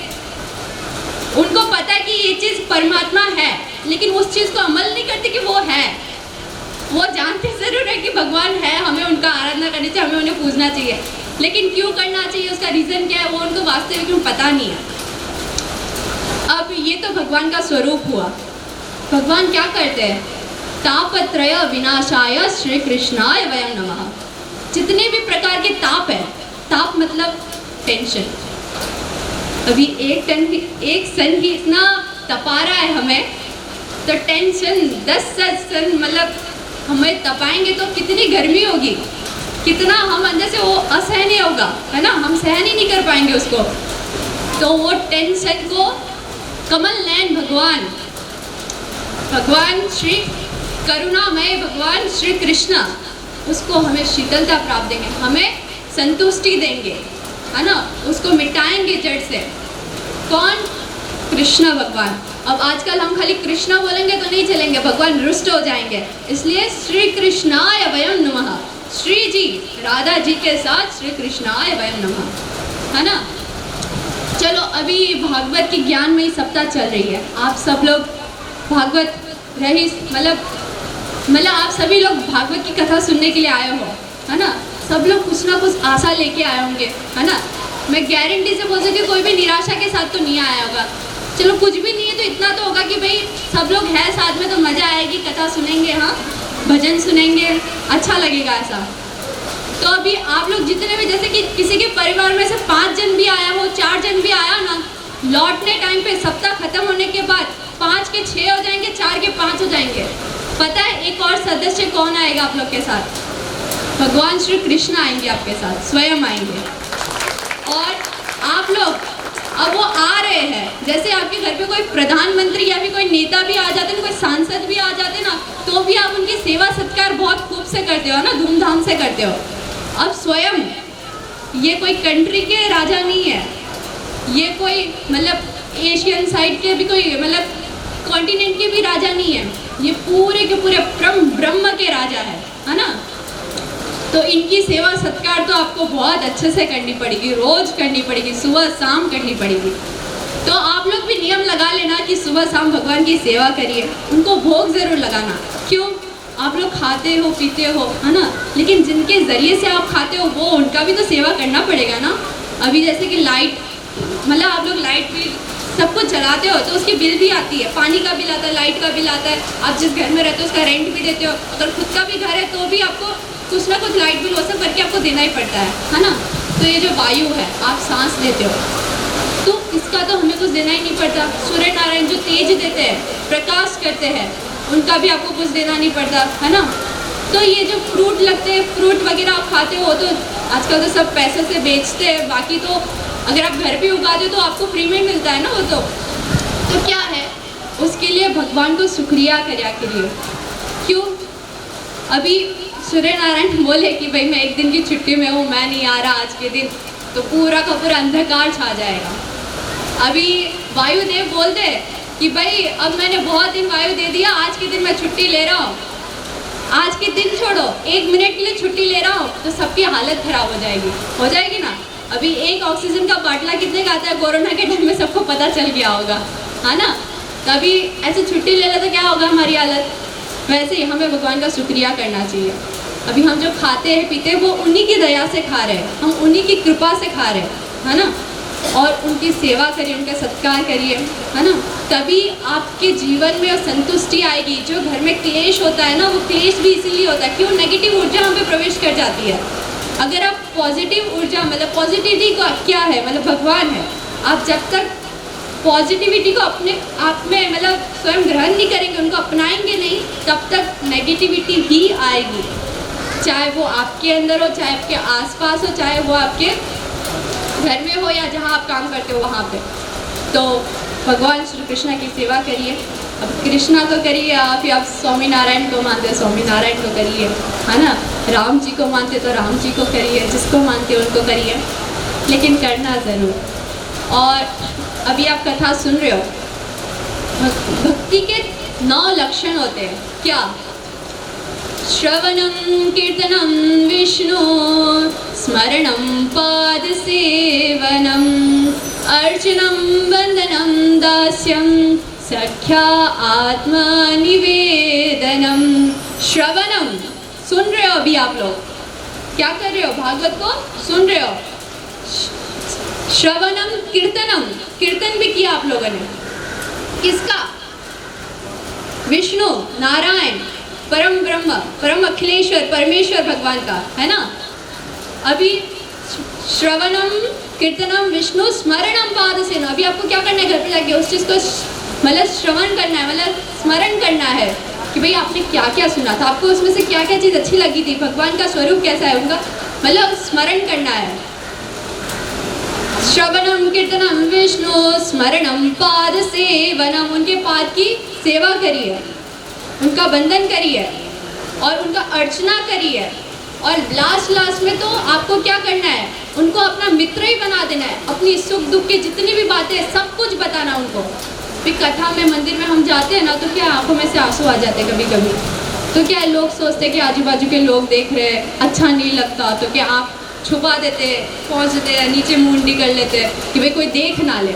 उनको पता है कि ये चीज़ परमात्मा है, लेकिन उस चीज़ को अमल नहीं करते कि वो है। वो जानते ज़रूर है कि भगवान है, हमें उनका आराधना करनी चाहिए, हमें उन्हें पूजना चाहिए, लेकिन क्यों करना चाहिए, उसका रीज़न क्या है, वो उनको वास्तविक में पता नहीं है। अब ये तो भगवान का स्वरूप हुआ। भगवान क्या करते हैं? तापत्रय विनाशाय श्री कृष्णाय वयं नमः। जितने भी प्रकार के ताप है, ताप मतलब टेंशन, अभी एक सन ही इतना तपा रहा है हमें, तो टेंशन 10 सन मतलब हमें तपाएंगे तो कितनी गर्मी होगी, कितना हम अंदर से वो असहनीय होगा, है ना, हम सहन ही नहीं कर पाएंगे उसको। तो वो टेंशन को कमल नयन भगवान श्री करुणामय भगवान श्री कृष्ण उसको हमें शीतलता प्राप्त देंगे, हमें संतुष्टि देंगे, है ना, उसको मिटाएंगे जड़ से। कौन? कृष्ण भगवान। अब आजकल हम खाली कृष्ण बोलेंगे तो नहीं चलेंगे, भगवान रुष्ट हो जाएंगे, इसलिए श्री कृष्णाय वयं नमः। श्री जी राधा जी के साथ श्री कृष्णाय वयं नमः, है ना। चलो अभी भागवत की ज्ञान में ही सप्ताह चल रही है, आप सब लोग भागवत रही मतलब आप सभी लोग भागवत की कथा सुनने के लिए आए हो, है ना। सब लोग कुछ ना कुछ आशा लेके आए होंगे, है ना। मैं गारंटी से बोल सकती हूँ कोई भी निराशा के साथ तो नहीं आया होगा। चलो कुछ भी नहीं है तो इतना तो होगा कि भाई सब लोग हैं साथ में तो मज़ा आएगी, कथा सुनेंगे, हाँ भजन सुनेंगे, अच्छा लगेगा ऐसा। तो अभी आप लोग जितने भी, जैसे कि किसी के परिवार में से 5 जन भी आया हो, 4 जन भी आया ना, लौटने टाइम पे सप्ताह खत्म होने के बाद 5 के 6 हो जाएंगे, 4 के 5 हो जाएंगे। पता है एक और सदस्य कौन आएगा आप लोग के साथ? भगवान श्री कृष्ण आएंगे आपके साथ, स्वयं आएंगे। और आप लोग अब वो आ रहे हैं, जैसे आपके घर पे कोई प्रधानमंत्री या फिर कोई नेता भी आ जाते हैं, कोई सांसद भी आ जाते ना, तो भी आप उनकी सेवा सत्कार बहुत खूब से करते हो ना, धूमधाम से करते हो। अब स्वयं ये कोई कंट्री के राजा नहीं है, ये कोई मतलब एशियन साइड के भी कोई मतलब कॉन्टिनेंट के भी राजा नहीं है, ये पूरे के पूरे ब्रह्म के राजा है ना। तो इनकी सेवा सत्कार तो आपको बहुत अच्छे से करनी पड़ेगी, रोज करनी पड़ेगी, सुबह शाम करनी पड़ेगी। तो आप लोग भी नियम लगा लेना कि सुबह शाम भगवान की सेवा करिए, उनको भोग जरूर लगाना। क्यों? आप लोग खाते हो पीते हो, है ना, लेकिन जिनके ज़रिए से आप खाते हो वो उनका भी तो सेवा करना पड़ेगा ना। अभी जैसे कि लाइट, मतलब आप लोग लाइट बिल सब कुछ जलाते हो तो उसकी बिल भी आती है, पानी का बिल आता है, लाइट का बिल आता है, आप जिस घर में रहते हो उसका रेंट भी देते हो, अगर खुद का भी घर है तो भी आपको कुछ ना कुछ लाइट बिल वो सब करके आपको देना ही पड़ता है ना। तो ये जो वायु है आप सांस लेते हो तो इसका तो हमें कुछ देना ही नहीं पड़ता। सूर्य नारायण जो तेज देते हैं, प्रकाश करते हैं, उनका भी आपको कुछ देना नहीं पड़ता, है ना। तो ये जो फ्रूट लगते हैं, फ्रूट वगैरह आप खाते हो तो आजकल तो सब पैसे से बेचते हैं, बाकी तो अगर आप घर पे उगाते हो तो आपको फ्री में मिलता है ना वो तो क्या है, उसके लिए भगवान को शुक्रिया करा करिए। क्यों? अभी सूर्य नारायण बोले कि भाई मैं एक दिन की छुट्टी में हूँ, मैं नहीं आ रहा आज के दिन, तो पूरा का पूरा अंधकार छा जाएगा। अभी वायुदेव बोलते कि भाई अब मैंने बहुत दिन वायु दे दिया, आज के दिन मैं छुट्टी ले रहा हूँ, आज के दिन छोड़ो 1 मिनट के लिए छुट्टी ले रहा हूँ, तो सबकी हालत खराब हो जाएगी ना। अभी एक ऑक्सीजन का बाटला कितने का आता है, कोरोना के टाइम में सबको पता चल गया होगा, है ना। तभी ऐसे छुट्टी ले ले तो क्या होगा हमारी हालत। वैसे ही हमें भगवान का शुक्रिया करना चाहिए। अभी हम जो खाते हैं पीते हैं वो उन्हीं की दया से खा रहे हैं, हम उन्हीं की कृपा से खा रहे हैं, है ना। और उनकी सेवा करिए, उनका सत्कार करिए, है ना, तभी आपके जीवन में संतुष्टि आएगी। जो घर में क्लेश होता है ना, वो क्लेश भी इसीलिए होता है क्यों, नेगेटिव ऊर्जा हम पे प्रवेश कर जाती है। अगर आप पॉजिटिव ऊर्जा मतलब पॉजिटिविटी का क्या है, मतलब भगवान है, आप जब तक पॉजिटिविटी को अपने आप में मतलब स्वयं ग्रहण नहीं करेंगे, उनको अपनाएंगे नहीं, तब तक नेगेटिविटी ही आएगी, चाहे वो आपके अंदर हो, चाहे आपके आसपास हो, चाहे वो आपके घर में हो या जहाँ आप काम करते हो वहाँ पे। तो भगवान श्री कृष्ण की सेवा करिए। अब कृष्णा को करिए आप, या आप स्वामी नारायण को मानते हो स्वामी नारायण को करिए, है ना। राम जी को मानते तो राम जी को करिए, जिसको मानते हो उनको करिए, लेकिन करना ज़रूर। और अभी आप कथा सुन रहे हो। भक्ति के 9 लक्षण होते हैं। क्या? श्रवणं कीर्तनं विष्णु, स्मरणं पादसेवनम्, अर्चनं वन्दनं दास्यं, सख्या आत्मनिवेदनम। श्रवणम, सुन रहे हो अभी आप लोग? क्या कर रहे हो? भागवत को सुन रहे हो। श्रवणम कीर्तनम, कीर्तन भी किया आप लोगों ने। किसका? विष्णु, नारायण, परम ब्रह्म, परम अखिलेश्वर, परमेश्वर भगवान का, है ना। अभी श्रवणम कीर्तनम विष्णु, स्मरणम पादसेवनम। अभी आपको क्या करना है? घर पे जाके उस चीज़ को मतलब श्रवण करना है, मतलब स्मरण करना है कि भाई आपने क्या क्या सुना था, आपको उसमें से क्या क्या चीज़ अच्छी लगी थी, भगवान का स्वरूप कैसा है उनका, मतलब स्मरण करना है। श्रवणम कीर्तनम विष्णु, स्मरणम पाद सेवनम, उनके पाद की सेवा करिए, उनका बंधन करिए और उनका अर्चना करिए। और लास्ट में तो आपको क्या करना है? उनको अपना मित्र ही बना देना है। अपनी सुख दुख की जितनी भी बातें हैं सब कुछ बताना उनको। फिर कथा में, मंदिर में हम जाते हैं ना, तो क्या आंखों में से आंसू आ जाते हैं कभी कभी। तो क्या लोग सोचते हैं कि आजू बाजू के लोग देख रहे हैं, अच्छा नहीं लगता, तो क्या आप छुपा देते, पहुँच देते हैं, नीचे मुंडी कर लेते हैं कि भाई कोई देख ना ले।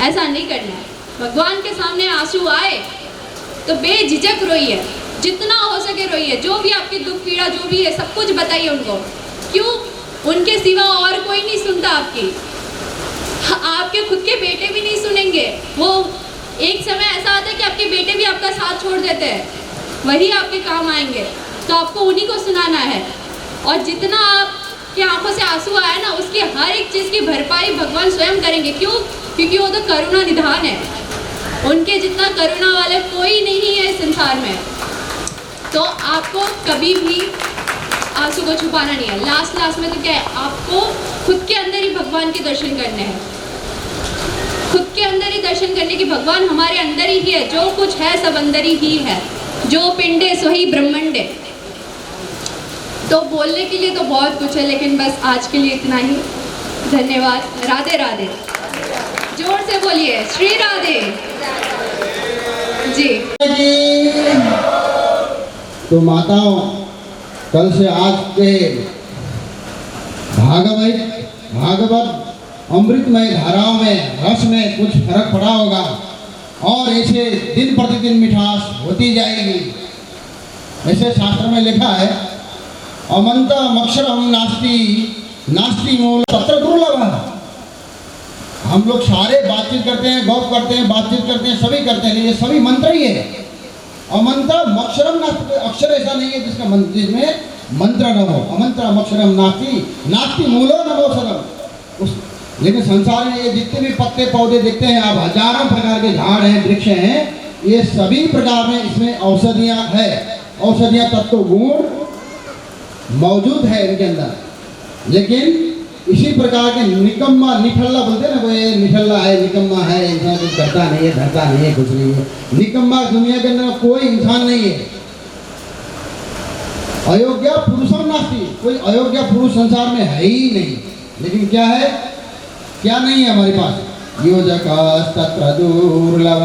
ऐसा नहीं करना है। भगवान के सामने आंसू आए तो बेझिझक रोइए, जितना हो सके रोइए। जो भी आपकी दुख पीड़ा जो भी है सब कुछ बताइए उनको। क्यों? उनके सिवा और कोई नहीं सुनता आपकी। आपके खुद के बेटे भी नहीं सुनेंगे। वो एक समय ऐसा आता है कि आपके बेटे भी आपका साथ छोड़ देते हैं, वही आपके काम आएंगे। तो आपको उन्हीं को सुनाना है। और जितना आपकी आंखों से आंसू आया ना, उसकी हर एक चीज़ की भरपाई भगवान स्वयं करेंगे। क्यों? क्योंकि वो तो करुणा निधान है। उनके जितना करुणा वाला कोई नहीं है इस संसार में। तो आपको कभी भी आंसू को छुपाना नहीं है। लास्ट में तो क्या है? आपको खुद के अंदर ही भगवान के दर्शन करने हैं। खुद के अंदर ही दर्शन करने की, भगवान हमारे अंदर ही है। जो कुछ है सब अंदर ही है। जो पिंडे सोही ब्रह्मंडे। तो बोलने के लिए तो बहुत कुछ है, लेकिन बस आज के लिए इतना ही। धन्यवाद। राधे राधे। जोर से बोलिए श्री राधे जी। तो माताओं, कल से आज के भागवत अमृतमय धाराओं में, रस में कुछ फर्क पड़ा होगा और ऐसे दिन प्रतिदिन मिठास होती जाएगी। ऐसे शास्त्र में लिखा है, अमंतम अक्षरम नास्ति नास्ति मूल तत्र दुर्लभ। हम लोग सारे बातचीत करते हैं, गौप करते हैं, बातचीत करते हैं, सभी करते हैं, लेकिन ये सभी मंत्र ही है। अमंतम अक्षरम नास्ति, अक्षर ऐसा नहीं है जिसमें मंत्र न हो। अमंत्रम अक्षरम नास्ति नास्ति मूलो नमोसदम। लेकिन संसार में ये जितने भी पत्ते पौधे दिखते हैं, आप हजारों प्रकार के झाड़ हैं, वृक्ष हैं, ये सभी प्रकार में इसमें औषधियाँ है। औषधियाँ तत्व गुण मौजूद है इनके अंदर। लेकिन इसी प्रकार के निकम्मा, निठल्ला बोलते हैं ना, कोई निठल्ला है, निकम्मा है, इंसान कुछ करता नहीं है, धरता नहीं है, कुछ नहीं है। निकम्मा दुनिया के अंदर कोई इंसान नहीं है। अयोग्य पुरुषम नास्ति, कोई अयोग्य पुरुष संसार में है ही नहीं। लेकिन क्या है? क्या नहीं है हमारे पास? योजक तत्र दुर्लभ।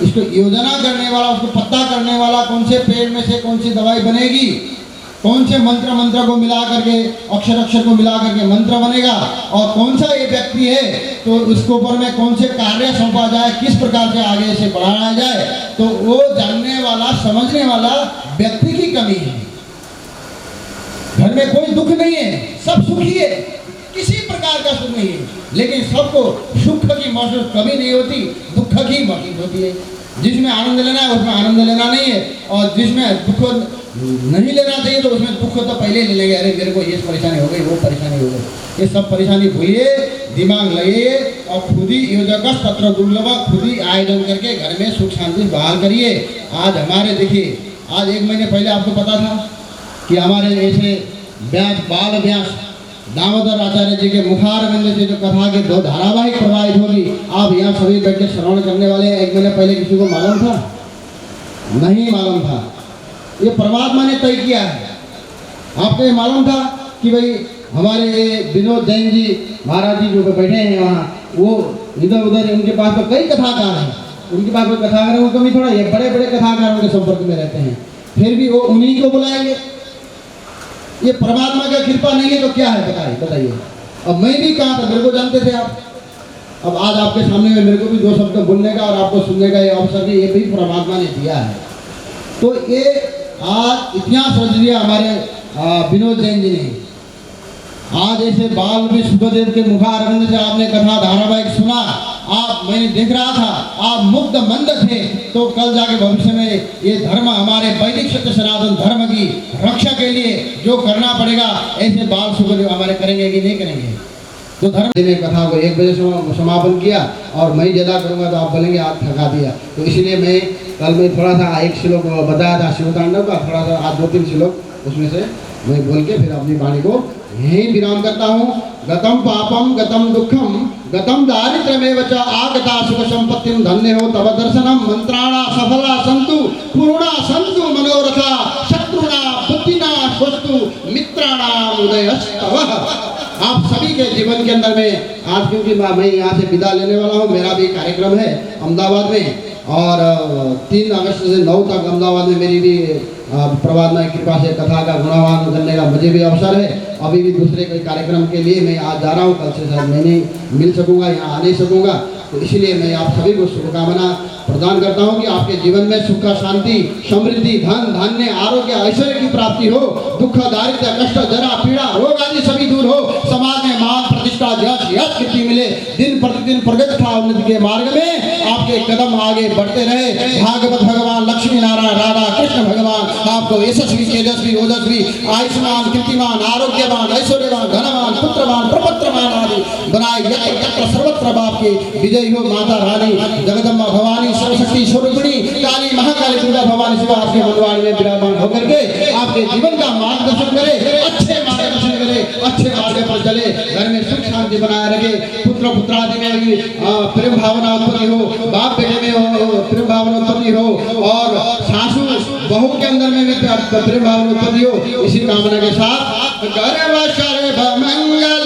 इसको योजना करने वाला, उसको पता करने वाला, कौन से पेड़ में से कौन सी दवाई बनेगी, कौन से मंत्र को मिला करके, अक्षर को मिला करके मंत्र बनेगा, और कौन सा ये व्यक्ति है तो उसके ऊपर में कौन से कार्य सौंपा जाए, किस प्रकार से आगे से बढ़ाया जाए, तो वो जानने वाला, समझने वाला व्यक्ति की कमी है। घर में कोई दुख नहीं है, सब सुखी है, किसी प्रकार का सुख नहीं है। लेकिन सबको सुख की महसूस कभी नहीं होती, दुख की महसूस होती है। जिसमें आनंद लेना है उसमें आनंद लेना नहीं है, और जिसमें दुख नहीं लेना चाहिए तो उसमें दुख तो पहले ले लेंगे। अरे मेरे को ये परेशानी हो गई, वो परेशानी हो गई। ये सब परेशानी भूलिए, दिमाग लगाइए और खुद ही योजक तत्र दुर्लभ, खुद ही आयोजन करके घर में सुख शांति बहाल करिए। आज हमारे देखिए, आज 1 महीने पहले आपको पता था कि हमारे ऐसे व्यास, बाल व्यास दामोदर आचार्य जी के मुखारविंद से जो कथा के 2 धारावाहिक प्रवाहित होगी, आप यहाँ सभी बैठ के श्रवण करने वाले हैं। 1 महीने पहले किसी को मालूम था? नहीं मालूम था। ये परमात्मा ने तय किया है। आपको ये मालूम था कि भाई हमारे विनोद जैन जी महाराज जी जो बैठे हैं वहाँ, वो इधर उधर उनके पास तो कई कथाकार हैं, उनके पास कोई कथाकार को कमी थोड़ा, ये बड़े बड़े कथाकारों के संपर्क में रहते हैं, फिर भी वो उन्हीं को बुलाएंगे। ये परमात्मा का कृपा नहीं है तो क्या है बताइए। अब मैं भी कहा था, मेरे को जानते थे आप, अब आज आपके सामने में मेरे को भी दो शब्द बोलने का और आपको सुनने का ये अवसर भी, ये भी परमात्मा ने दिया है। तो ये आज इतिहास रच दिया हमारे विनोद जैन जी ने। आज ऐसे बाल भी सुखदेव के मुखारविंद से आपने कथा धारावाहिक सुना, आप मैंने देख रहा था, आप मुग्ध मंद थे। तो कल जाके भविष्य में ये धर्म, हमारे वैदिक सत्य सनातन धर्म की रक्षा के लिए जो करना पड़ेगा, ऐसे बाल सुखदेव हमारे करेंगे कि नहीं करेंगे। तो धर्म ने कथा को 1 बजे समापन किया और मैं ज़्यादा करूँगा तो आप बोलेंगे आप थका दिया। तो इसलिए मैं कल में थोड़ा सा एक श्लोक बताया था शिवतांडव का, थोड़ा सा आज 2-3 श्लोक उसमें से मैं बोल के फिर अपनी वाणी को यहीं विराम करता हूँ। गतम पापम गतम दुखम गतम दारिद्र्यमेव च आगता सुख संपत्तिम धन्य हो तव दर्शनम मंत्राणा सफला संतु पूर्णा संतु मनोरथा शत्रुणा बुद्धिना स्वस्तु मित्राणा उदयस्तवः। आप सभी के जीवन के अंदर में आज, क्योंकि मैं यहाँ से विदा लेने वाला हूँ, मेरा भी कार्यक्रम है अहमदाबाद में और 3 अगस्त से 9 तक अहमदाबाद में मेरी भी परमात्मा की कृपा से कथा का गुणावान करने का मुझे भी अवसर है। अभी भी दूसरे कोई कार्यक्रम के लिए मैं आज जा रहा हूँ, कल से शायद मैं नहीं मिल सकूँगा, यहाँ आ नहीं सकूँगा। तो इसलिए मैं आप सभी को शुभकामना प्रदान करता हूँ कि आपके जीवन में सुख शांति समृद्धि धन धान्य आरोग्य ऐश्वर्य की प्राप्ति हो, दुख दारिद्र्य कष्ट जरा पीड़ा रोग आदि सभी दूर हो, समाज में मान प्रतिष्ठा यश कीर्ति मिले, दिन प्रतिदिन प्रगति था उन्नति के मार्ग में आपके कदम आगे बढ़ते रहे। भागवत भगवान लक्ष्मी नारायण राधा कृष्ण भगवान आपको यशस्वी तेजस्वी ओजस्वी आयुष्मान कीर्तिमान आरोग्यवान ऐश्वर्यवान धनवान पुत्रवान प्रपत्रवान आदि बनाए यत्र सर्वत्र बाप के विजयी हो। माता रानी जगदम्बा भवानी सरस्वती स्वरूपिणी काली महाकाली दुर्गा भवानी शिवा आपके मनवाणी में विराजमान होकर के आपके जीवन का मार्गदर्शन करे, अच्छे मार्गदर्शन करे, अच्छे मार्ग पर चले, घर में सुख शांति बनाए रखे, पुत्र पुत्रादि में भी प्रेम भावना उत्पत्ति हो, बाप बेटे में हो प्रेम भावना उत्पत्ति हो और सासू बहू के अंदर में भी प्रेम भावना उत्पत्ति हो। इसी कामना के साथ गर्व सर्व मंगल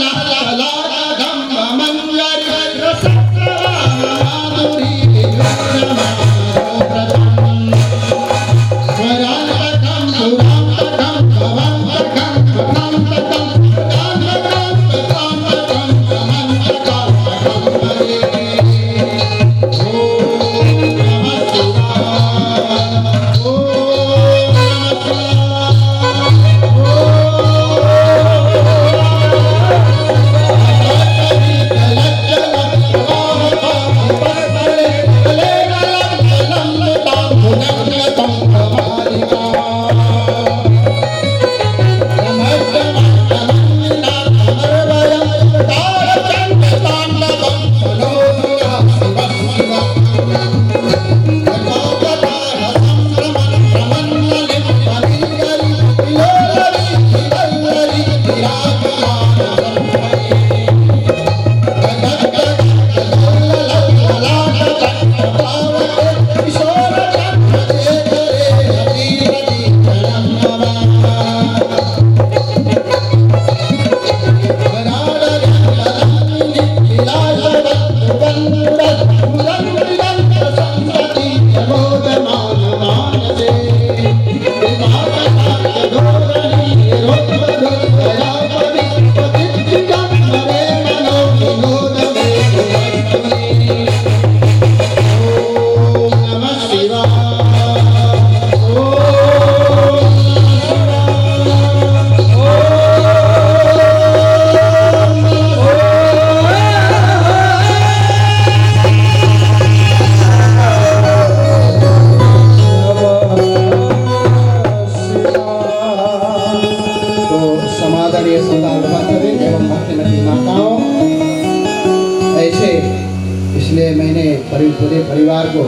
पूरे परिवार को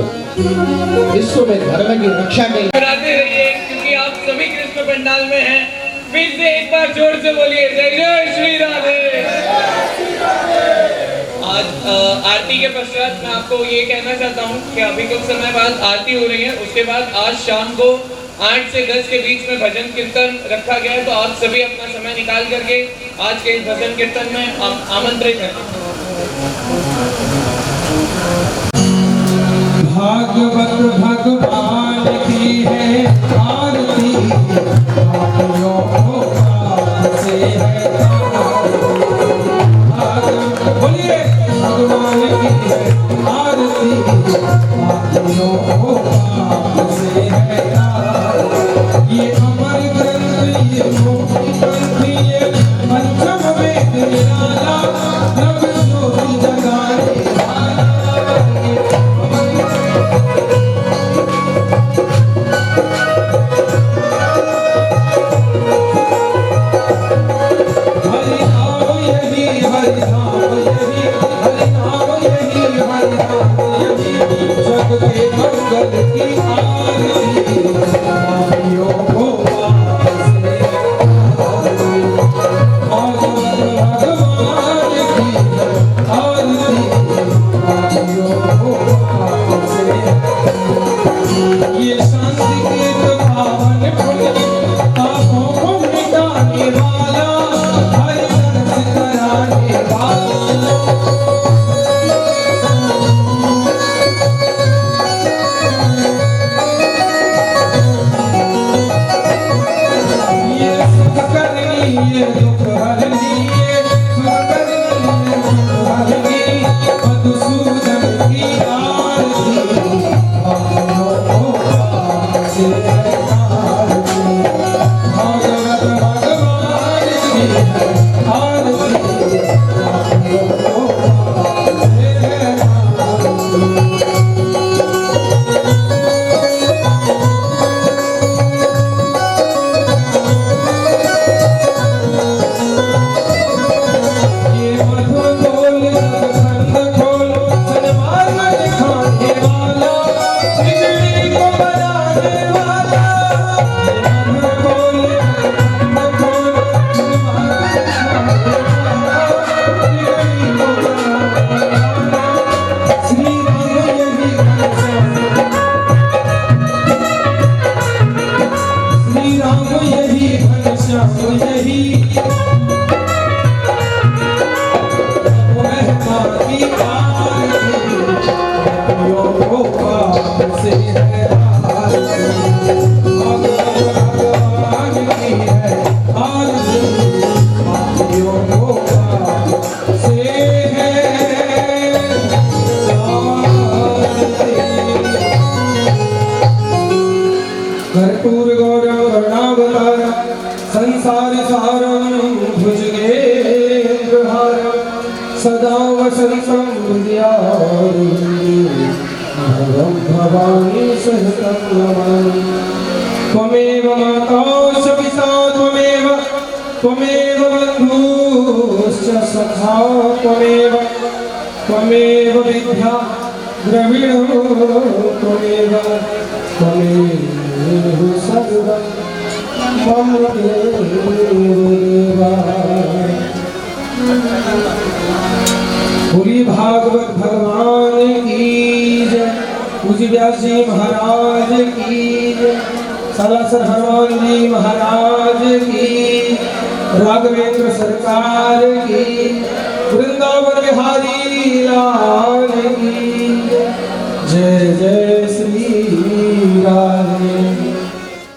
विश्व में धर्म की रक्षा के कराते रहिए, क्योंकि आप सभी कृष्ण पंडाल में हैं। फिर से एक बार जोर से बोलिए जय जय श्री राधे। आज आरती के पश्चात मैं आपको ये कहना चाहता हूँ कि अभी कुछ समय बाद आरती हो रही है, उसके बाद आज शाम को 8 से 10 के बीच में भजन कीर्तन रखा गया है। तो आप सभी अपना समय निकाल करके आज के इस भजन कीर्तन में आमंत्रित हैं। भगवान की है आरती, पापियों को पाप से है बोलिए भगवान की है आरती, पापियों को पाप से है ये अमर ग्रंथ, ये मोक्ष ग्रंथ, ये पंचम वेद निराला, नव ज्योति जगाने वाला। हरि नाम यही, हरि नाम यही, हरि नाम यही, हरि नाम यही, जग के मंगल की आरती, पापियों को पाप से आरती, भगवान की आरती, पापियों को पाप से। ये शांति के पावन पुण्य, पापों को मिटाने वाला, हरि दर्श कराने वाला। ये सुख करनी, ये दुख हरनी, ये सुख करनी, ये दुख हरनी, मधुसूदन की आरती, पापियों को पाप से आरती, भागवत भगवान की आरती, पापियों को पाप से आरती। ये मधुर बोल जगखंड खोल, सन्मार्ग दिखाने वाला, बिगड़ी को बनाने वाला। ये मधुर बोल जगखंड खोल, सन्मार्ग दिखाने वाला, बिगड़ी को बनाने वाला। श्री राम यही घनश्याम, श्री राम यही घनश्याम यही, महिमा की आरती, पापियों को पाप से है आरती, भगवान की है आरती, पापियों को पाप से है आरती। कर्पूर गौरम करुणावतारम, संसार सारम भुजगेन्द्रहारम, सदा वसन्तं हृदयारविन्दे भवानी सहितं नमामि। त्वमेव माता च पिता त्वमेव, त्वमेव बन्धुश्च सखा त्वमेव, त्वमेव विद्या द्रविणं त्वमेव, त्वमेव सर्वं मम देवा। बोली भागवत भगवान की जय, पूज्य व्यास जी महाराज की जय, सालासर हनुमान जी महाराज की, राघवेंद्र सरकार की, वृंदावन बिहारी लाल की जय जय।